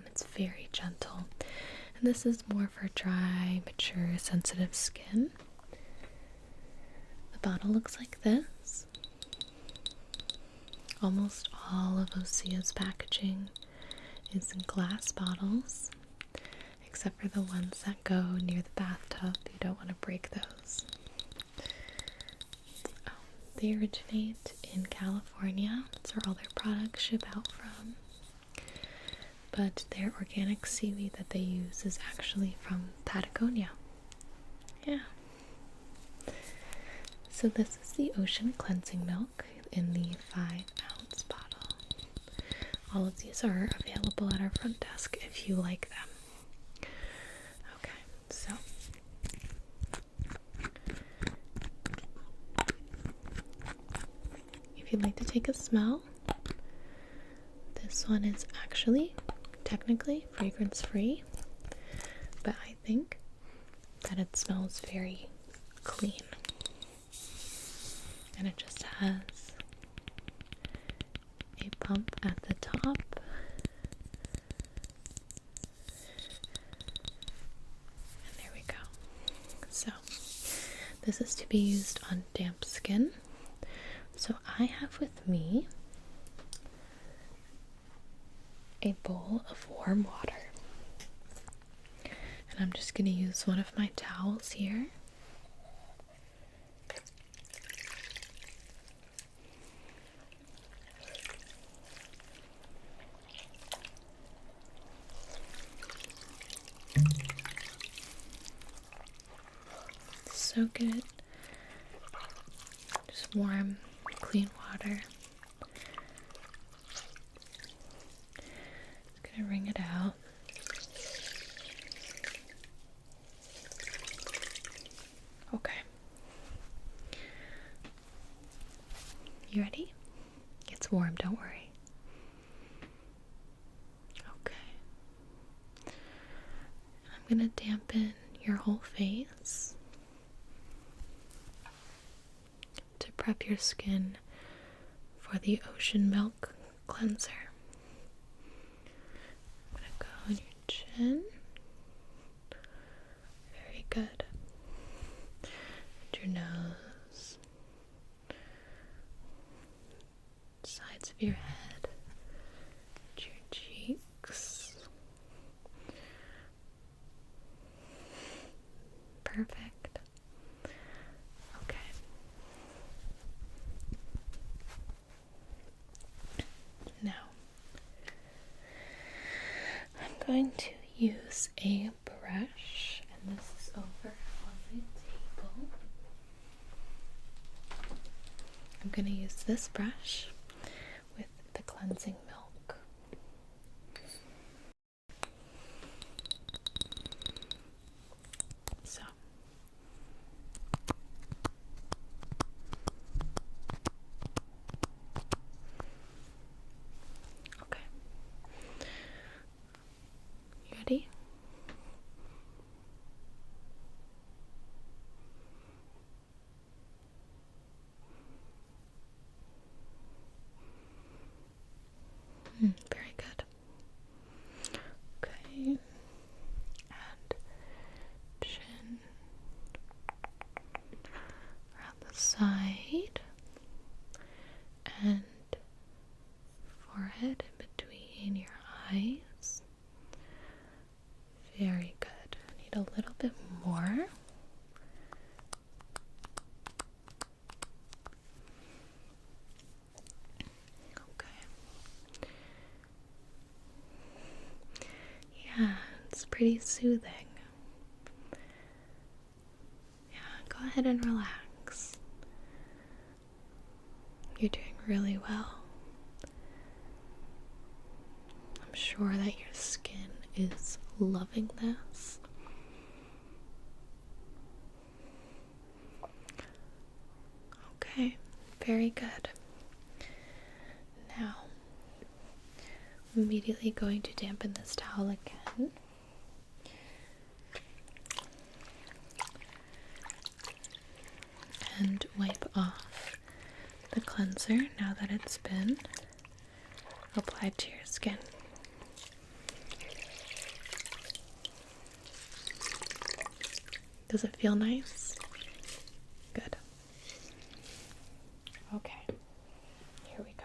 It's very gentle. And this is more for dry, mature, sensitive skin. The bottle looks like this. Almost all of Osea's packaging is in glass bottles, except for the ones that go near the bathtub. You don't want to break those. They originate in California. That's where all their products ship out from. But their organic seaweed that they use is actually from Patagonia. Yeah. So this is the Ocean Cleansing Milk in the 5-ounce bottle. All of these are available at our front desk if you like them. Okay, so if you'd like to take a smell, this one is actually technically fragrance free, but I think that it smells very clean, and it just has a pump at the top and there we go. So This is to be used on damp skin. So I have with me a bowl of warm water. And I'm just going to use one of my towels here. Soak it. Just warm, clean water. Just gonna wring it out. Okay. You ready? It's warm, don't worry. Okay. I'm gonna dampen your whole face to prep your skin for the ocean milk cleanser. I'm gonna go on your chin. Very good. And your nose, sides of your head, and your cheeks. Perfect. Okay. Now, I'm going to use a brush, and this is over on my table. I'm going to use this brush with the cleansing milk. So, okay. You ready? Very good. Okay. And chin around the side and forehead in between your eyes. Very good. I need a little bit more. Okay. Yeah, it's pretty soothing. Yeah, go ahead and relax. You're doing really well. I'm sure that your skin is loving this. Okay, very good. Now, I'm immediately going to dampen this towel again. And wipe off the cleanser now that it's been applied to your skin. Does it feel nice? Good. Okay, here we go.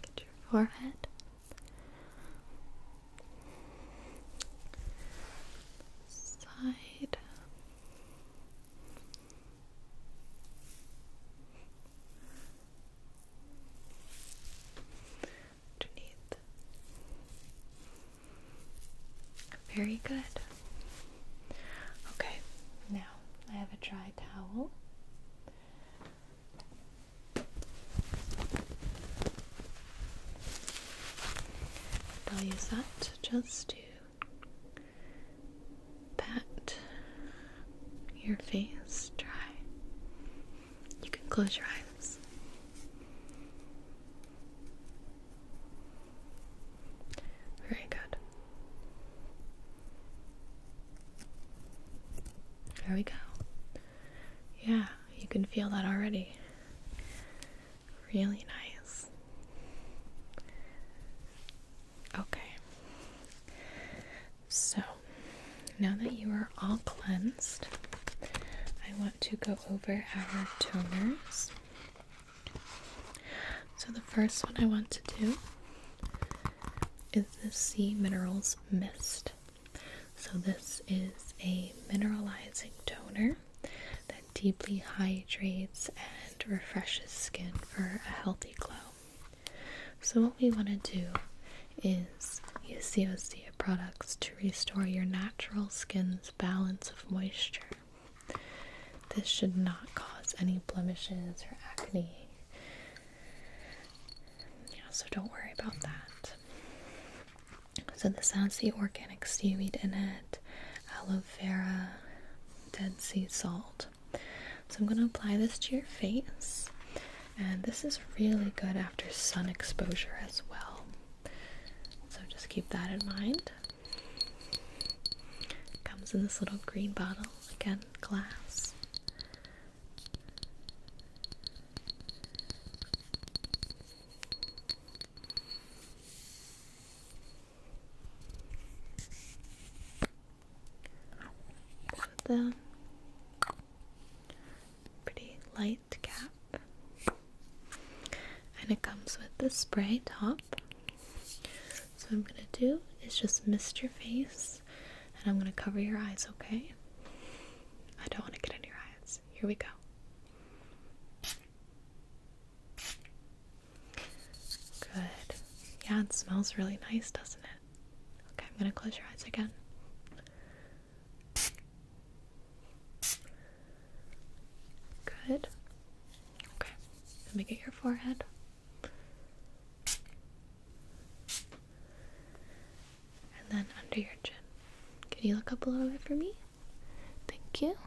Get your forehead. Side. Underneath. Very good. Okay, now I have a dry towel. I'll use that just to pat your face dry. You can close your eyes. Very good. There we go. Yeah, you can feel that already. Really nice. Okay. So, now that you are all cleansed, I want to go over our toners. So the first one I want to do is the Sea Minerals Mist. So this is a mineralizing toner that deeply hydrates and refreshes skin for a healthy glow. So what we want to do is use the Osea products to restore your natural skin's balance of moisture. This should not cause any blemishes or acne. Yeah, so don't worry about that. So this has the organic seaweed in it, aloe vera, Dead Sea salt. So I'm going to apply this to your face, and this is really good after sun exposure as well. So just keep that in mind. It comes in this little green bottle, again, glass. The pretty light cap, and it comes with the spray top. So what I'm gonna do is just mist your face, and I'm gonna cover your eyes, okay? I don't want to get in your eyes. Here we go. Good. Yeah, it smells really nice, doesn't it? Okay, I'm gonna close your eyes again. Good. Okay, let me get your forehead. And then under your chin. Can you look up a little bit for me? Thank you.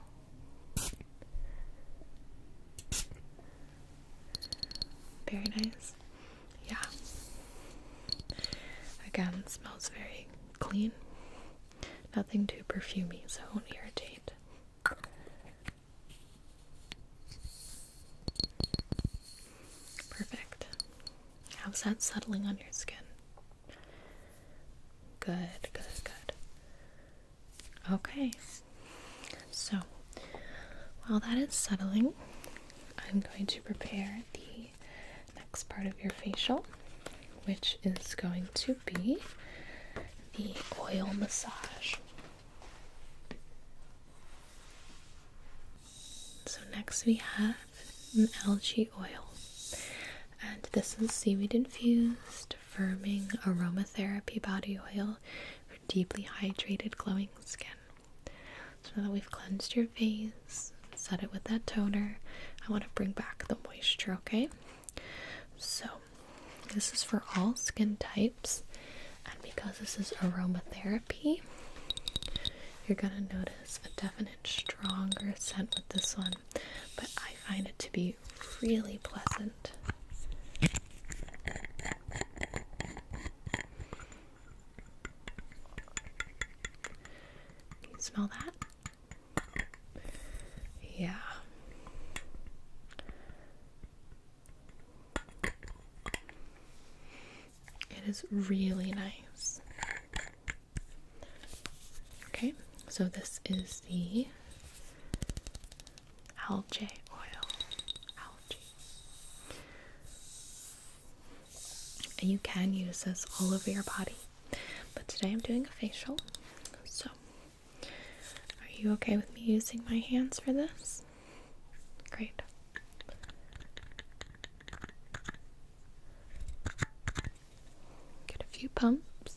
Very nice. Yeah. Again, it smells very clean. Nothing too perfumey, so it won't irritate. Perfect. How's that settling on your skin? Good, good, good. Okay. So, while that is settling, I'm going to prepare the next part of your facial, which is going to be the oil massage. So next we have an algae oil, and this is seaweed infused, firming aromatherapy body oil for deeply hydrated glowing skin. So now that we've cleansed your face, set it with that toner, I want to bring back the moisture, okay? So this is for all skin types, and because this is aromatherapy, you're gonna notice a definite stronger scent with this one, but I find it to be really pleasant. Can you smell that? Yeah. It is really nice. Okay, so this is the algae oil. Algae. And you can use this all over your body. But today I'm doing a facial. So, are you okay with me using my hands for this? Great. Get a few pumps.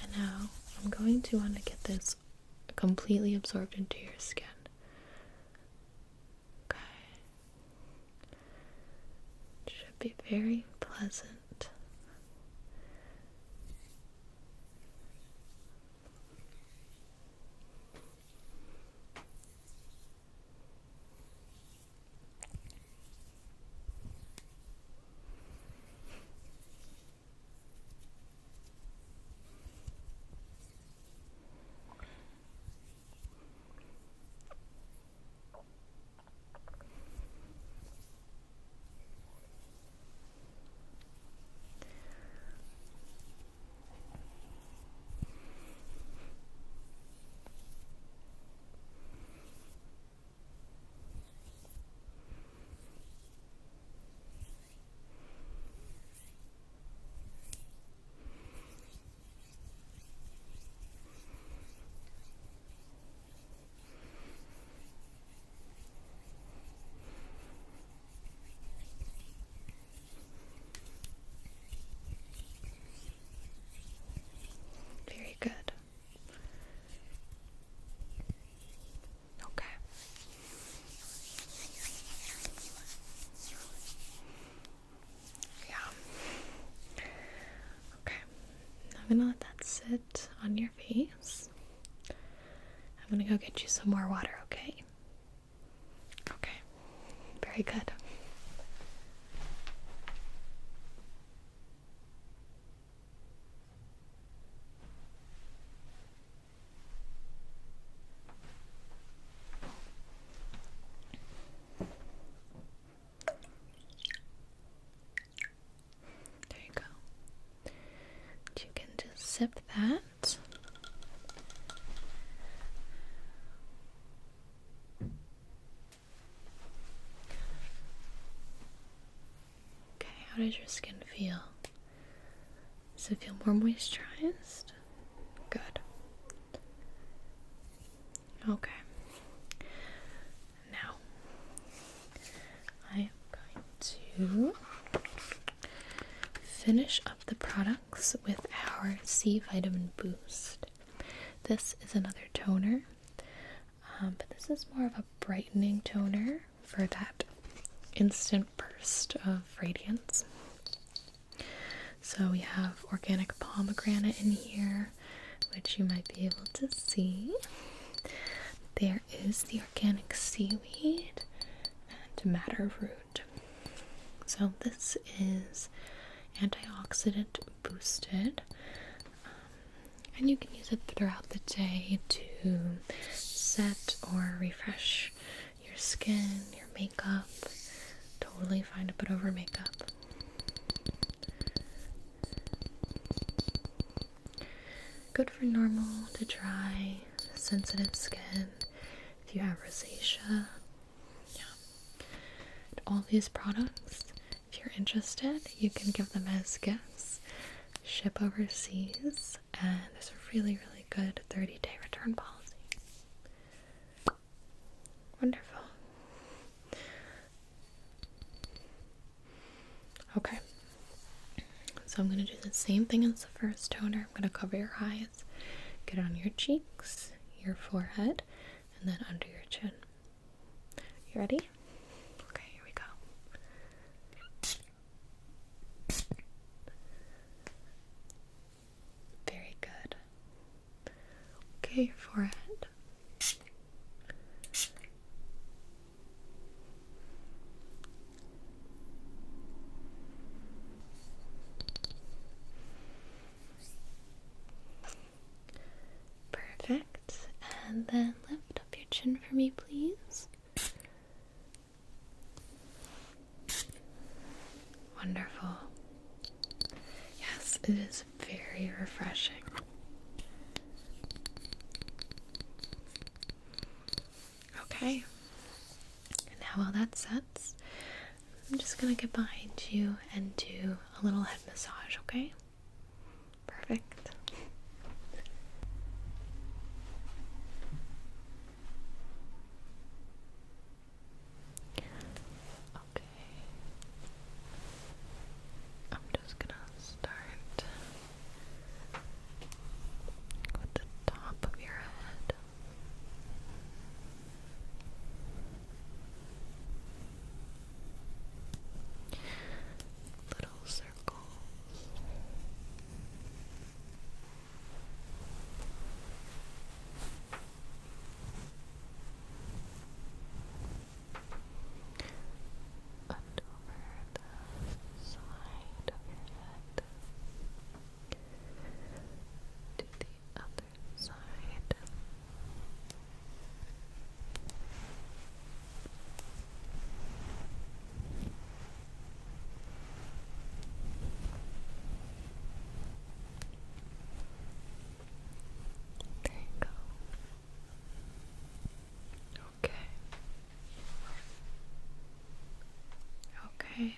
And now I'm going to want to get this completely absorbed into your skin. Okay. It should be very pleasant. I'm gonna let that sit on your face. I'm gonna go get you some more water, okay? Okay, very good. There you go. You can just sip that. Okay, how does your skin feel? Does it feel more moisturized? Good. Okay. Now, I am going to finish up the products with our C Vitamin Boost. This is another toner, but this is more of a brightening toner for that instant burst of radiance. So we have organic pomegranate in here, which you might be able to see. There is the organic seaweed and madder root. So this is antioxidant boosted, and you can use it throughout the day to set or refresh your skin, your makeup. Totally fine to put over makeup. Good for normal to dry, sensitive skin. If you have rosacea, all these products, if you're interested, you can give them as gifts, ship overseas, and there's a really, really good 30-day return policy. Wonderful. Okay. So I'm going to do the same thing as the first toner. I'm going to cover your eyes, get on your cheeks, your forehead, and then under your chin. You ready? Okay, here we go. Very good. Okay, your forehead. Perfect. And then lift up your chin for me, please. Wonderful. Yes, it is very refreshing. Okay. And now while that sets, I'm just gonna get behind you and do a little head massage, okay? Perfect. I'm just gonna start with the top of your head. Little circles. And over the side of your head to the other side. There you go. Okay. Okay.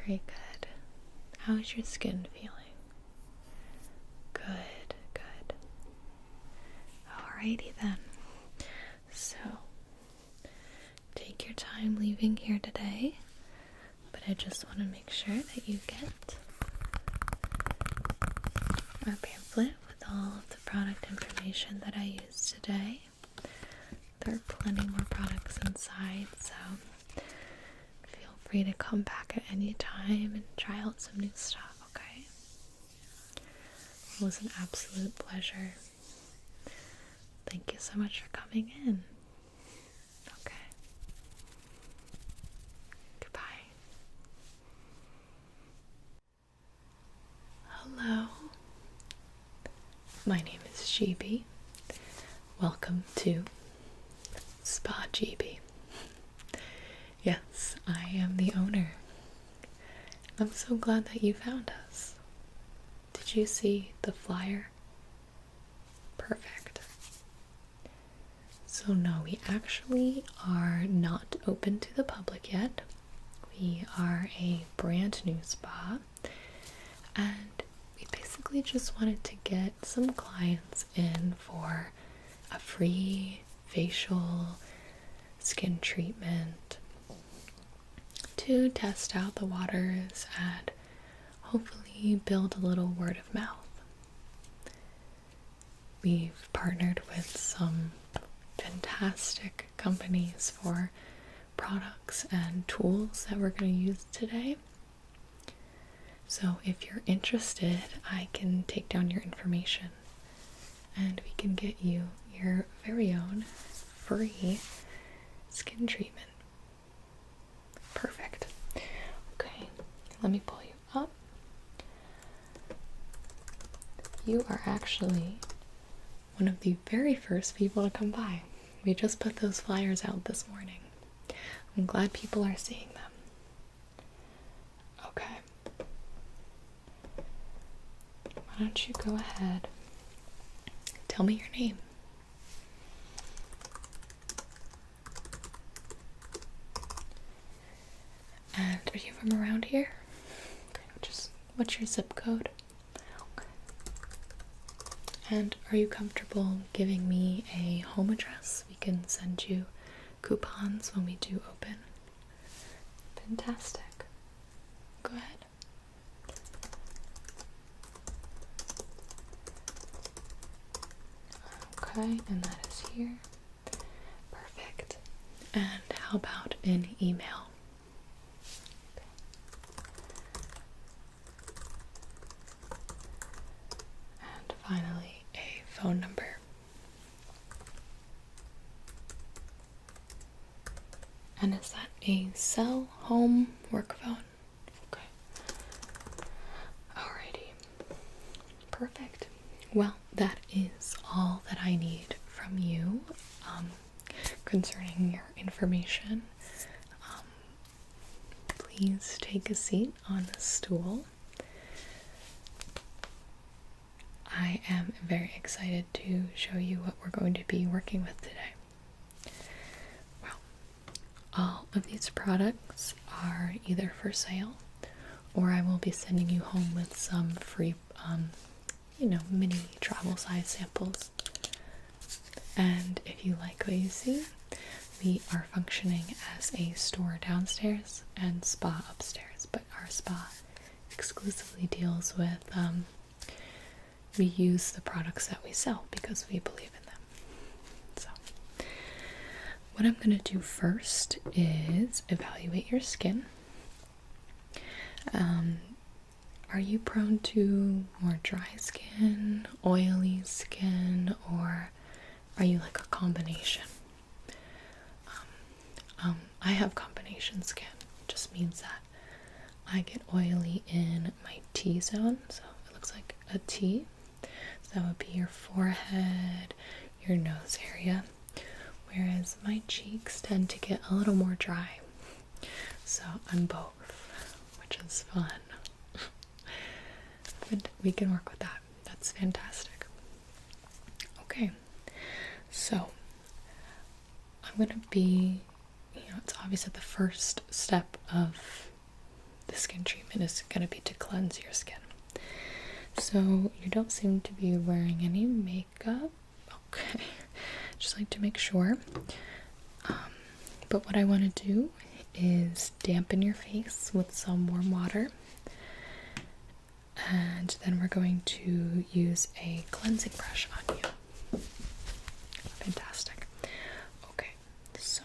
Very good. How is your skin feeling? Good, good. Alrighty then. So, take your time leaving here today, but I just want to make sure that you get our pamphlet with all of the product information that I used today. There are plenty more products inside, so feel free to come back at any time and try out some new stuff, okay? It was an absolute pleasure. Thank you so much for coming in. Okay. Goodbye. Hello. My name is Gibi. Welcome to Spa Gibi. Yes, I am the owner. I'm so glad that you found us. Did you see the flyer? Perfect. So no, we actually are not open to the public yet. We are a brand new spa, and we basically just wanted to get some clients in for a free facial skin treatment to test out the waters and hopefully build a little word of mouth. We've partnered with some fantastic companies for products and tools that we're going to use today. So if you're interested, I can take down your information and we can get you your very own free skin treatment. Perfect. Okay, let me pull you up. You are actually one of the very first people to come by. We just put those flyers out this morning. I'm glad people are seeing them. Okay. Why don't you go ahead, tell me your name. And are you from around here? Okay, what's your zip code? Okay. And are you comfortable giving me a home address? We can send you coupons when we do open. Fantastic. Go ahead. Okay, and that is here. Perfect. And how about an email? And finally, a phone number. And is that a cell, home, work phone? Okay. Alrighty. Perfect. Well, that is all that I need from you concerning your information. Please take a seat on the stool. I am very excited to show you what we're going to be working with today. Well, all of these products are either for sale or I will be sending you home with some free mini travel size samples. And if you like what you see, we are functioning as a store downstairs and spa upstairs, but our spa exclusively deals with, we use the products that we sell because we believe in them. So, what I'm going to do first is evaluate your skin. Are you prone to more dry skin, oily skin, or are you like a combination? I have combination skin. It just means that I get oily in my T-zone, so it looks like a T. So that would be your forehead, your nose area, whereas my cheeks tend to get a little more dry. So I'm both, which is fun. But we can work with that. That's fantastic. Okay, so I'm going to be, it's obvious that the first step of the skin treatment is going to be to cleanse your skin. So you don't seem to be wearing any makeup. Okay, just like to make sure. But what I want to do is dampen your face with some warm water. And then we're going to use a cleansing brush on you. Fantastic. Okay, so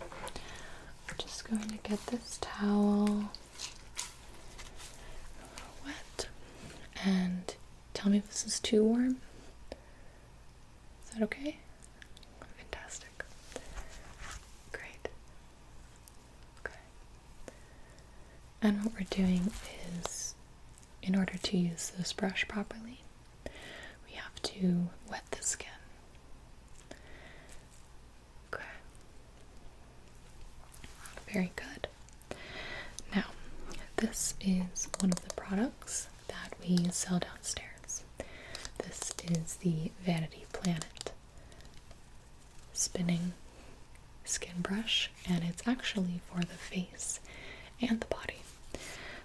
I'm just going to get this towel tell me if this is too warm. Is that okay? Fantastic. Great. Okay. And what we're doing is, in order to use this brush properly, we have to wet the skin. Okay. Very good. Now, this is one of the products that we sell downstairs. This is the Vanity Planet spinning skin brush, and it's actually for the face and the body.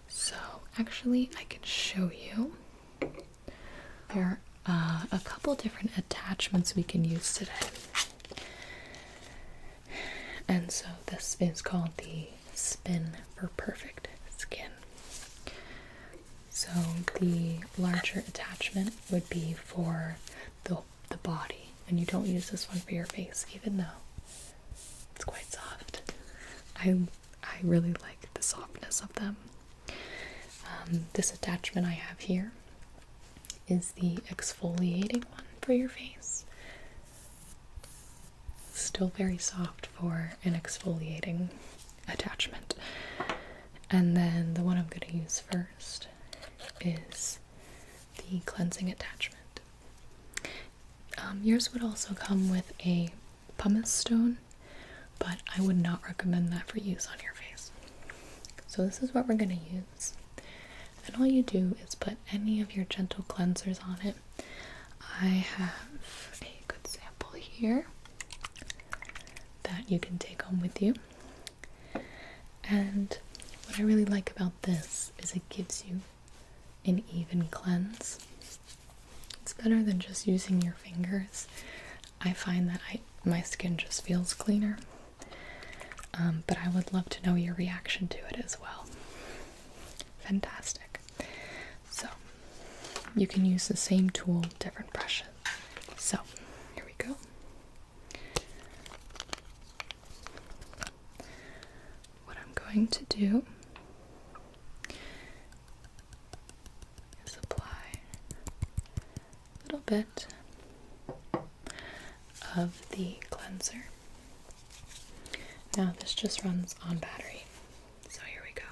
So actually I can show you. There are a couple different attachments we can use today. And so this is called the Spin for Perfect Skin. So the larger attachment would be for the body, and you don't use this one for your face, even though it's quite soft. I really like the softness of them. This attachment I have here is the exfoliating one for your face. Still very soft for an exfoliating attachment. And then the one I'm going to use first is the cleansing attachment. Yours would also come with a pumice stone, but I would not recommend that for use on your face. So this is what we're going to use. And all you do is put any of your gentle cleansers on it. I have a good sample here that you can take home with you. And what I really like about this is it gives you an even cleanse. It's better than just using your fingers. I find that my skin just feels cleaner. But I would love to know your reaction to it as well. Fantastic. So, you can use the same tool, different brushes. So, here we go. What I'm going to do is apply a little bit of the cleanser. Now this just runs on battery, so here we go.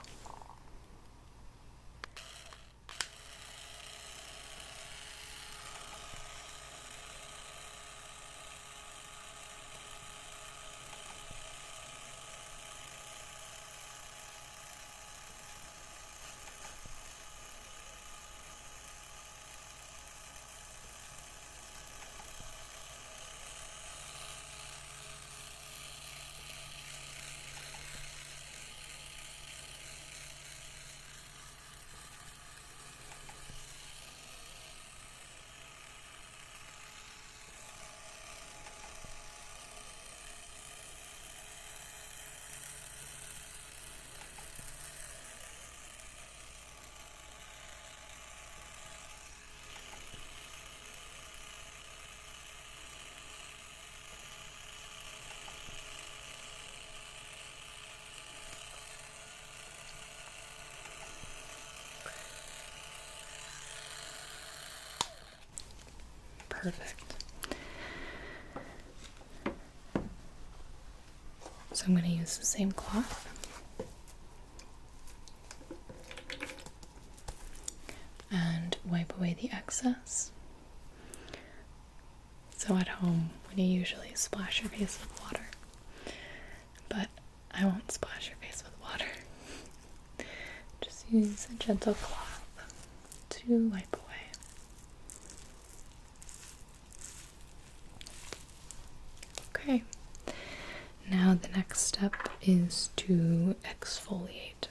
Perfect. So I'm going to use the same cloth and wipe away the excess. So at home, when you usually splash your face with water, but I won't splash your face with water. Just use a gentle cloth to wipe away. Okay, now the next step is to exfoliate.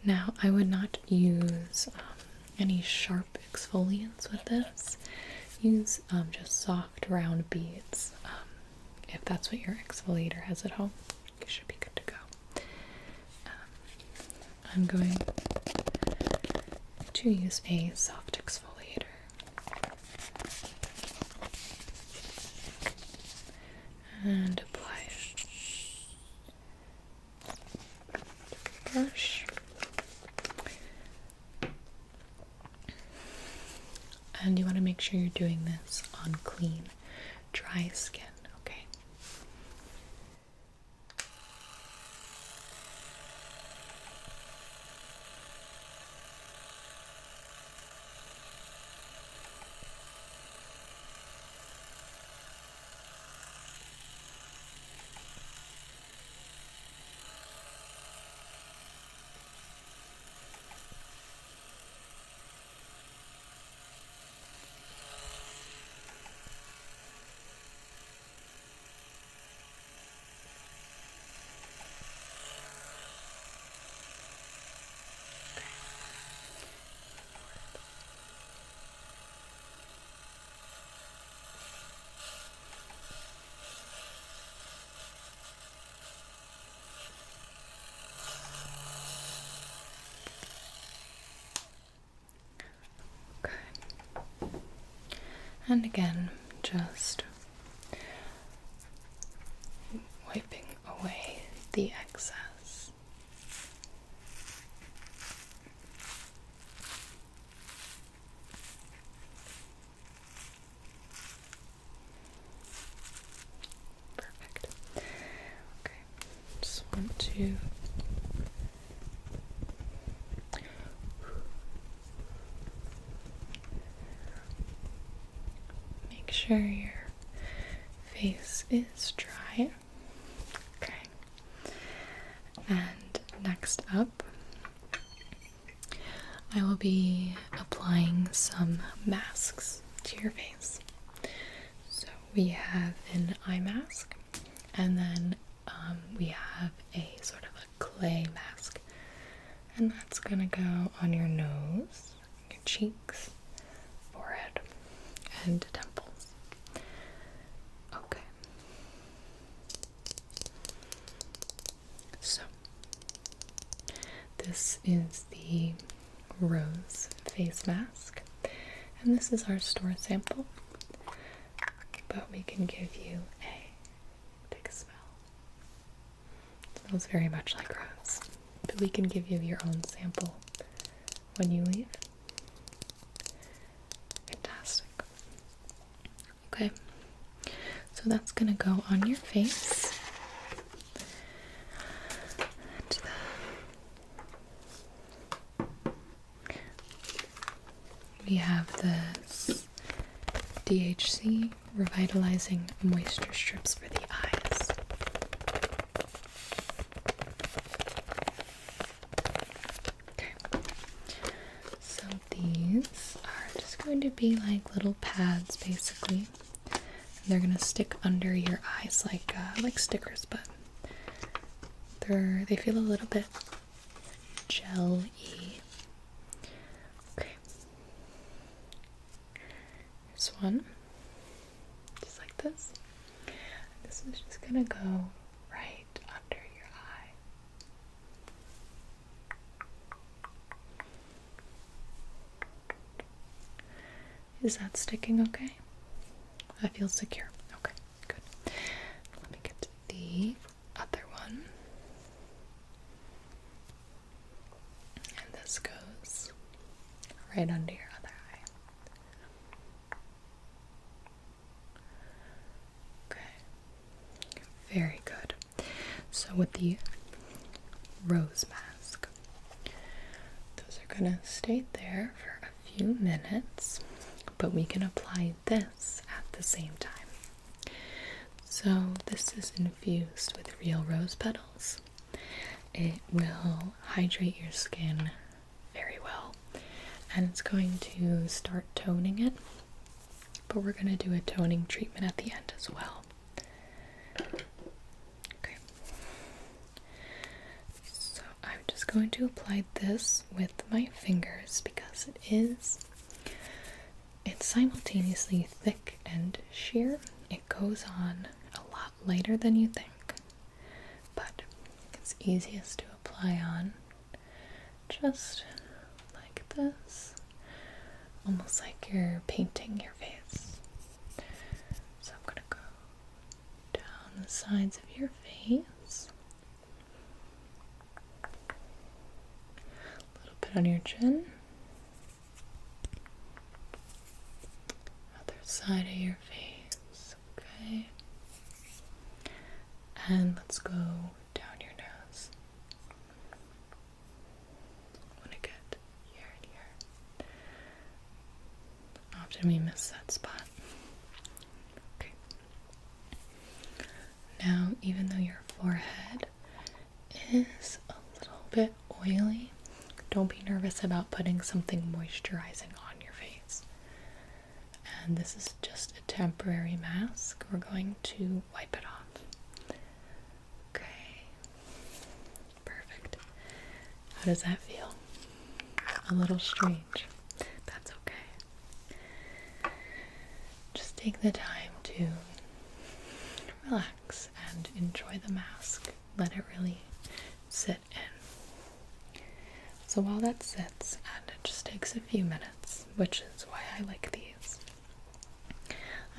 Now I would not use any sharp exfoliants with this. Use just soft round beads. If that's what your exfoliator has at home, you should be good to go. I'm going to use a soft exfoliator. And apply it. Brush. make sure you're doing this on clean, dry skin, okay? And again, just wiping away the excess. Perfect. Okay, just want to make sure your face is dry. Okay. And next up, I will be applying some masks to your face. So we have an eye mask, and then we have a sort of a clay mask. And that's gonna go on your nose, your cheeks, forehead, and temples. Okay. So, this is the rose face mask, and this is our store sample, but we can give you a take a smell. It smells very much like rose, but we can give you your own sample when you leave. Fantastic. Okay, so that's gonna go on your face. We have this DHC Revitalizing Moisture Strips for the eyes. Okay, so these are just going to be like little pads basically. And they're gonna stick under your eyes like stickers, but they feel a little bit gel-y. Okay. Here's one. Just like this. This is just gonna go right under your eye. Is that sticking okay? That feels secure. Okay, good. Let me get to the other one. And this goes right under your other eye. Okay. Very good. So with the rose mask, those are gonna stay there for a few minutes, but we can apply this at the same time. So this is infused with real rose petals. It will hydrate your skin very well, and it's going to start toning it, but we're going to do a toning treatment at the end as well. Okay, so I'm just going to apply this with my fingers because it's simultaneously thick and sheer. It goes on a lot lighter than you think, but it's easiest to apply on just like this, almost like you're painting your face. So I'm gonna go down the sides of your face, a little bit on your chin, side of your face, okay? And let's go down your nose. I want to get here and here. Often we miss that spot. Okay. Now, even though your forehead is a little bit oily, don't be nervous about putting something moisturizing on your face. And this is just a temporary mask. We're going to wipe it off. Okay. Perfect. How does that feel? A little strange. That's okay. Just take the time to relax and enjoy the mask. Let it really sit in. So while that sits, and it just takes a few minutes, which is why I like these,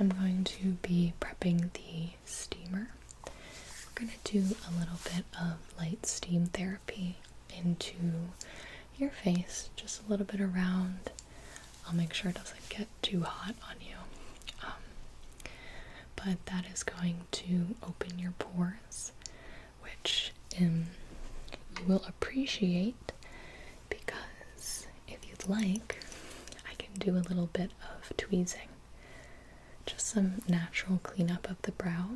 I'm going to be prepping the steamer. We're going to do a little bit of light steam therapy into your face, just a little bit around. I'll make sure it doesn't get too hot on you. But that is going to open your pores, which you will appreciate, because if you'd like, I can do a little bit of tweezing. Just some natural cleanup of the brow.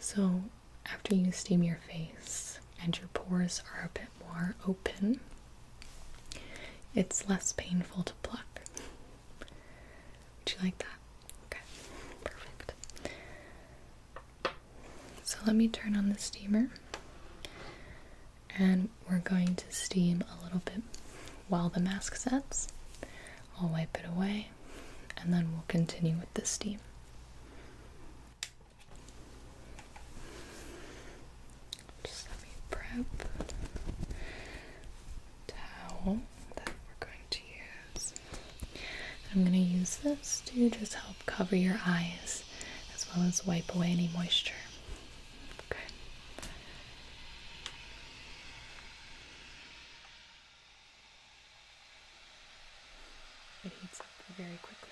So after you steam your face and your pores are a bit more open, it's less painful to pluck. Would you like that? Okay, perfect. So let me turn on the steamer, and we're going to steam a little bit while the mask sets. I'll wipe it away, and then we'll continue with the steam. Just let me prep the towel that we're going to use. I'm going to use this to just help cover your eyes, as well as wipe away any moisture. Okay. It heats up very quickly.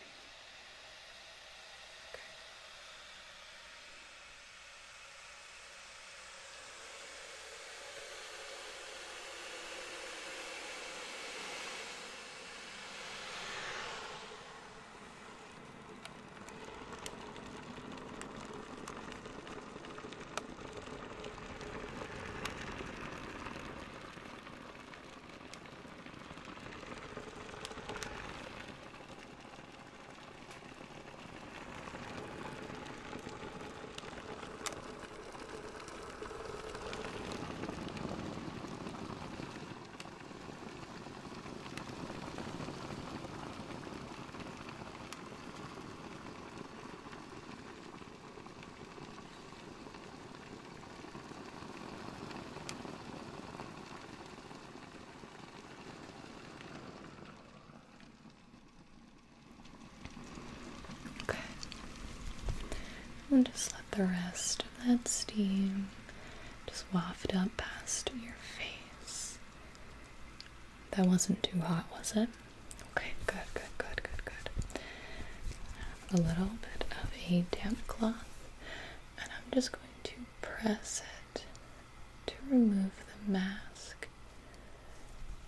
Okay. And just let the rest of that steam just waft up past your face. That wasn't too hot, was it? Okay, good. A little bit of a damp cloth, and I'm just going to press it to remove the mask.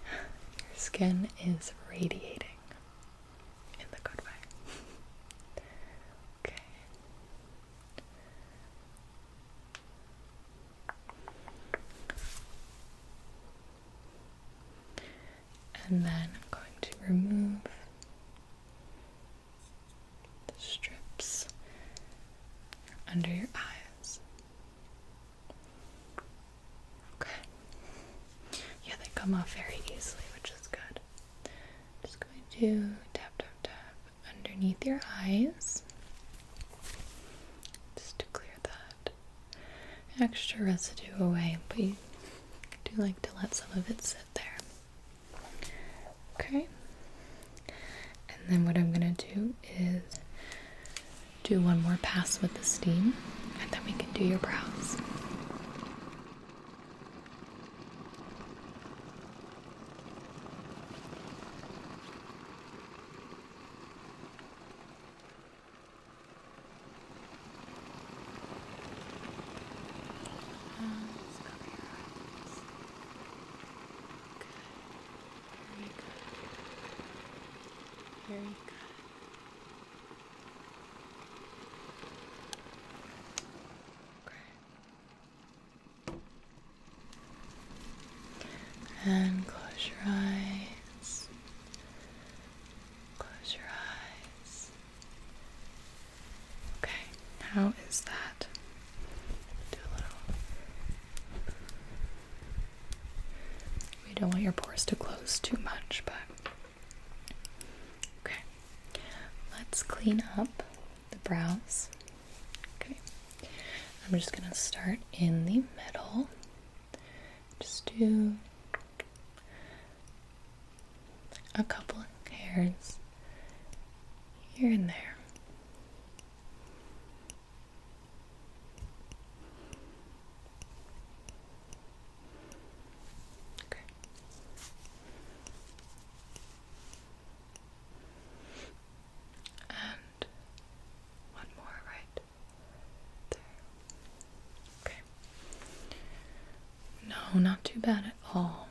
Your skin is radiating in the good way. Okay. And then I'm going to remove the strips under your eyes. Okay. Yeah, they come off very easily, which is good. Just going to tap underneath your eyes, just to clear that extra residue away, but you do like to let some of it sit there. Okay, and then what I'm going to do is do one more pass with the steam, and then we can do your brows. And close your eyes. Close your eyes. Okay, how is that? Do a little. We don't want your pores to close too much, but okay. Let's clean up the brows. Okay. I'm just gonna start in the middle. Just do a couple of hairs here and there. Okay. And one more right there. Okay. No, not too bad at all.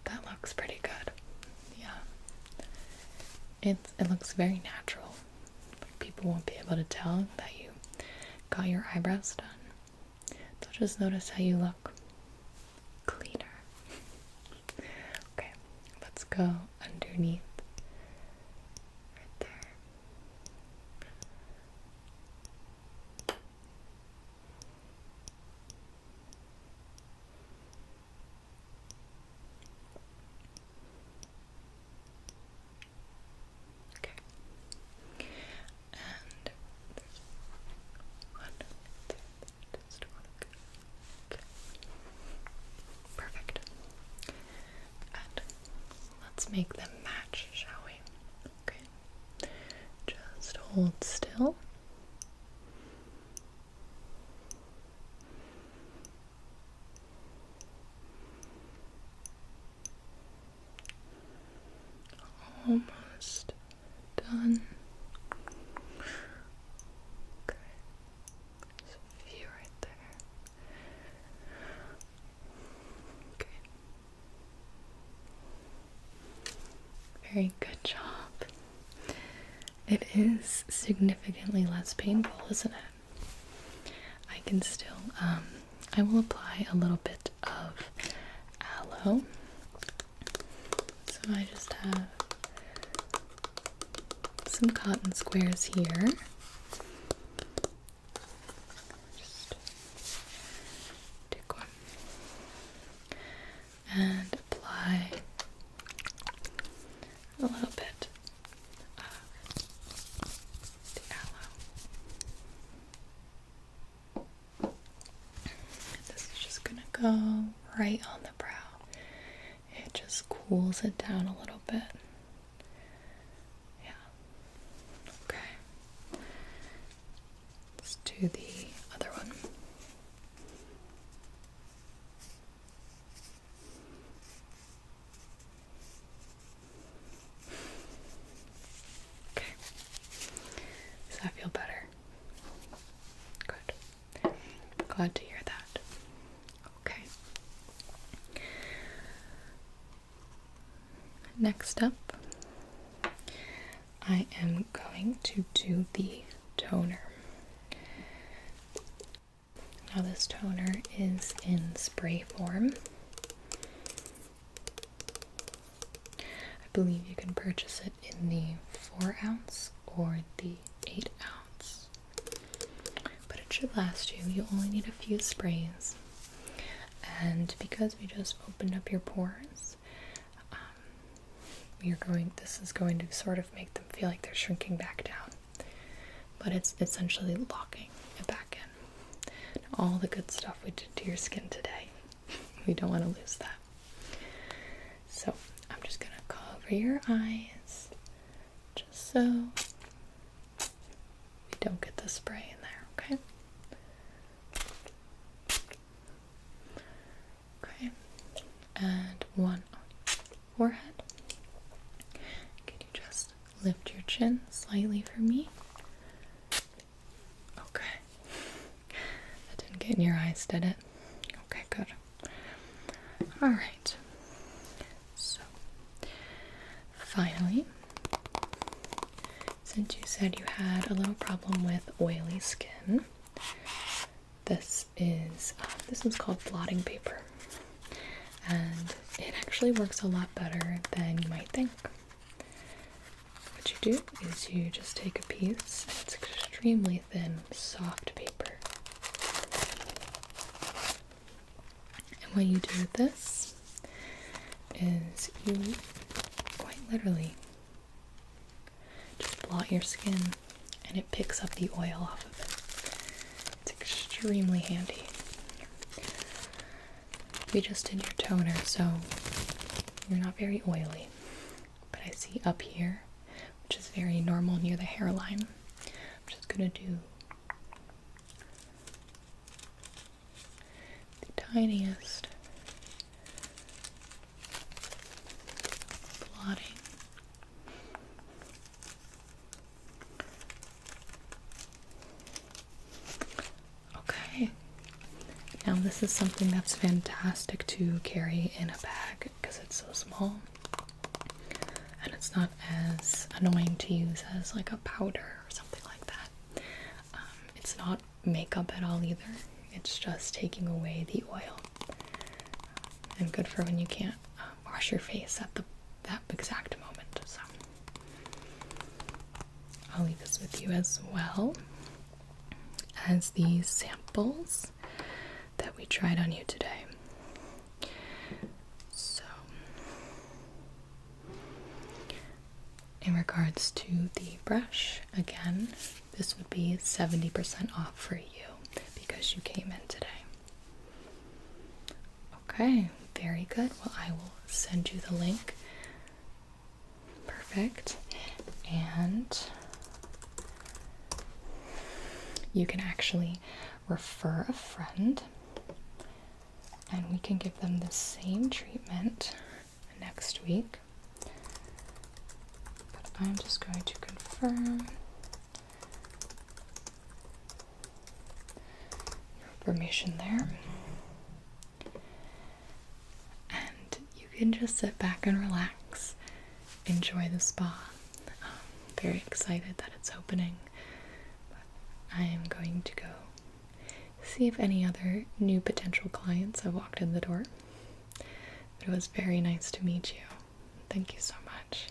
That looks pretty good. Yeah. It looks very natural. People won't be able to tell that you got your eyebrows done. They'll just notice how you look cleaner. Okay, let's go underneath. Right there. Okay. And there's one there. Just one. Okay. Perfect. And let's make them match, shall we? Okay. Just hold still. Almost done. Okay. There's a few right there. Okay. Very good job. It is significantly less painful, isn't it? I can still, I will apply a little bit of aloe. So I just have some cotton squares here. Just take one and apply a little bit of the aloe. This is just gonna go right on the brow. It just cools it down a little bit. Yeah. Okay. Let's do the other one. Okay. Does that feel better? Good. Glad to hear that. Okay. Next up, I am going to do the toner. Now this toner is in spray form. I believe you can purchase it in the 4 ounce or the 8 ounce. But it should last you. You only need a few sprays. And because we just opened up your pores, this is going to sort of make them feel like they're shrinking back down. But it's essentially locking it back in. All the good stuff we did to your skin today. We don't want to lose that. So I'm just going to cover your eyes just so we don't get the spray in there, okay? Okay. And one on your forehead. Can you just lift your chin slightly for me? Okay. That didn't get in your eyes, did it? Okay, good. Alright. So, finally, since you said you had a little problem with oily skin, this is called blotting paper. and it actually works a lot better than you might think. What you do is you just take a piece, and it's extremely thin, soft paper. And what you do with this is you quite literally just blot your skin, and it picks up the oil off of it. It's extremely handy. We just did your toner, so you're not very oily. But I see up here, which is very normal near the hairline, I'm just gonna do the tiniest blotting. Okay. Now this is something that's fantastic to carry in a bag because it's so small. And it's not as annoying to use as like a powder or something like that. It's not makeup at all either. It's just taking away the oil. And good for when you can't wash your face at that exact moment. So I'll leave this with you as well as these samples that we tried on you today. So in regards to the brush, again, this would be 70% off for you because you came in today. Okay, very good. Well, I will send you the link. Perfect. And you can actually refer a friend, and we can give them the same treatment next week. But I'm just going to confirm your information there. And you can just sit back and relax, enjoy the spa. I'm very excited that it's opening. But I am going to go see if any other new potential clients have walked in the door. But it was very nice to meet you. Thank you so much.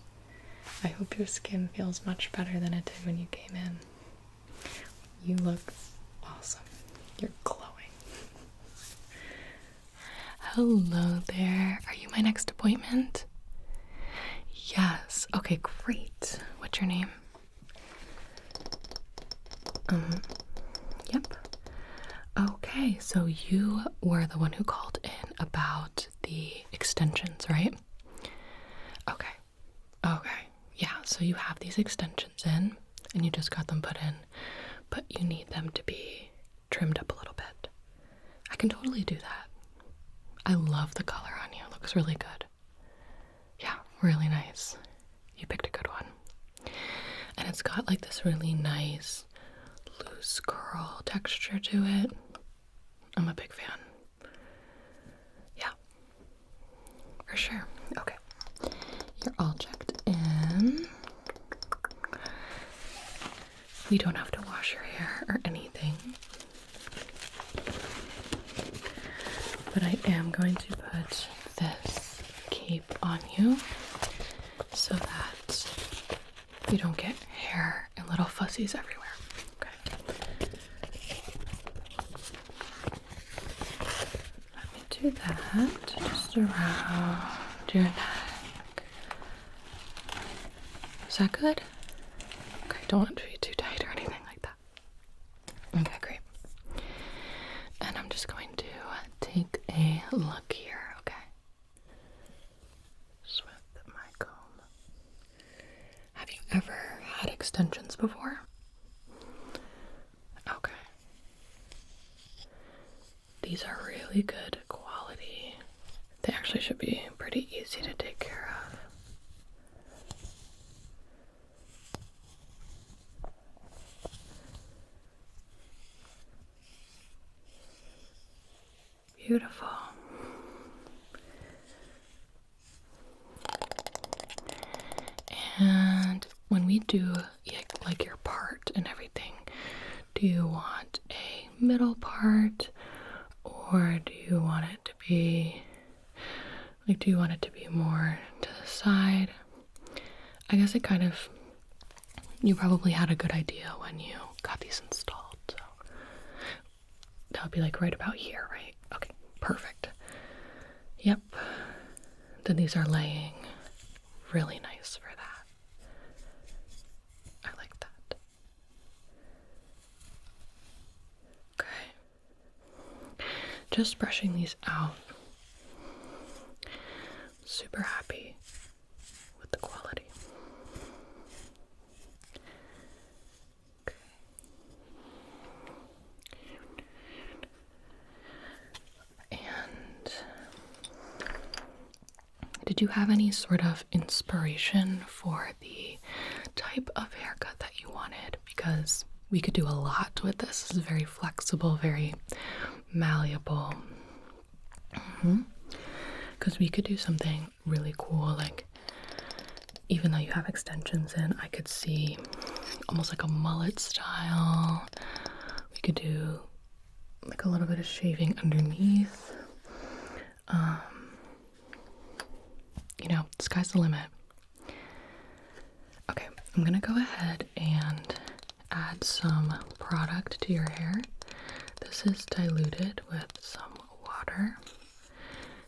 I hope your skin feels much better than it did when you came in. You look awesome. You're glowing. Hello there. Are you my next appointment? Yes. Okay, great. What's your name? Yep. Okay, so you were the one who called in about the extensions, right? Okay. Okay. Yeah, so you have these extensions in, and you just got them put in, but you need them to be trimmed up a little bit. I can totally do that. I love the color on you. It looks really good. Yeah, really nice. You picked a good one. And it's got like this really nice loose curl texture to it. I'm a big fan. Yeah, for sure. Okay, you're all checked in. We don't have to wash your hair or anything, but I am going to put this cape on you so that you don't get hair and little fuzzies everywhere. Do that just around your neck. Is that good? Okay, don't want it to be too tight or anything like that. Okay, great. And I'm just going to take a look here, okay? Just with my comb. Have you ever had extensions before? Okay. These are really good quality. They actually should be pretty easy to take care of. Beautiful. And when we do like your part and everything, do you want a middle part, or do you want it to be Like, do you want it to be more to the side? I guess it kind of, you probably had a good idea when you got these installed, so that would be like right about here, right? Okay, perfect. Yep. Then these are laying really nice for that. I like that. Okay. Just brushing these out. Super happy with the quality. Okay. And did you have any sort of inspiration for the type of haircut that you wanted? Because we could do a lot with this. This is very flexible, very malleable. Because we could do something really cool, like even though you have extensions in, I could see almost like a mullet style. We could do like a little bit of shaving underneath. You know, sky's the limit. Okay, I'm gonna go ahead and add some product to your hair. This is diluted with some water.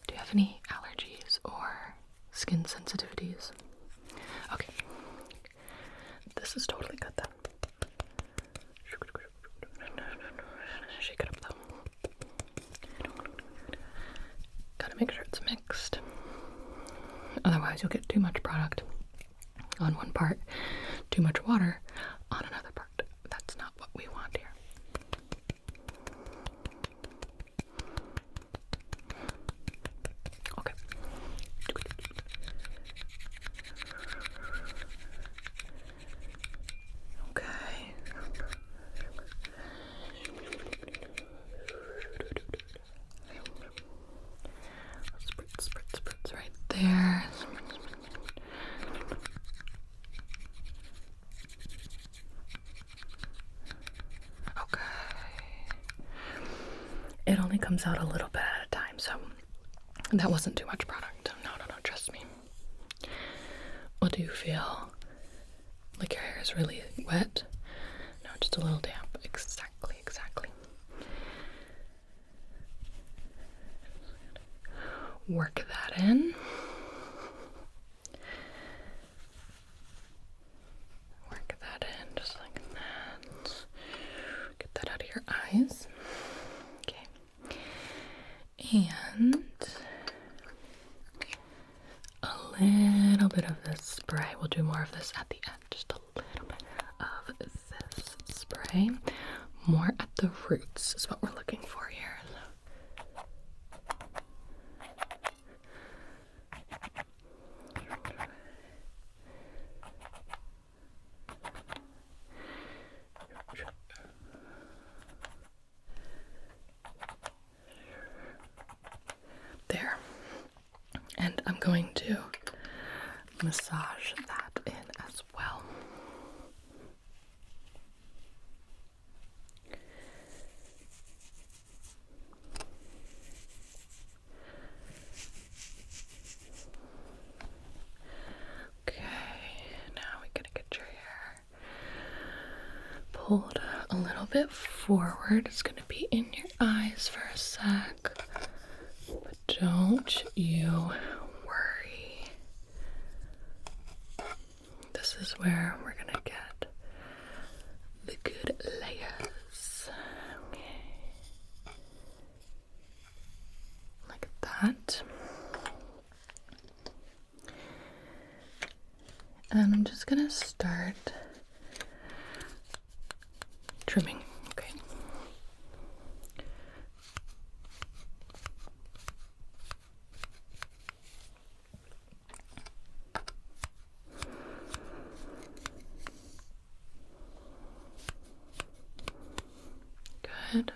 Do you have any allergies or skin sensitivities? Okay. This is totally good then. Shake it up though. Gotta make sure it's mixed. Otherwise you'll get too much product on one part, too much water on another part. That's not what we want here. Okay. Okay. Spritz, spritz, spritz right there. Okay. It only comes out a little bit at a time, so that wasn't too much product. No, trust me. Well, do you feel like your hair is really wet? No, just a little damp. Exactly. Work that in. Work that in just like that. Get that out of your eyes. Okay. And a little bit of this spray. We'll do more of this at the end. Just a little bit of this spray. More at the roots is what we're looking for here. There. And I'm going to massage that in as well. Okay, now we're gonna get your hair pulled a little bit forward. It's gonna be in your eyes for a sec. But don't you worry. This is where we're gonna get the good layers. Okay. Like that. And I'm just gonna start trimming. Okay. Good.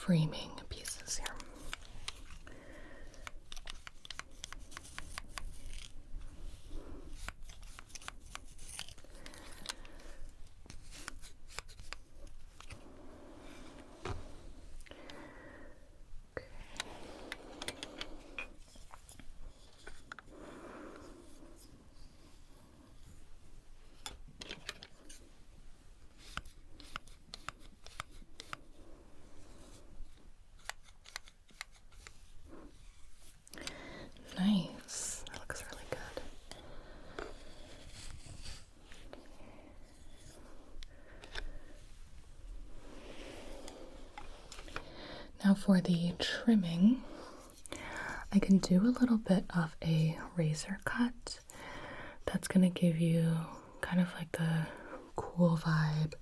framing pieces here. Nice. That looks really good. Now for the trimming, I can do a little bit of a razor cut. That's going to give you kind of like the cool vibe,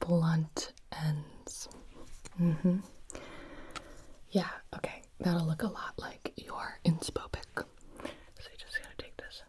blunt ends. Yeah, okay. That'll look a lot like your inspo pic. So you just gotta take this.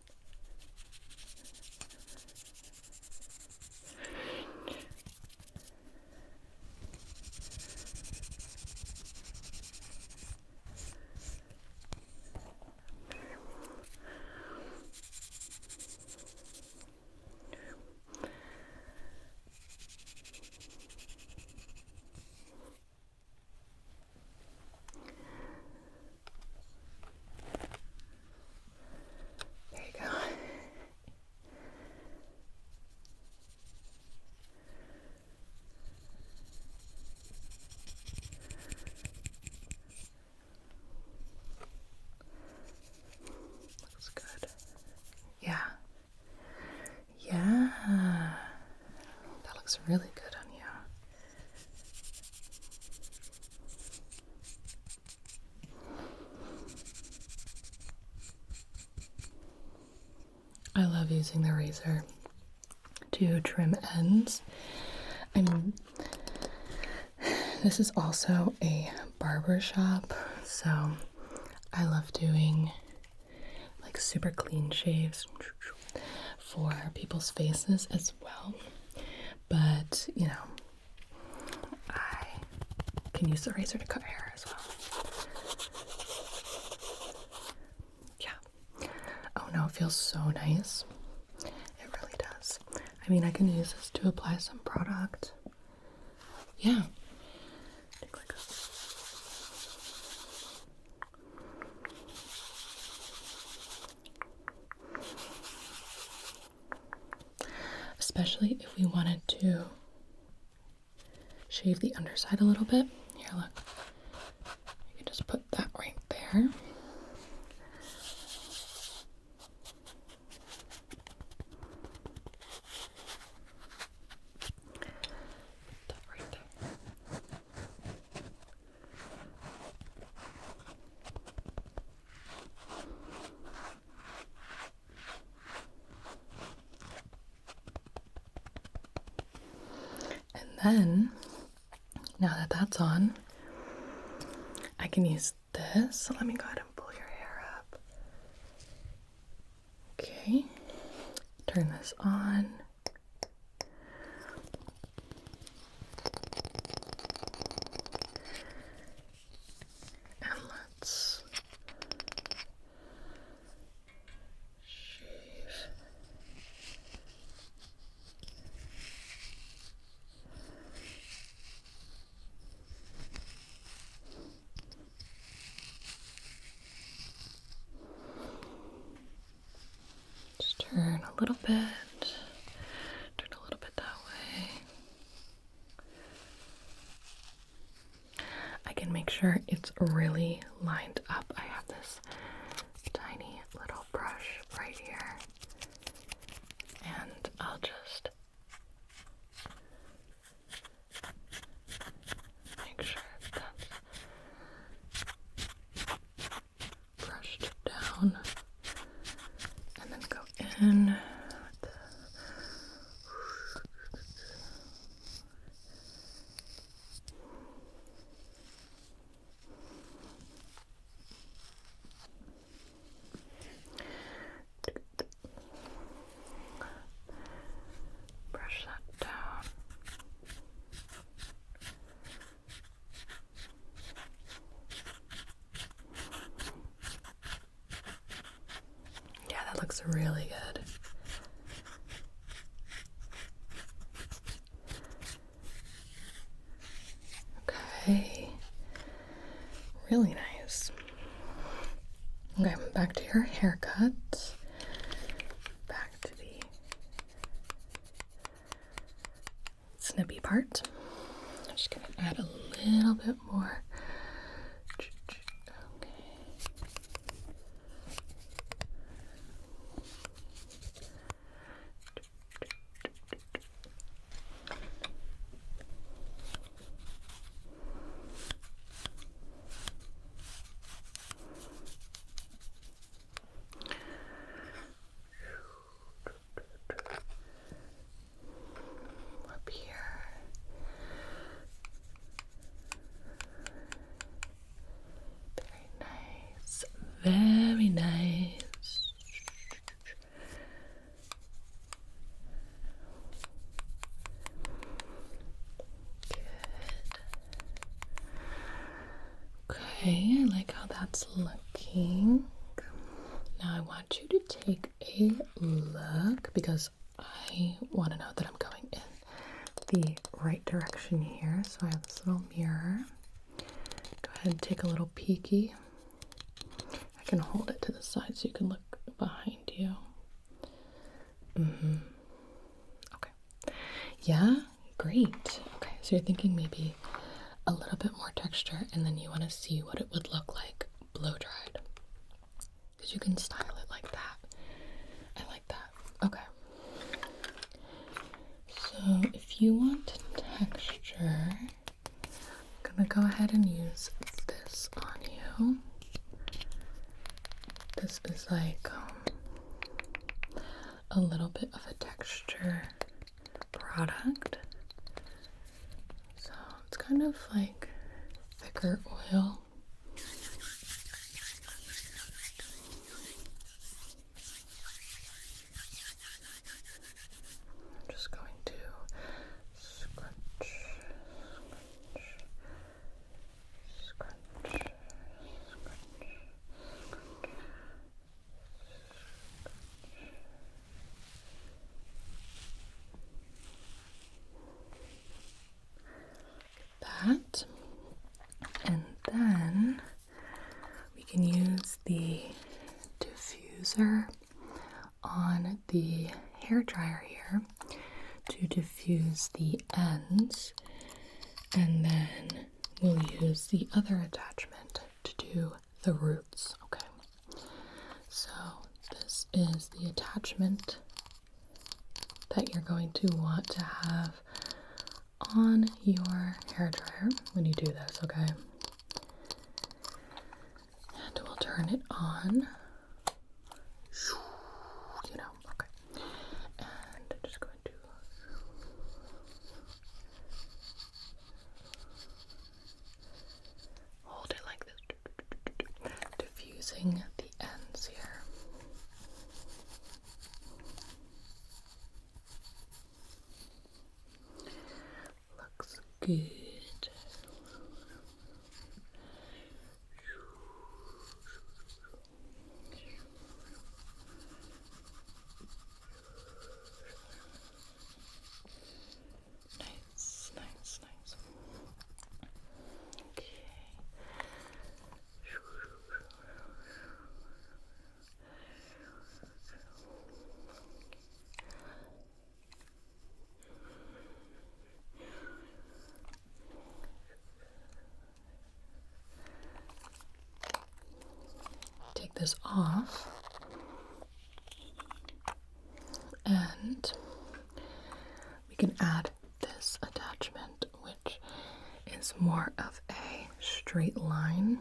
Yeah, that looks really good on you. I love using the razor to trim ends. I mean, this is also a barber shop, so I love doing like super clean shaves for people's faces as well. But, you know, I can use the razor to cut hair as well. Yeah. Oh no, it feels so nice. It really does. I mean, I can use this to apply some product. Yeah. Like especially if we wanted to shave the underside a little bit. Here, look. You can just put that right there. Put that right there. Then, now that that's on, I can use this. So let me go ahead and pull your hair up. Okay, turn this on. And let's shave. Turn a little bit, turn a little bit that way. I can make sure it's really lined up. I have this tiny little brush right here, and I'll just make sure that's brushed down. And brush that down. looks really good. Okay, really nice. Okay, back to your haircut. Back to the snippy part. I'm just gonna add a little bit more. Up here. Very nice. Good. Okay, I like how that's looking. Now I want you to take a look because I want to know that I'm going in the right direction here. So I have this little mirror. Go ahead and take a little peeky. I can hold it to the side so you can look behind you. Okay. Yeah, great. Okay, so you're thinking maybe a little bit more texture and then you want to see what it would look like blow dried. Because you can style it like that. I like that. Okay. So if you want texture, I'm gonna go ahead and use this on you. This is like a little bit of a texture product. So it's kind of like thicker oil. I'm just going to scrunch. That, and then we can use the diffuser on the hair dryer here to diffuse the ends, and then we'll use the other attachment to do the roots. Okay, so this is the attachment that you're going to want to have on your hair dryer when you do this, okay? And we'll turn it on. You know, okay. And I'm just going to hold it like this, diffusing the ends here. Good. Nice, nice, nice. Okay. Take this off, and we can add this attachment, which is more of a straight line,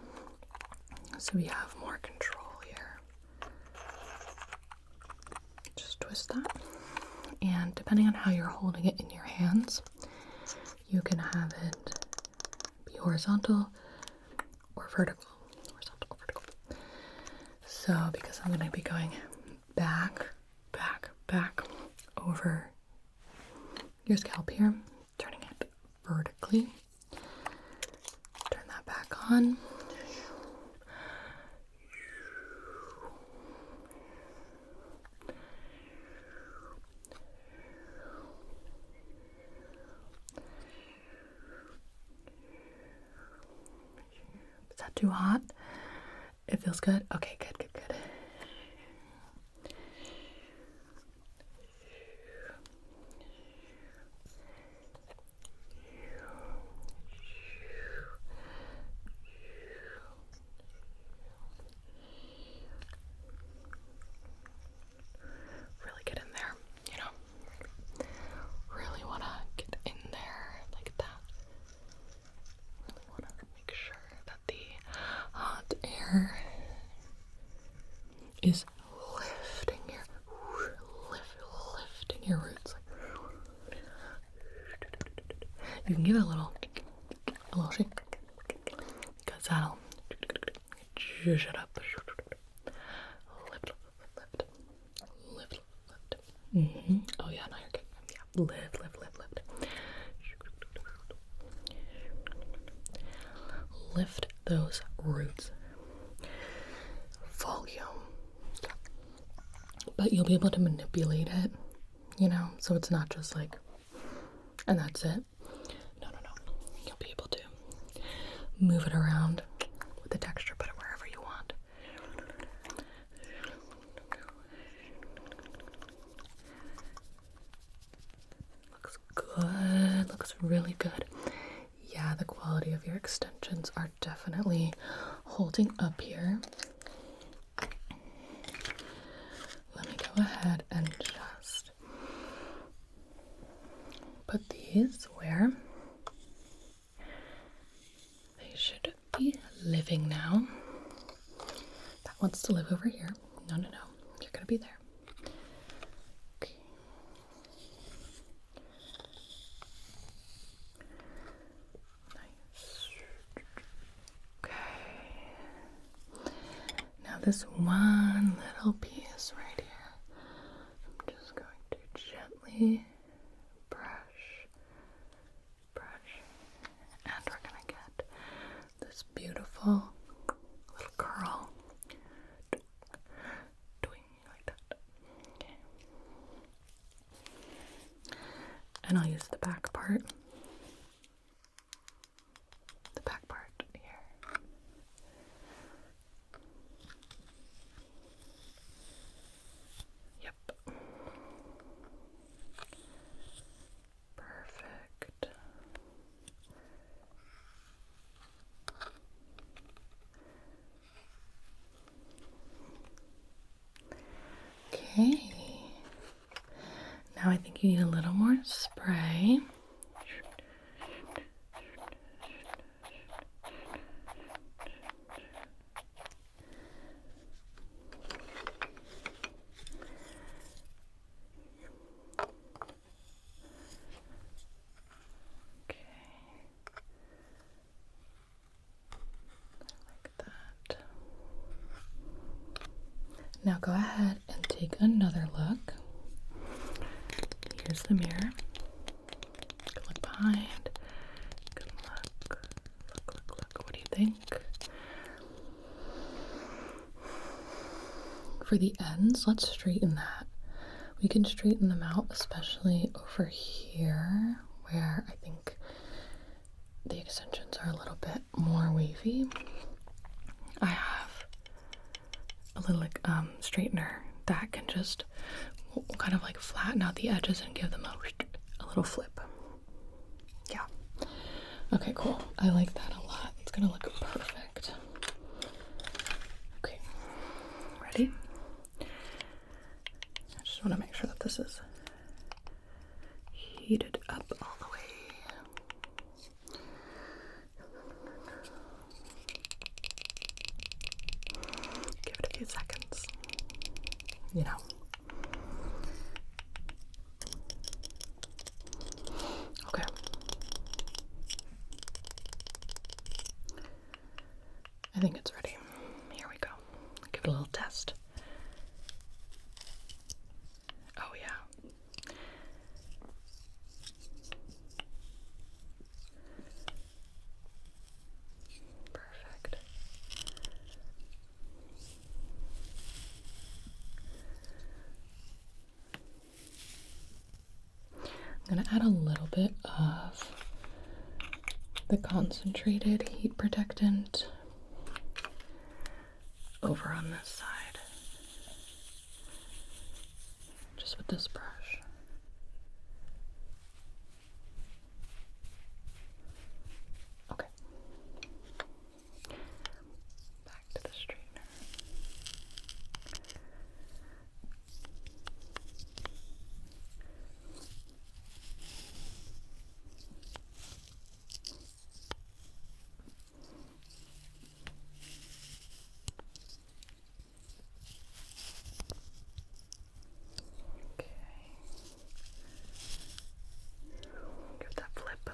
so we have more control here. Just twist that, and depending on how you're holding it in your hands, you can have it be horizontal or vertical. So, because I'm going to be going back over your scalp here, turning it vertically. Turn that back on. Too hot? It feels good? Okay, good, good, good. Really get in there, you know? Really want to get in there like that. Really want to make sure that the hot air is lifting your roots. You can give it a little shake, because that'll juice it up. Lift. Oh yeah, now you're good. Yeah, lift. Lift those roots. Volume. But you'll be able to manipulate it, you know, so it's not just like, and that's it. No. You'll be able to move it around with the texture, put it wherever you want. Looks good. Looks really good. Yeah, the quality of your extensions are definitely holding up here. Let me go ahead and just put these where they should be living now. That wants to live over here. No. You're gonna be there. Okay. Nice. Okay. Now this one little piece right here, I'm just going to gently brush, and we're gonna get this beautiful little curl. Doing like that. Okay. And I'll use the back part. The back part here. Yep. Perfect. Okay. Now I think you need a little more spray. Now go ahead and take another look. Here's the mirror. You can look behind. You can look. What do you think? For the ends, let's straighten that. We can straighten them out, especially over here, where I think the extensions are a little bit more wavy. I have a little straightener that can just kind of like flatten out the edges and give them a little flip. Yeah. Okay, cool. I like that a lot. It's gonna look perfect. Okay. Ready? I just want to make sure that this is heated up all the way. Give it a few seconds. You know. Okay. I think it's ready. Here we go. Give it a little test. Oh yeah. Perfect. I'm going to add a little bit of the concentrated heat protectant over on this side. Just with this brush. Okay. Back to the straightener. Give that flip.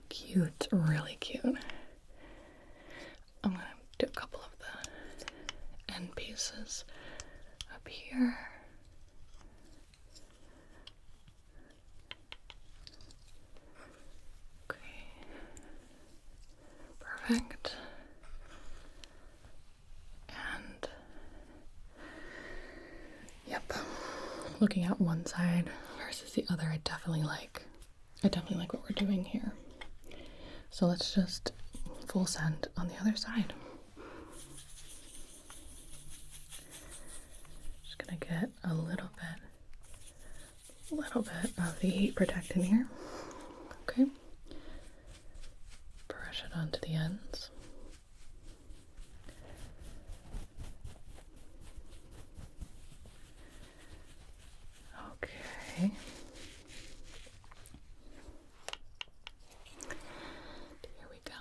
Cute, really cute. I'm gonna do a couple of the end pieces up here. Okay. Perfect. And yep. Looking at one side versus the other, I definitely like what we're doing here. So let's just full send on the other side. Just gonna get a little bit of the heat protectant here. Okay. Brush it onto the ends. Okay. Here we go.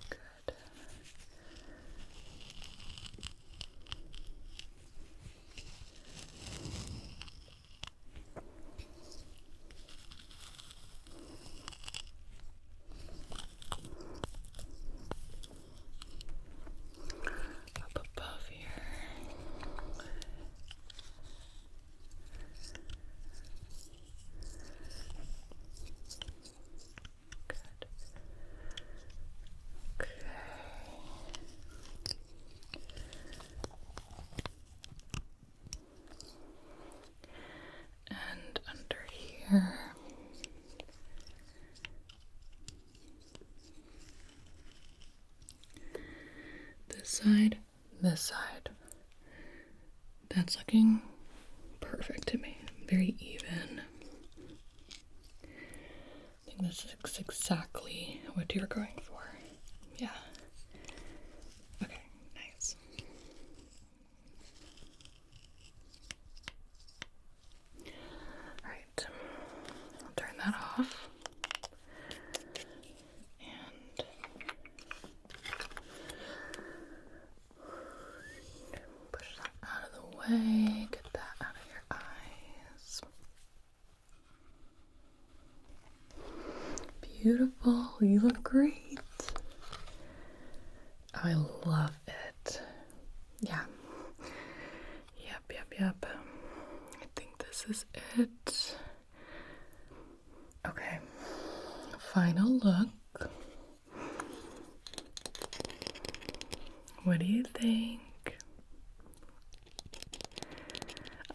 Good. Up above here. Good. Okay. And under here. This side. That's looking perfect to me. Very even. I think this is exactly what you're going for. Yeah. Okay, nice. Alright. I'll turn that off. And push that out of the way. Get that out of your eyes. Beautiful. You look great. I love it. Yeah. Yep. I think this is it. Okay. Final look. What do you think?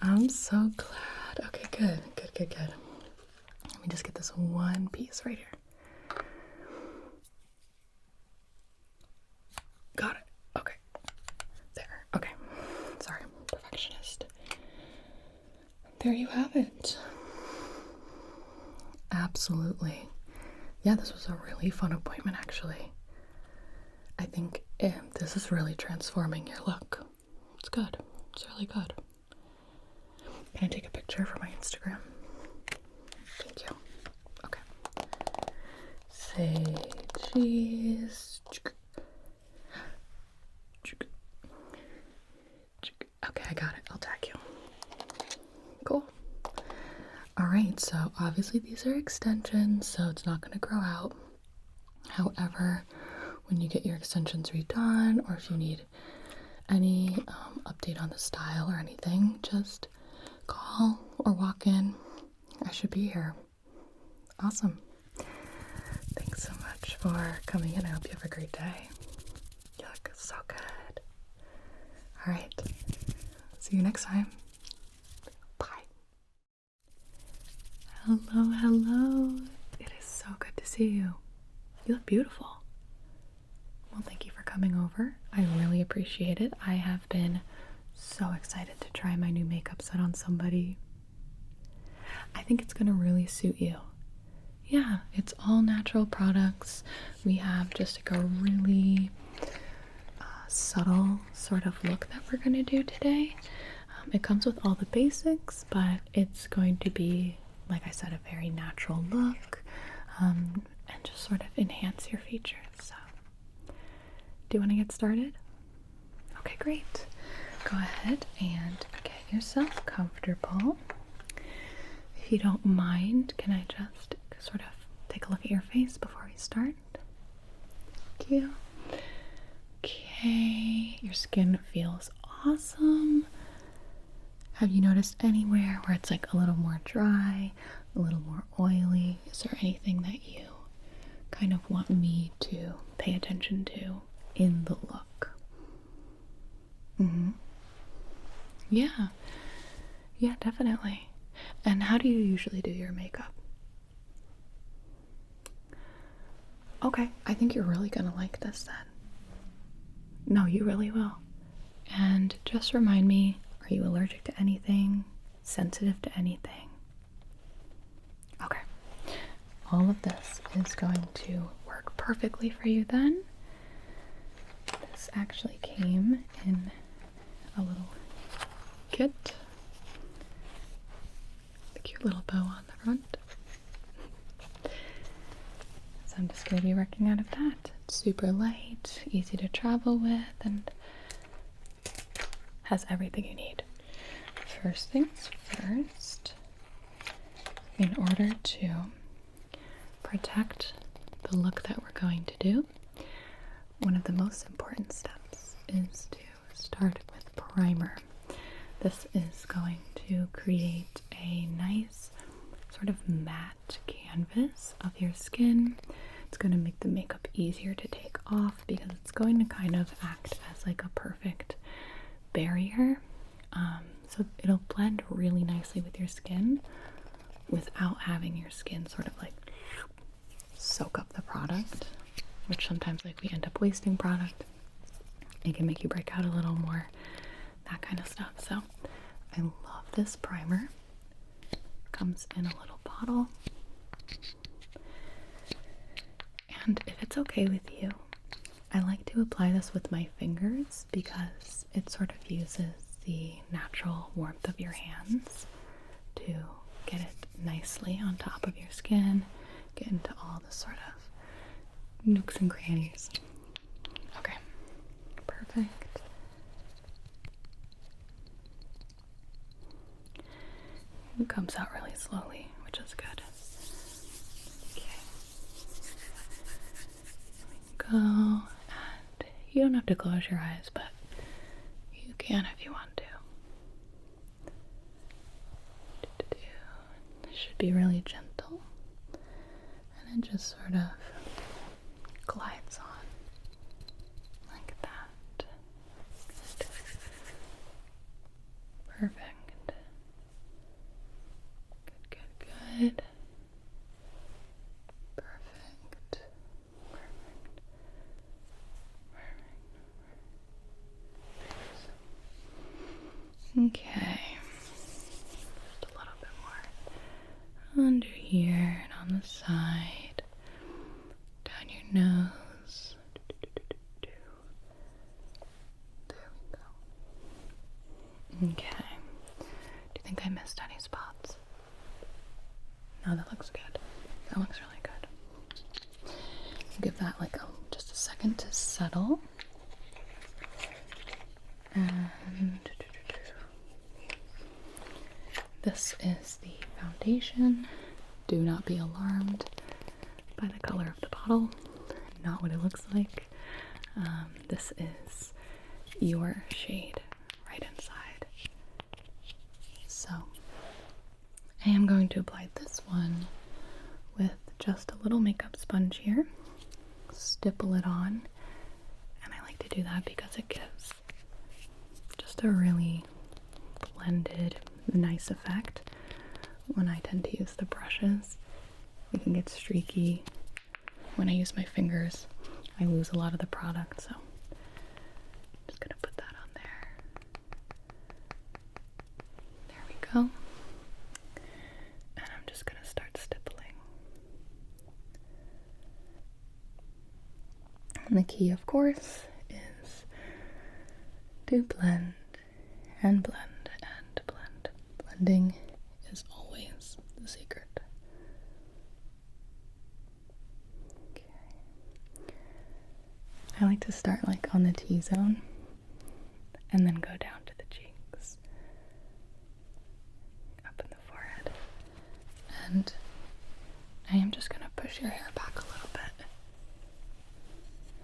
I'm so glad. Okay, good. Let me just get this one piece right here. Got it. Okay. There. Okay. Sorry, perfectionist. There you have it. Absolutely. Yeah, this was a really fun appointment, actually. I think this is really transforming your look. It's good. It's really good. Can I take a picture for my Instagram? Thank you. Okay. Say cheese. Okay, I got it. I'll tag you. Cool. Alright, so obviously these are extensions, so it's not going to grow out. However, when you get your extensions redone, or if you need any update on the style or anything, just call or walk in. I should be here. Awesome. Thanks so much for coming in. I hope you have a great day. You look so good. All right. See you next time. Bye. Hello, hello. It is so good to see you. You look beautiful. Well, thank you for coming over. I really appreciate it. I have been so excited to try my new makeup set on somebody. I think it's gonna really suit you. Yeah, it's all natural products. We have just like a really subtle sort of look that we're gonna do today. It comes with all the basics, but it's going to be, like I said, a very natural look, and just sort of enhance your features. So, do you want to get started? Okay, great. Go ahead and get yourself comfortable. If you don't mind, can I just sort of take a look at your face before we start? Thank you. Okay, your skin feels awesome. Have you noticed anywhere where it's like a little more dry, a little more oily? Is there anything that you kind of want me to pay attention to in the look? Yeah. Yeah, definitely. And how do you usually do your makeup? Okay, I think you're really gonna like this then. No, you really will. And just remind me, are you allergic to anything? Sensitive to anything? Okay. All of this is going to work perfectly for you then. This actually came in a little kit. The cute little bow on the front. So I'm just going to be working out of that. It's super light, easy to travel with, and has everything you need. First things first, in order to protect the look that we're going to do, one of the most important steps is to start with primer. This is going to create a nice sort of matte canvas of your skin. It's going to make the makeup easier to take off because it's going to kind of act as like a perfect barrier. So it'll blend really nicely with your skin without having your skin sort of like soak up the product, which sometimes like we end up wasting product. It can make you break out a little more, that kind of stuff. So I love this primer. Comes in a little bottle. And if it's okay with you, I like to apply this with my fingers because it sort of uses the natural warmth of your hands to get it nicely on top of your skin, get into all the sort of nooks and crannies. Okay, perfect. It comes out really slowly, which is good. Okay. Here we go. And you don't have to close your eyes, but you can if you want to. It should be really gentle. And it just sort of glides on like that. Perfect. Good. Perfect. Okay. Just a little bit more under here and on the side, down your nose. There we go. Okay. Do you think I missed any spots? No, that looks good. That looks really good. Give that like just a second to settle. And this is the foundation. Do not be alarmed by the color of the bottle. Not what it looks like. This is your shade right I am going to apply this one with just a little makeup sponge here. Stipple it on. And I like to do that because it gives just a really blended, nice effect. When I tend to use the brushes, it can get streaky. When I use my fingers, I lose a lot of the product, so I'm just gonna put that on there. There we go. And I'm just gonna start stippling. And the key, of course, is to blend and blend and blend. Blending is always the secret. Okay. I like to start like on the T-zone and then go down to the cheeks, up in the forehead. And I am just going to push your hair back a little bit,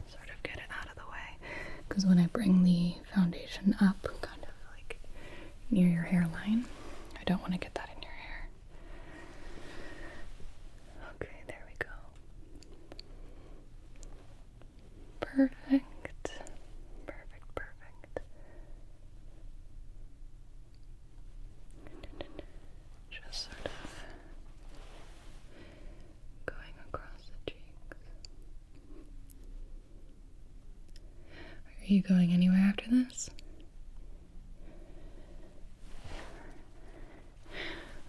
sort of get it out of the way, because when I bring the foundation up, kind of like near your hairline, I don't want to get that in your hair. Okay, there we go. Perfect. Perfect, perfect. Just sort of going across the cheeks. Are you going anywhere after this?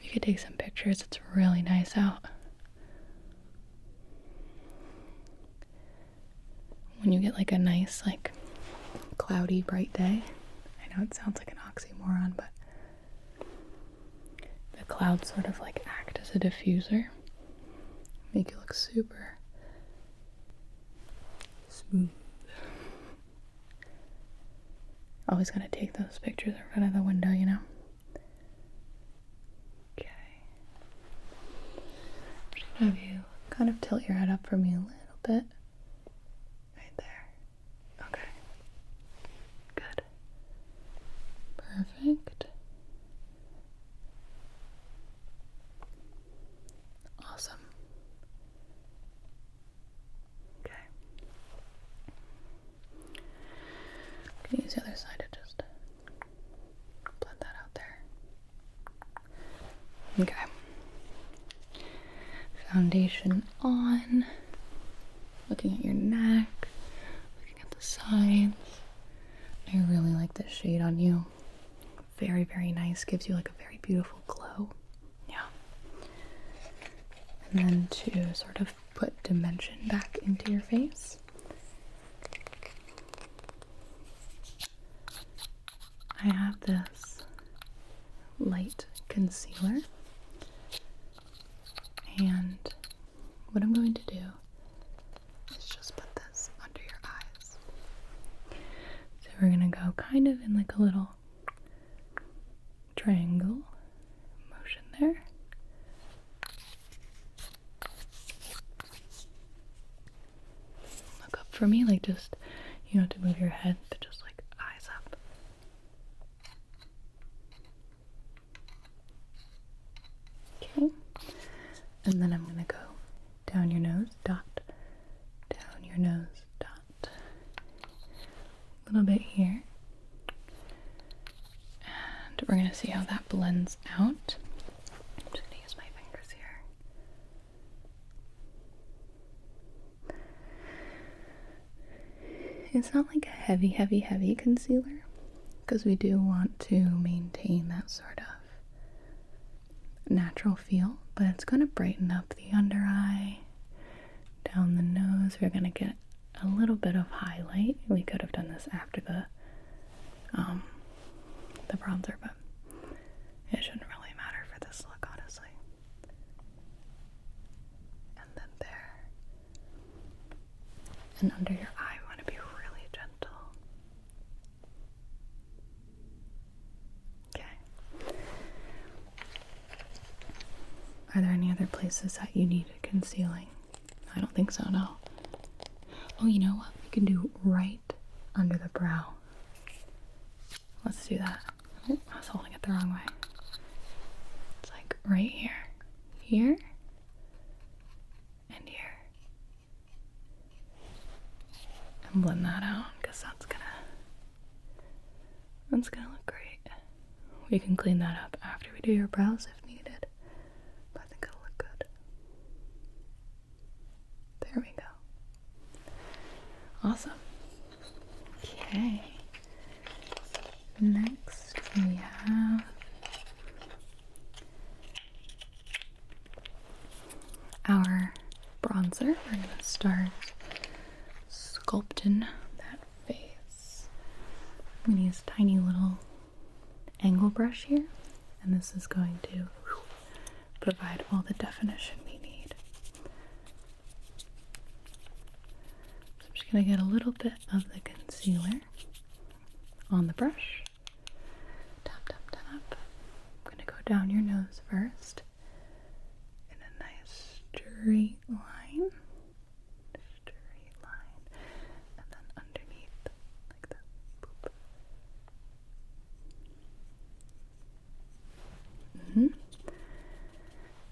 We could take some pictures. It's really nice out. When you get like a nice, like, cloudy, bright day. I know it sounds like an oxymoron, but the clouds sort of like act as a diffuser. Make it look super smooth. Always gotta take those pictures in front of the window, you know? Okay. Have you kind of tilt your head up for me a little bit? Right there. Okay. Good. Perfect. Awesome. Okay. I'm gonna use the other side to just blend that out there. Okay. Foundation on. Looking at your neck. Looking at the sides. I really like this shade on you. Very, very nice. Gives you like a very beautiful glow. Yeah. And then to sort of put dimension back into your face, I have this light concealer, and what I'm going to do is just put this under your eyes. So we're gonna go kind of in like a little triangle motion there. Look up for me, like just, you don't have to move your head, but just like eyes up. Okay. And then I'm gonna go down your nose, dot, down your nose, dot. A little bit here. And we're gonna see how that blends out. I'm just gonna use my fingers here. It's not like a heavy, heavy, heavy concealer, because we do want to maintain that sort of natural feel, but it's going to brighten up the under eye, down the nose. We're going to get a little bit of highlight. We could have done this after the bronzer, but it shouldn't really matter for this look, honestly. And then there. And under your eye, we want to be really gentle. Okay. Are there any other places that you need concealing? I don't think so, no. Oh, you know what? We can do right under the brow. Let's do that. Oh, I was holding it the wrong way. It's like right here, here, and here. And blend that out because that's gonna look great. We can clean that up after we do your brows if needed, but I think it'll look good. There we go. Awesome. Okay. Next we have our bronzer. We're going to start sculpting that face. I'm going to use a tiny little angle brush here, and this is going to provide all the definition we need. So I'm just going to get a little bit of the concealer on the brush. Tap, tap, tap. I'm going to go down your nose first in a nice straight line. Straight line. And then underneath, like that. Boop.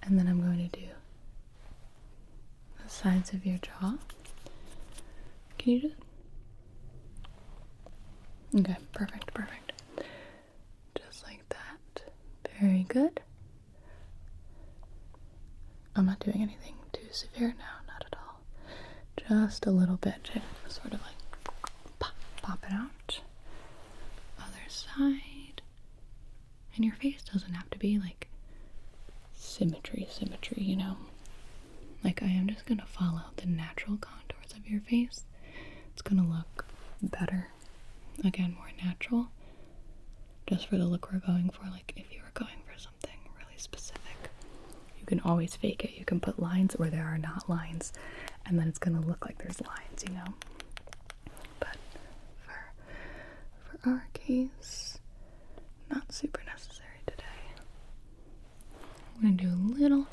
And then I'm going to do the sides of your jaw. Can you just... Okay, perfect, perfect. Just like that. Very good. I'm not doing anything too severe now, not at all. Just a little bit to sort of like pop it out. Other side. And your face doesn't have to be like symmetry, you know. Like I am just gonna follow the natural contours of your face. It's gonna look better. Again, more natural, just for the look we're going for. Like if you were going for something really specific, you can always fake it. You can put lines where there are not lines, and then it's gonna look like there's lines, you know. But for our case, not super necessary today. I'm gonna do a little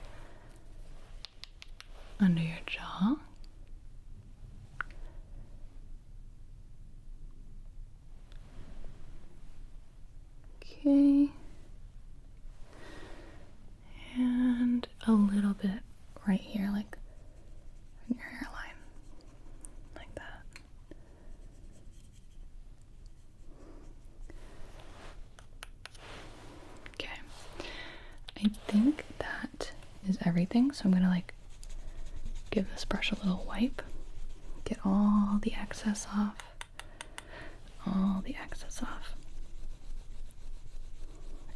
under your jaw. Okay, and a little bit right here, like in your hairline, like that. Okay, I think that is everything, so I'm gonna like give this brush a little wipe, get all the excess off,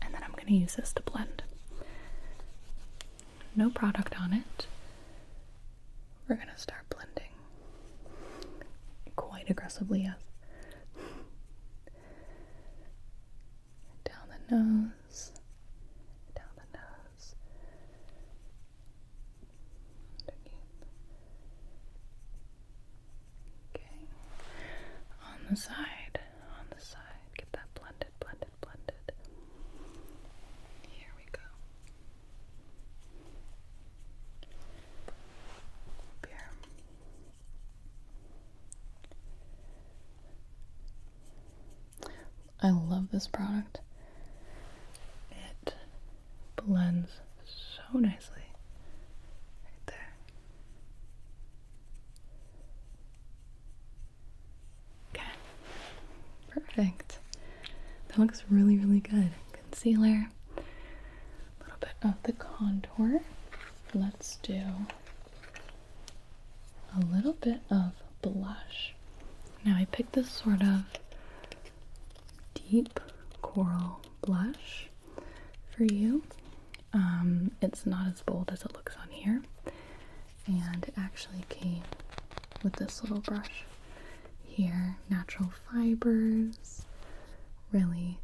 and then I'm going to use this to blend. No product on it. We're going to start blending quite aggressively, yes. Down the nose, underneath. Okay, on the side, get that blended. Here we go. Up here. I love this product. It blends so nicely. Right there. Okay. Perfect. That looks really, really good. Concealer. A little bit of the contour. Let's do a little bit of blush. Now I picked this sort of deep coral blush for you. It's not as bold as it looks on here, and it actually came with this little brush here. Natural fibers, really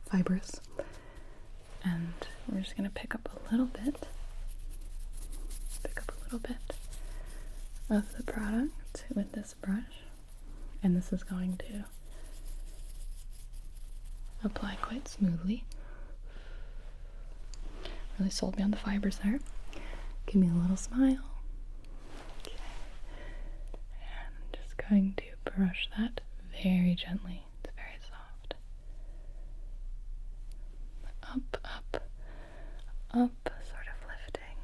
fibrous, and we're just gonna pick up a little bit of the product with this brush, and this is going to apply quite smoothly. Really sold me on the fibers there. Give me a little smile. Okay. And I'm just going to brush that very gently. It's very soft. Up, up, sort of lifting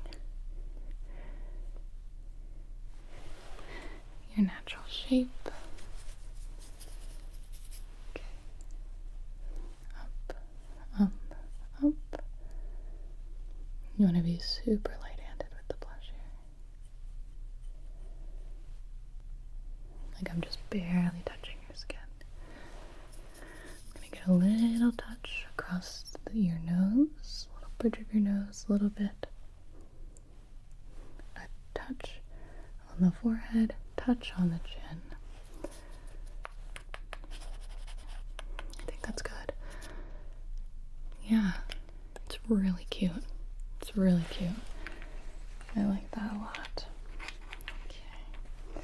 your natural shape. Okay. Up, up, up. You want to be super light-handed with the blush here. Like I'm just barely touching your skin. I'm gonna get a little touch across your nose, a little bridge of your nose, a little bit. A touch on the forehead, touch on the chin. I think that's good. Yeah, it's really cute. It's really cute. I like that a lot. Okay.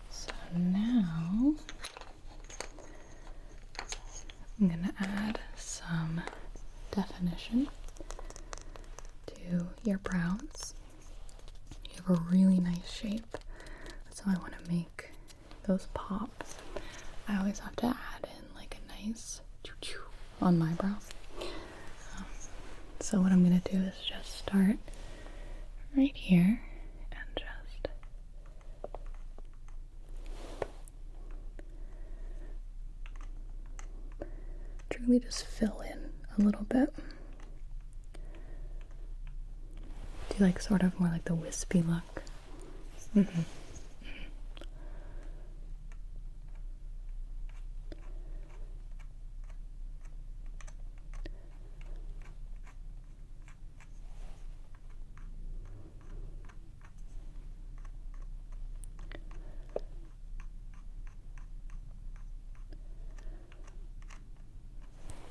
So now I'm gonna add some definition to your brows. You have a really nice shape, so I want to make those pop. I always have to add in like a nice choo-choo on my brow. So what I'm gonna do is just start right here and just truly just fill in a little bit. Do you like sort of more like the wispy look? Mm-hmm.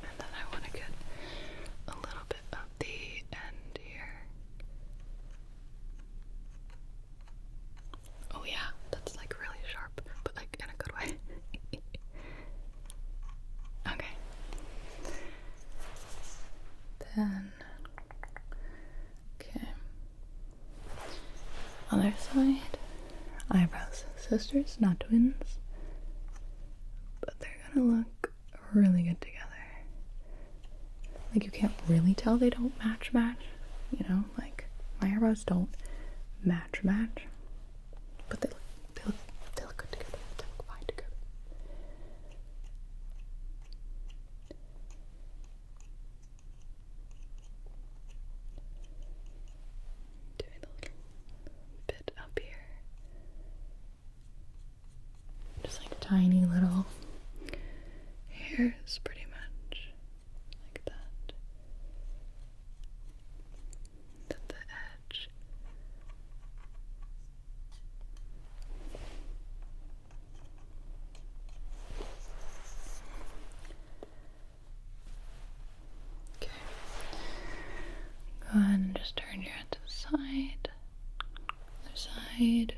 And then I want to get a little bit of the end here. Oh yeah, that's like really sharp, but like in a good way. Okay. Then, okay. Other side. Eyebrows. Sisters, not twins. But they're gonna look really good together. Like you can't really tell they don't match, you know, like my eyebrows don't match, but they look good together. They look fine together. Doing a little bit up here, just like tiny little hairs, pretty much like that. At the edge. Okay. Go ahead and just turn your head to the side. Other side.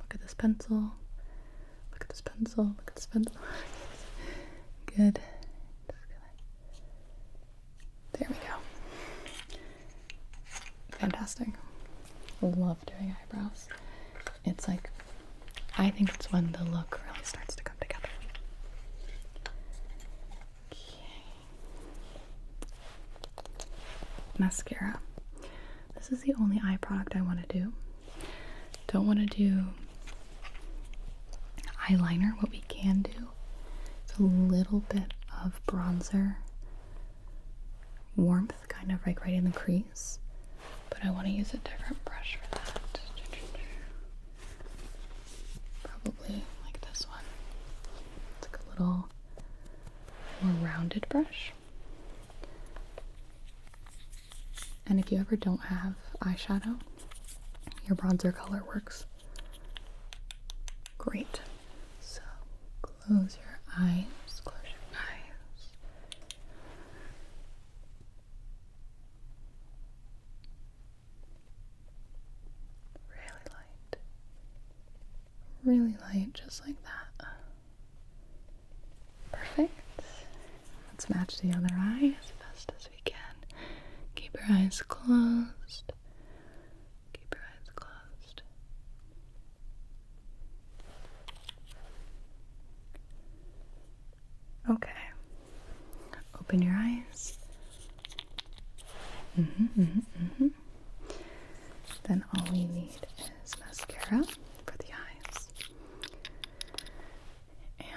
Look at this pencil. Look at this pencil. Look at this pencil. Good. There we go. Fantastic. Love doing eyebrows. It's like, I think it's when the look really starts to come together. Okay. Mascara. This is the only eye product I want to do. Don't want to do eyeliner. What we can do is a little bit of bronzer warmth, kind of like right in the crease, but I want to use a different brush for that. Probably like this one. It's like a little more rounded brush. And if you ever don't have eyeshadow, your bronzer color works great. So close your eyes. Close your eyes. Really light, just like that. Perfect. Let's match the other eye as best as we can. Keep your eyes closed. Keep your eyes closed. Okay. Open your eyes. Then all we need is mascara for the eyes.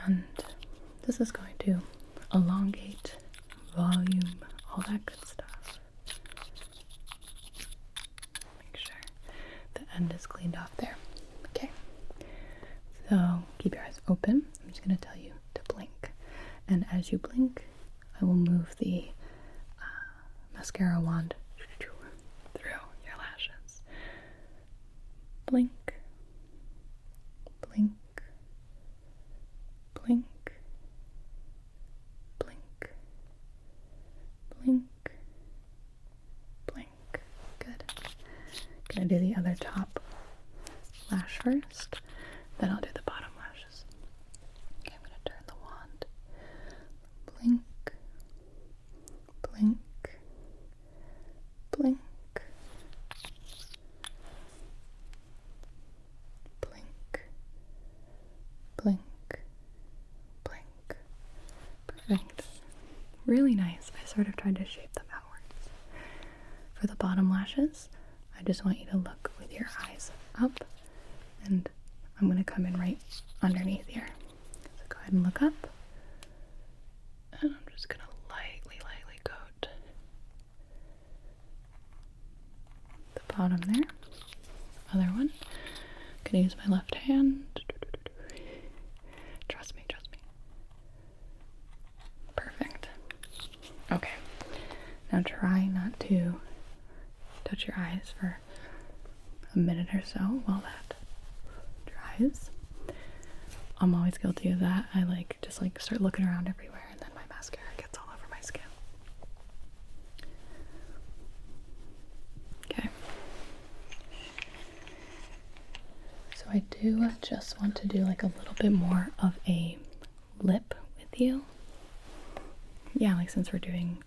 And this is going to elongate, volume, all that good stuff. Make sure the end is cleaned off there. Okay. So keep your eyes open. I'm just going to tell you to blink. And as you blink, I will move the mascara wand through your lashes. Blink, blink, blink, blink, blink, blink. Good. Gonna do the other top lash first, then I'll do the bottom lashes. Okay, I'm gonna turn the wand. Blink, blink, blink, blink, blink, blink. Perfect. Really nice. I sort of tried to shape them outwards. For the bottom lashes, I just want you to look with your eyes up, and I'm going to come in right underneath here. So go ahead and look up, and I'm just going to lightly coat the bottom there. Other one. I'm going to use my left hand. Trust me. Perfect. Okay. Now try not to touch your eyes for a minute or so while that dries. I'm always guilty of that. I just start looking around everywhere, and then my mascara gets all over my skin. Okay. So I do just want to do a little bit more of a lip with you. Yeah, since we're doing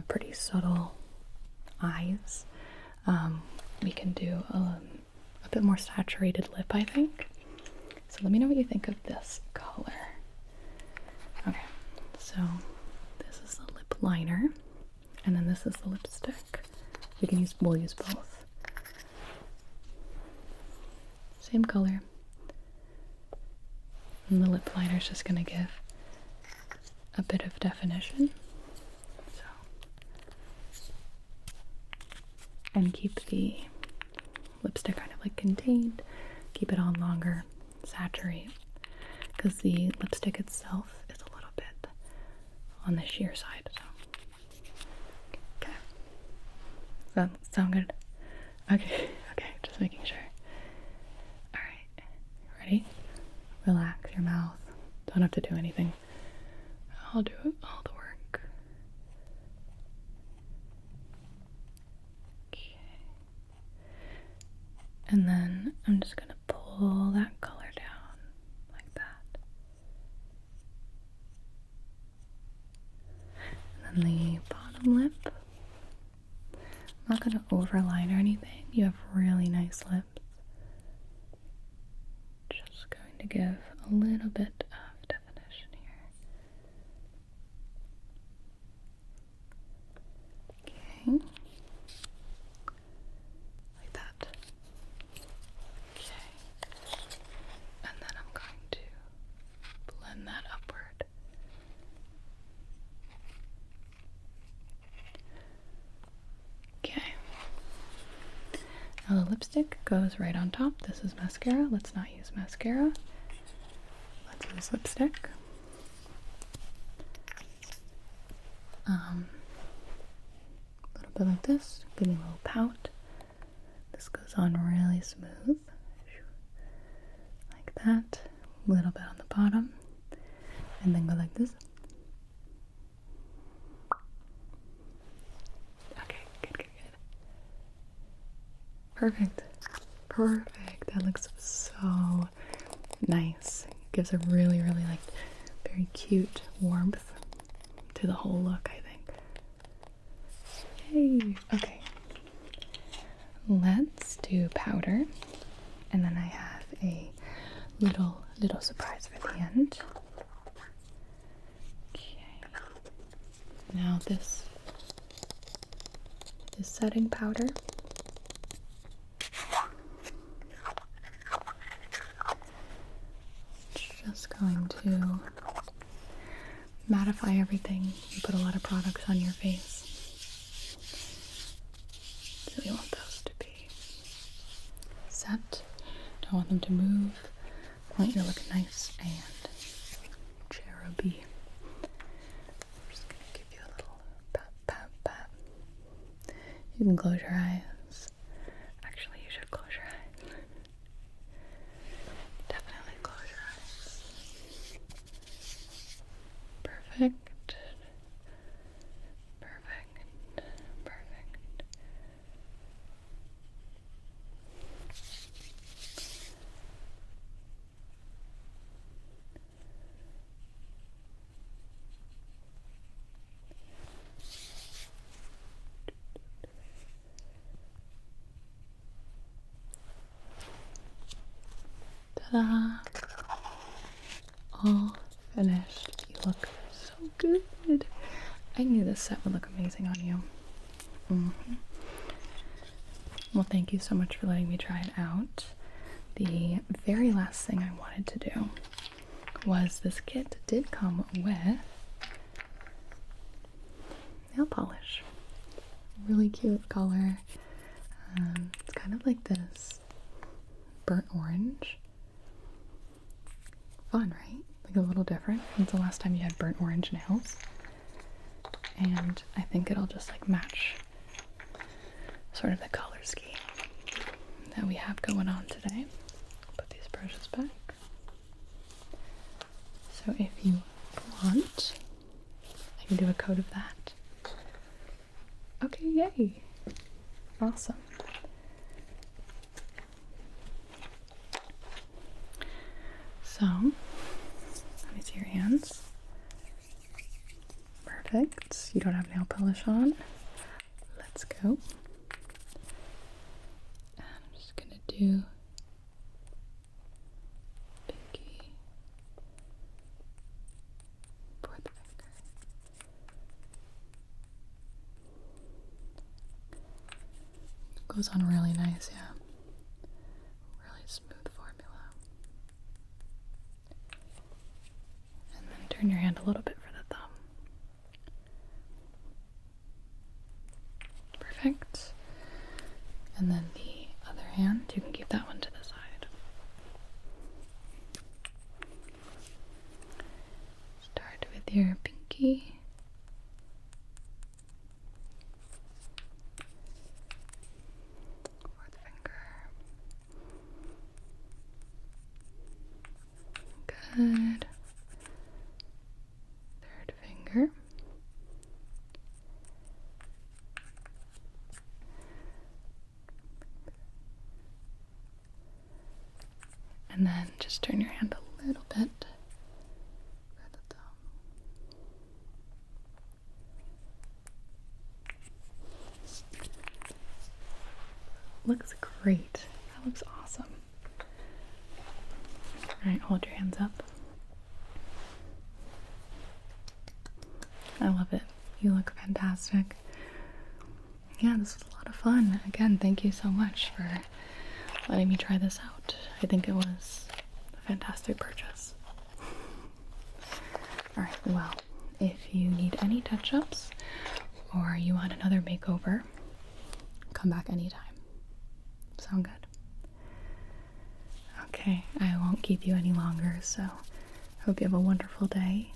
pretty subtle eyes, we can do a bit more saturated lip, I think. So let me know what you think of this color. Okay, so this is the lip liner, and then this is the lipstick. We'll use both. Same color. And the lip liner is just gonna give a bit of definition. And keep the lipstick kind of contained, keep it on longer, saturate, because the lipstick itself is a little bit on the sheer side. So, okay, does that sound good? Okay, just making sure. All right, ready? Relax your mouth. Don't have to do anything. I'll do all the work. And then I'm just going to pull that color down like that. And then the bottom lip, I'm not going to overline or anything. You have really nice lips. Just going to give a little bit of definition here. Okay. Now the lipstick goes right on top. This is mascara. Let's not use mascara. Let's use lipstick. A little bit like this. Give me a little pout. This goes on really smooth. Like that. A little bit on the bottom. And then go like this. Perfect. That looks so nice. Gives a really very cute warmth to the whole look, I think. Yay. Okay. Let's do powder. And then I have a little surprise for the end. Okay. Now this is setting powder. Just going to mattify everything. You put a lot of products on your face, so you want those to be set. Don't want them to move. I want you to look nice and cheruby. I'm just gonna give you a little pat, pat, pat. You can close your eyes. Actually, you should close your eyes. Definitely close your eyes. Perfect. Perfect. Perfect. Ta-da! All finished. You look so good. I knew this set would look amazing on you. Well, thank you so much for letting me try it out. The very last thing I wanted to do was this kit did come with nail polish. Really cute color. It's kind of like this burnt orange. Fun, right? Like a little different. When's the last time you had burnt orange nails? And I think it'll just like match sort of the color scheme that we have going on today. Put these brushes back. So if you want, I can do a coat of that. Okay, yay! Awesome. So, let me see your hands. Perfect. You don't have nail polish on. Let's go. And I'm just gonna do pinky, fourth finger. Goes on really nice, yeah. Really smooth formula. And then turn your hand a little bit for the thumb. Perfect. And then the other hand, you can keep that one to the side. Start with your pinky. Fourth finger. Good. Third finger. And then just turn your hand a little bit for the thumb. Looks great. That looks awesome. Alright, hold your hands up. I love it. You look fantastic. Yeah, this was a lot of fun. Again, thank you so much for letting me try this out. I think it was a fantastic purchase. Alright, well, if you need any touch-ups or you want another makeover, come back anytime. Sound good? Okay, I won't keep you any longer, so I hope you have a wonderful day.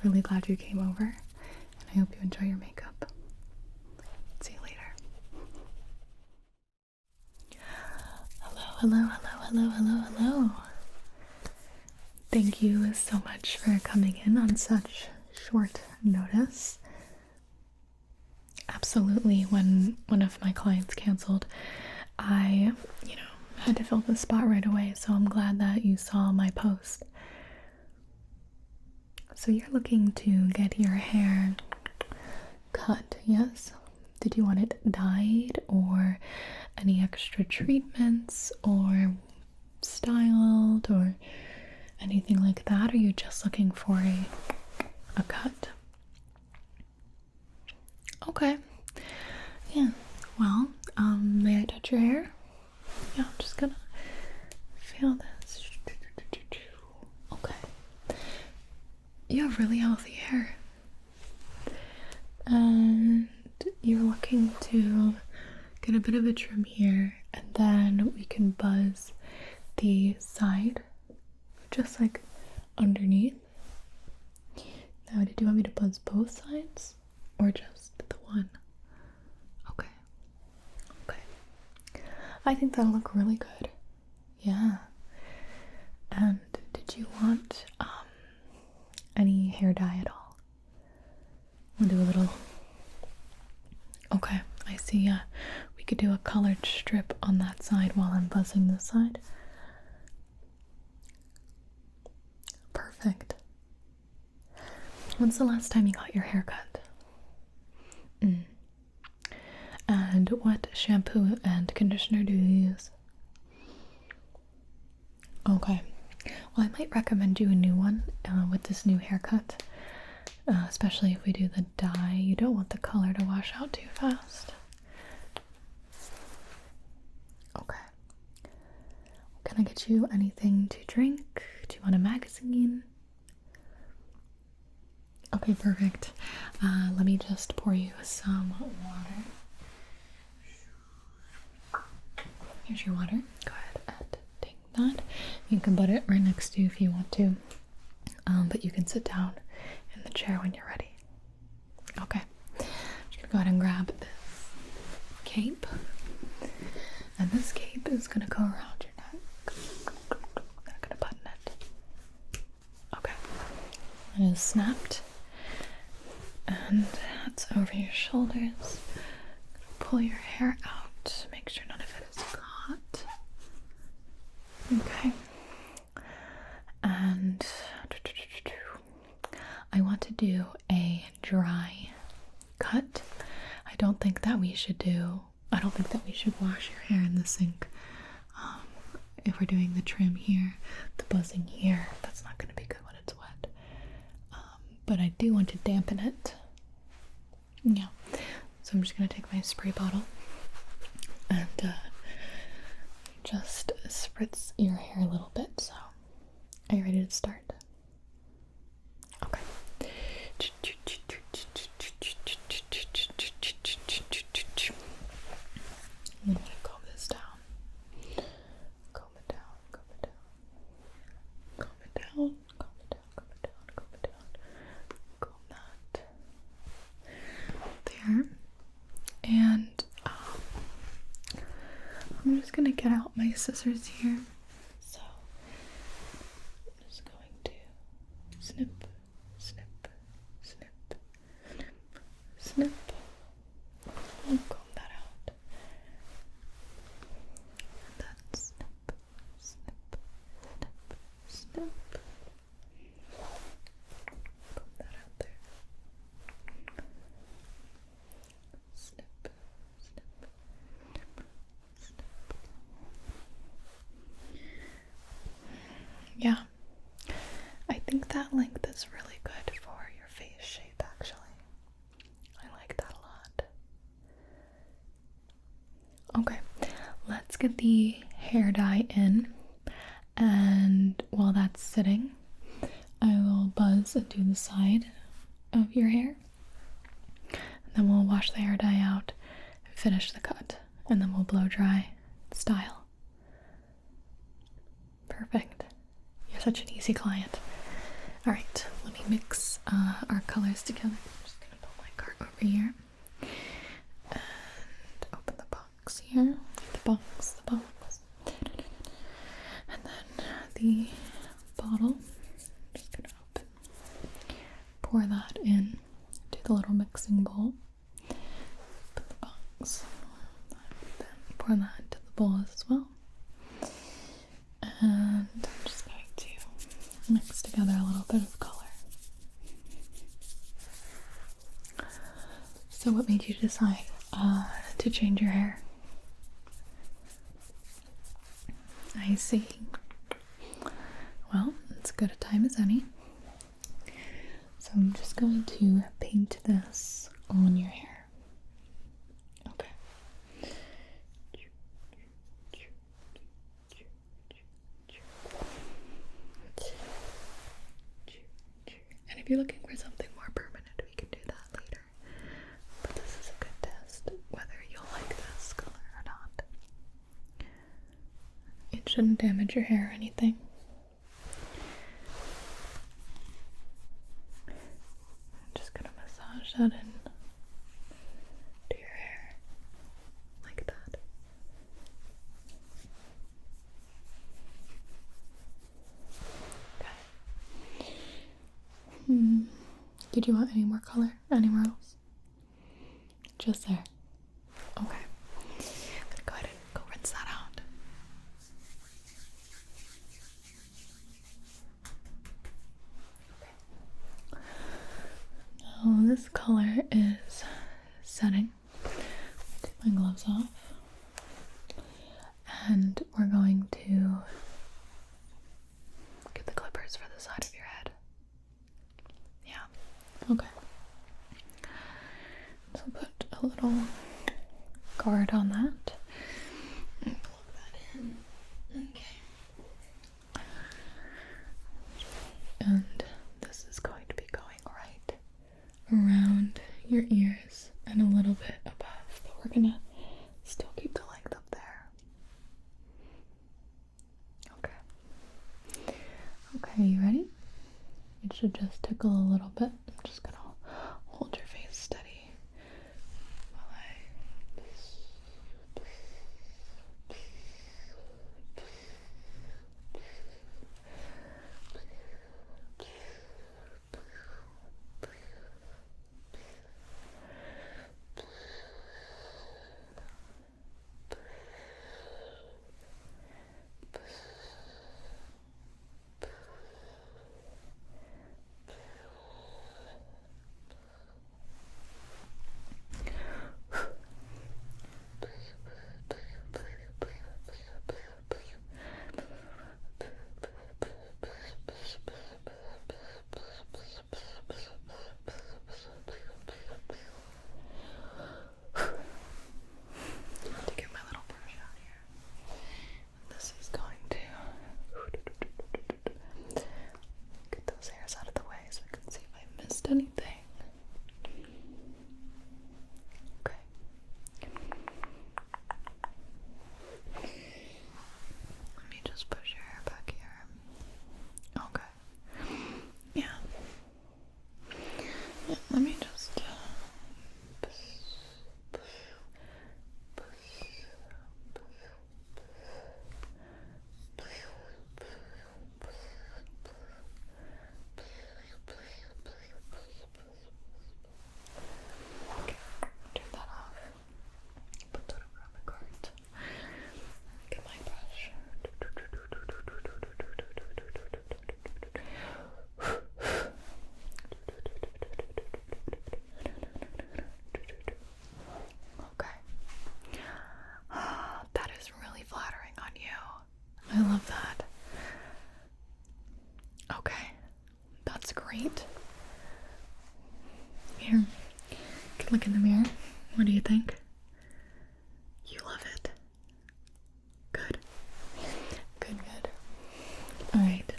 Really glad you came over, and I hope you enjoy your makeup. See you later. Hello, hello, hello, hello, hello. Thank you so much for coming in on such short notice. Absolutely, when one of my clients canceled, I, had to fill the spot right away, so I'm glad that you saw my post. So you're looking to get your hair cut, yes? Did you want it dyed or any extra treatments or styled or anything like that? Or are you just looking for a cut? Okay. Yeah. Well, may I touch your hair? Yeah, I'm just gonna feel this. Okay. You have really healthy hair. And you're looking to get a bit of a trim here, and then we can buzz the side, just like underneath. Now, did you want me to buzz both sides or just the one? Okay. Okay. I think that'll look really good. Yeah. And did you want any hair dye at all? We'll do a little. Okay, I see. We could do a colored strip on that side while I'm buzzing this side. Perfect. When's the last time you got your hair cut? And what shampoo and conditioner do you use? Okay. Well, I might recommend you a new one with this new haircut. Especially if we do the dye. You don't want the color to wash out too fast. Okay. Can I get you anything to drink? Do you want a magazine? Okay, perfect. Let me just pour you some water. Here's your water. Go ahead and take that. You can put it right next to you if you want to. But you can sit down in the chair when you're ready. Okay. I'm just gonna go ahead and grab this cape. And this cape is gonna go around your neck. I'm gonna button it. Okay. It is snapped. And that's over your shoulders. Pull your hair out. Make sure none of it is caught. Okay. And I want to do a dry cut. I don't think that we should wash your hair in the sink. If we're doing the trim here, the buzzing here, that's not going to be good when it's wet. But I do want to dampen it. Yeah. So I'm just going to take my spray bottle and just spritz your hair a little bit. So, are you ready to start? Okay. I'm going to comb this down. Comb it down, comb it down. Comb it down, comb it down, comb it down, comb it down. Comb that. There. And I'm just going to get out my scissors here. So I'm just going to snip, snip, snip, snip, snip. And comb that out. And then snip, snip, snip, snip. Comb that out there. Snip, snip, snip, snip. Yeah, I think that length is really good for your face shape, actually. I like that a lot. Okay, let's get the hair dye in, and while that's sitting, I will buzz and do the side of your hair, and then we'll wash the hair dye out and finish the cut, and then we'll blow dry style. Perfect. You're such an easy client. Alright, let me mix our colors together. I'm just gonna put my cart over here and open the box here. The box. And then the bottle. I'm just gonna open. Pour that in to the little mixing bowl. Put the box. Then pour that into the bowl as well. And I'm just going to mix together a little bit of color. So what made you decide to change your hair? I see. Well, it's as good a time as any. So I'm just going to paint this on your hair. Okay. shouldn't damage your hair or anything. I'm just gonna massage that in to your hair like that. Okay. Did you want any more color? Anywhere else? Just there. Okay. I'm gonna go ahead and go rinse that out. Okay. Now this color is setting. Take my gloves off. And we're going to get the clippers for the side of your head. Yeah. Okay. So put a little guard on that. And plug that in. Okay. And this is going to be going right around your ears and a little bit above, but we're gonna still keep the length up there. Okay. Okay, you ready? It should just tickle a little bit. I'm just gonna hold your face steady while I to get my little brush out here. This is going to get those hairs out of the way so I can see if I missed anything. Okay. Let me just push your hair back here. Okay. Yeah. Yeah, let me just turn that off. Put that over on the cart. Get my brush. Okay. That is really flattering on you. I love that. Okay. That's great. Here. You can look in the mirror. What do you think? You love it. Good. Good, good. Alright.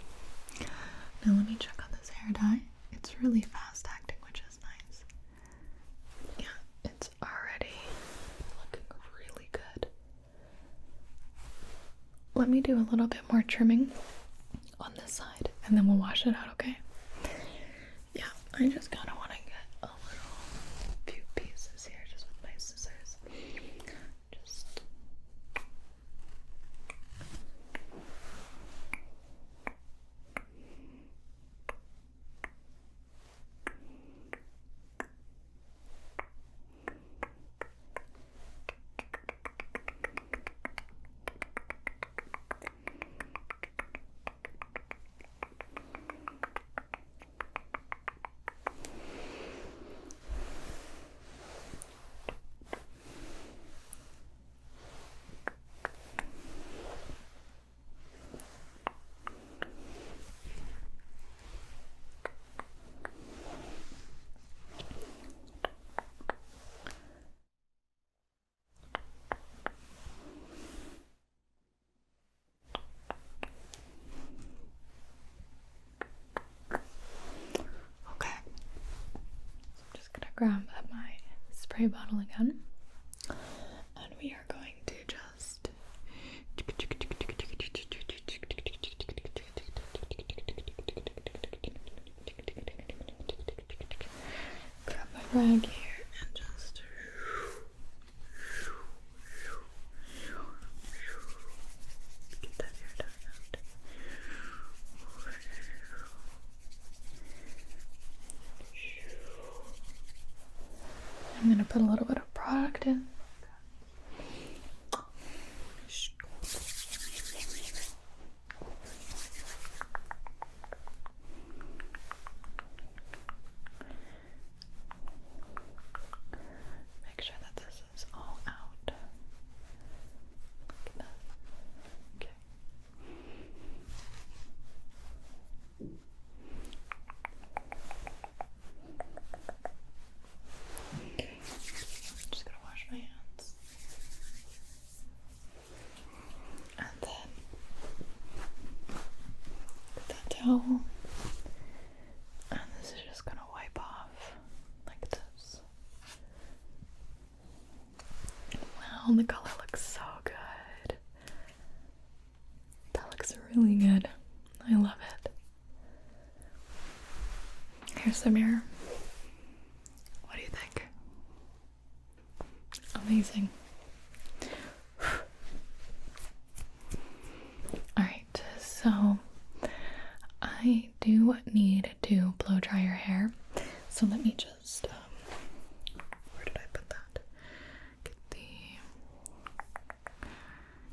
Now let me check on this hair dye. It's really fast acting, which is nice. Yeah, it's already looking really good. Let me do a little bit more trimming on this side and then we'll wash it out, okay? Yeah, I just kind of want to get a little few pieces here just with my scissors. Just grab my spray bottle again, and we are going to just rag here and just get that hair done out. I'm gonna put a little bit of product in. Make sure that this is all out. Look at that. Okay. I'm just gonna wash my hands. And then get that towel. And this is just gonna wipe off like this. Wow, the color looks so good. That looks really good. I love it. Here's the mirror. What do you think? Amazing. Alright, so I do need to blow dry your hair. So let me just, where did I put that? Get the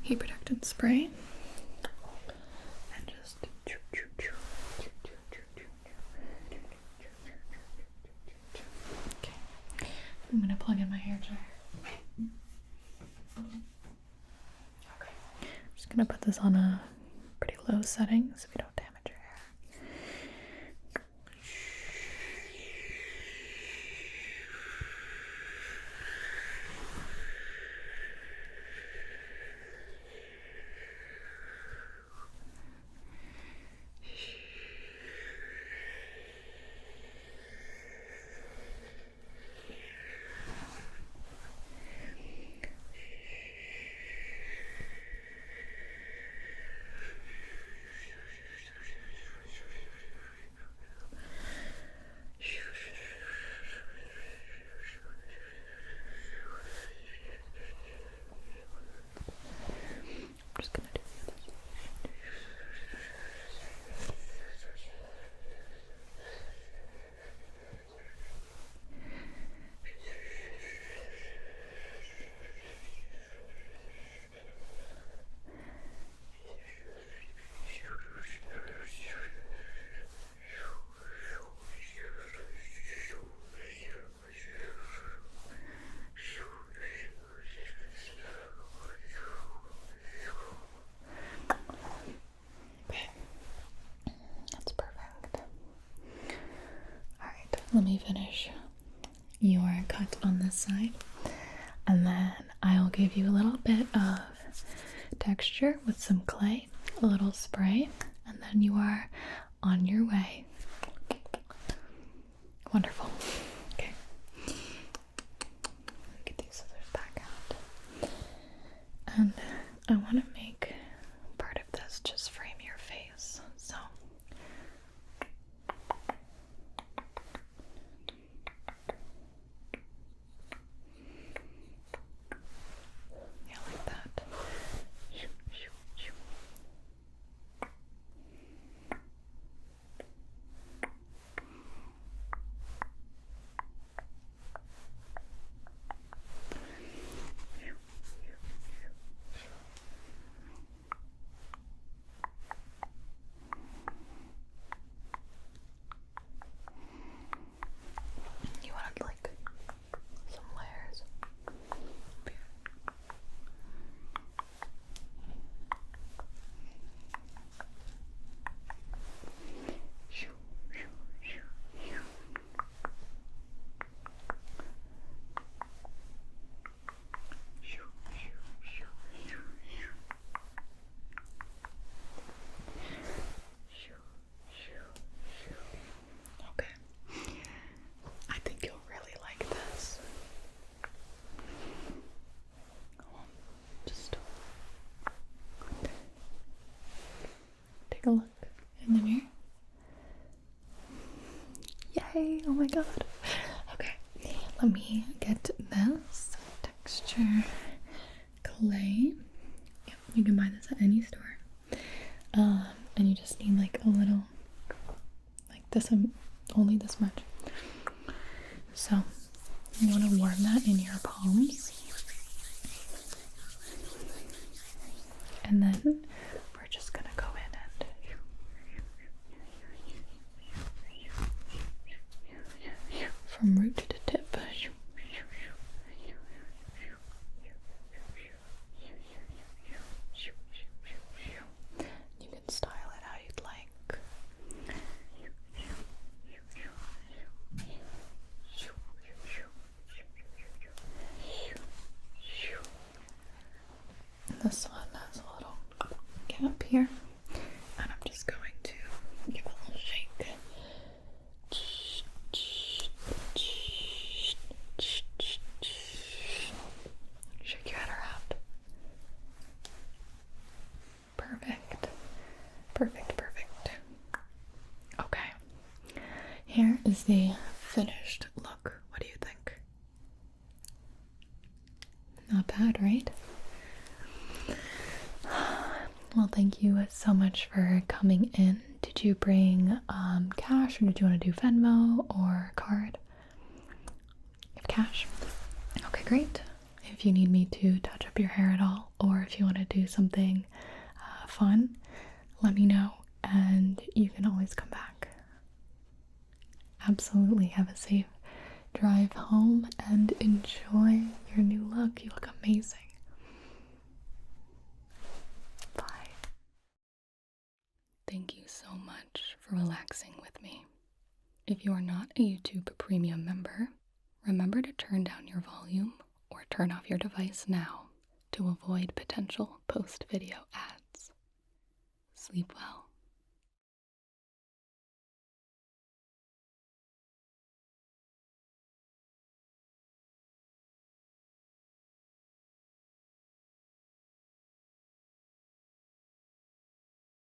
heat protectant spray. And just okay. I'm gonna plug in my hair dryer. Okay. I'm just gonna put this on a pretty low setting so we don't damage your hair. I'm just gonna do the other side. Okay, that's perfect. Alright, let me finish your cut on this side, and then I'll give you a little bit of texture with some clay, a little spray, and then you are on your way. Wonderful. Okay. Get these scissors back out. And I want to make part of this just frame your face. So yeah, like that. You wanted like some layers up here. Okay. I think you'll really like this. Just take a look in the mirror. Yay! Oh my god. Okay. let me get this texture clay. Yep, you can buy this at any store. And you just need like a little, like this, only this much. So you want to warm that in your palms. And then we're just gonna go in and from root to tip. You can style it how you'd like. This one has a little gap here, and I'm just going to give a little shake. Shake your head around. Perfect. Perfect, perfect. Okay. Here is the finished look. What do you think? Not bad, right? Well, thank you so much for coming in. Did you bring cash, or did you want to do Venmo or card? You have cash? Okay, great. If you need me to touch up your hair at all, or if you want to do something fun, let me know, and you can always come back. Absolutely. Have a safe drive home and enjoy your new look. You look amazing. Bye. Thank you so much for relaxing with me. If you are not a YouTube Premium member, remember to turn down your volume or turn off your device now to avoid potential post-video ads. Sleep well.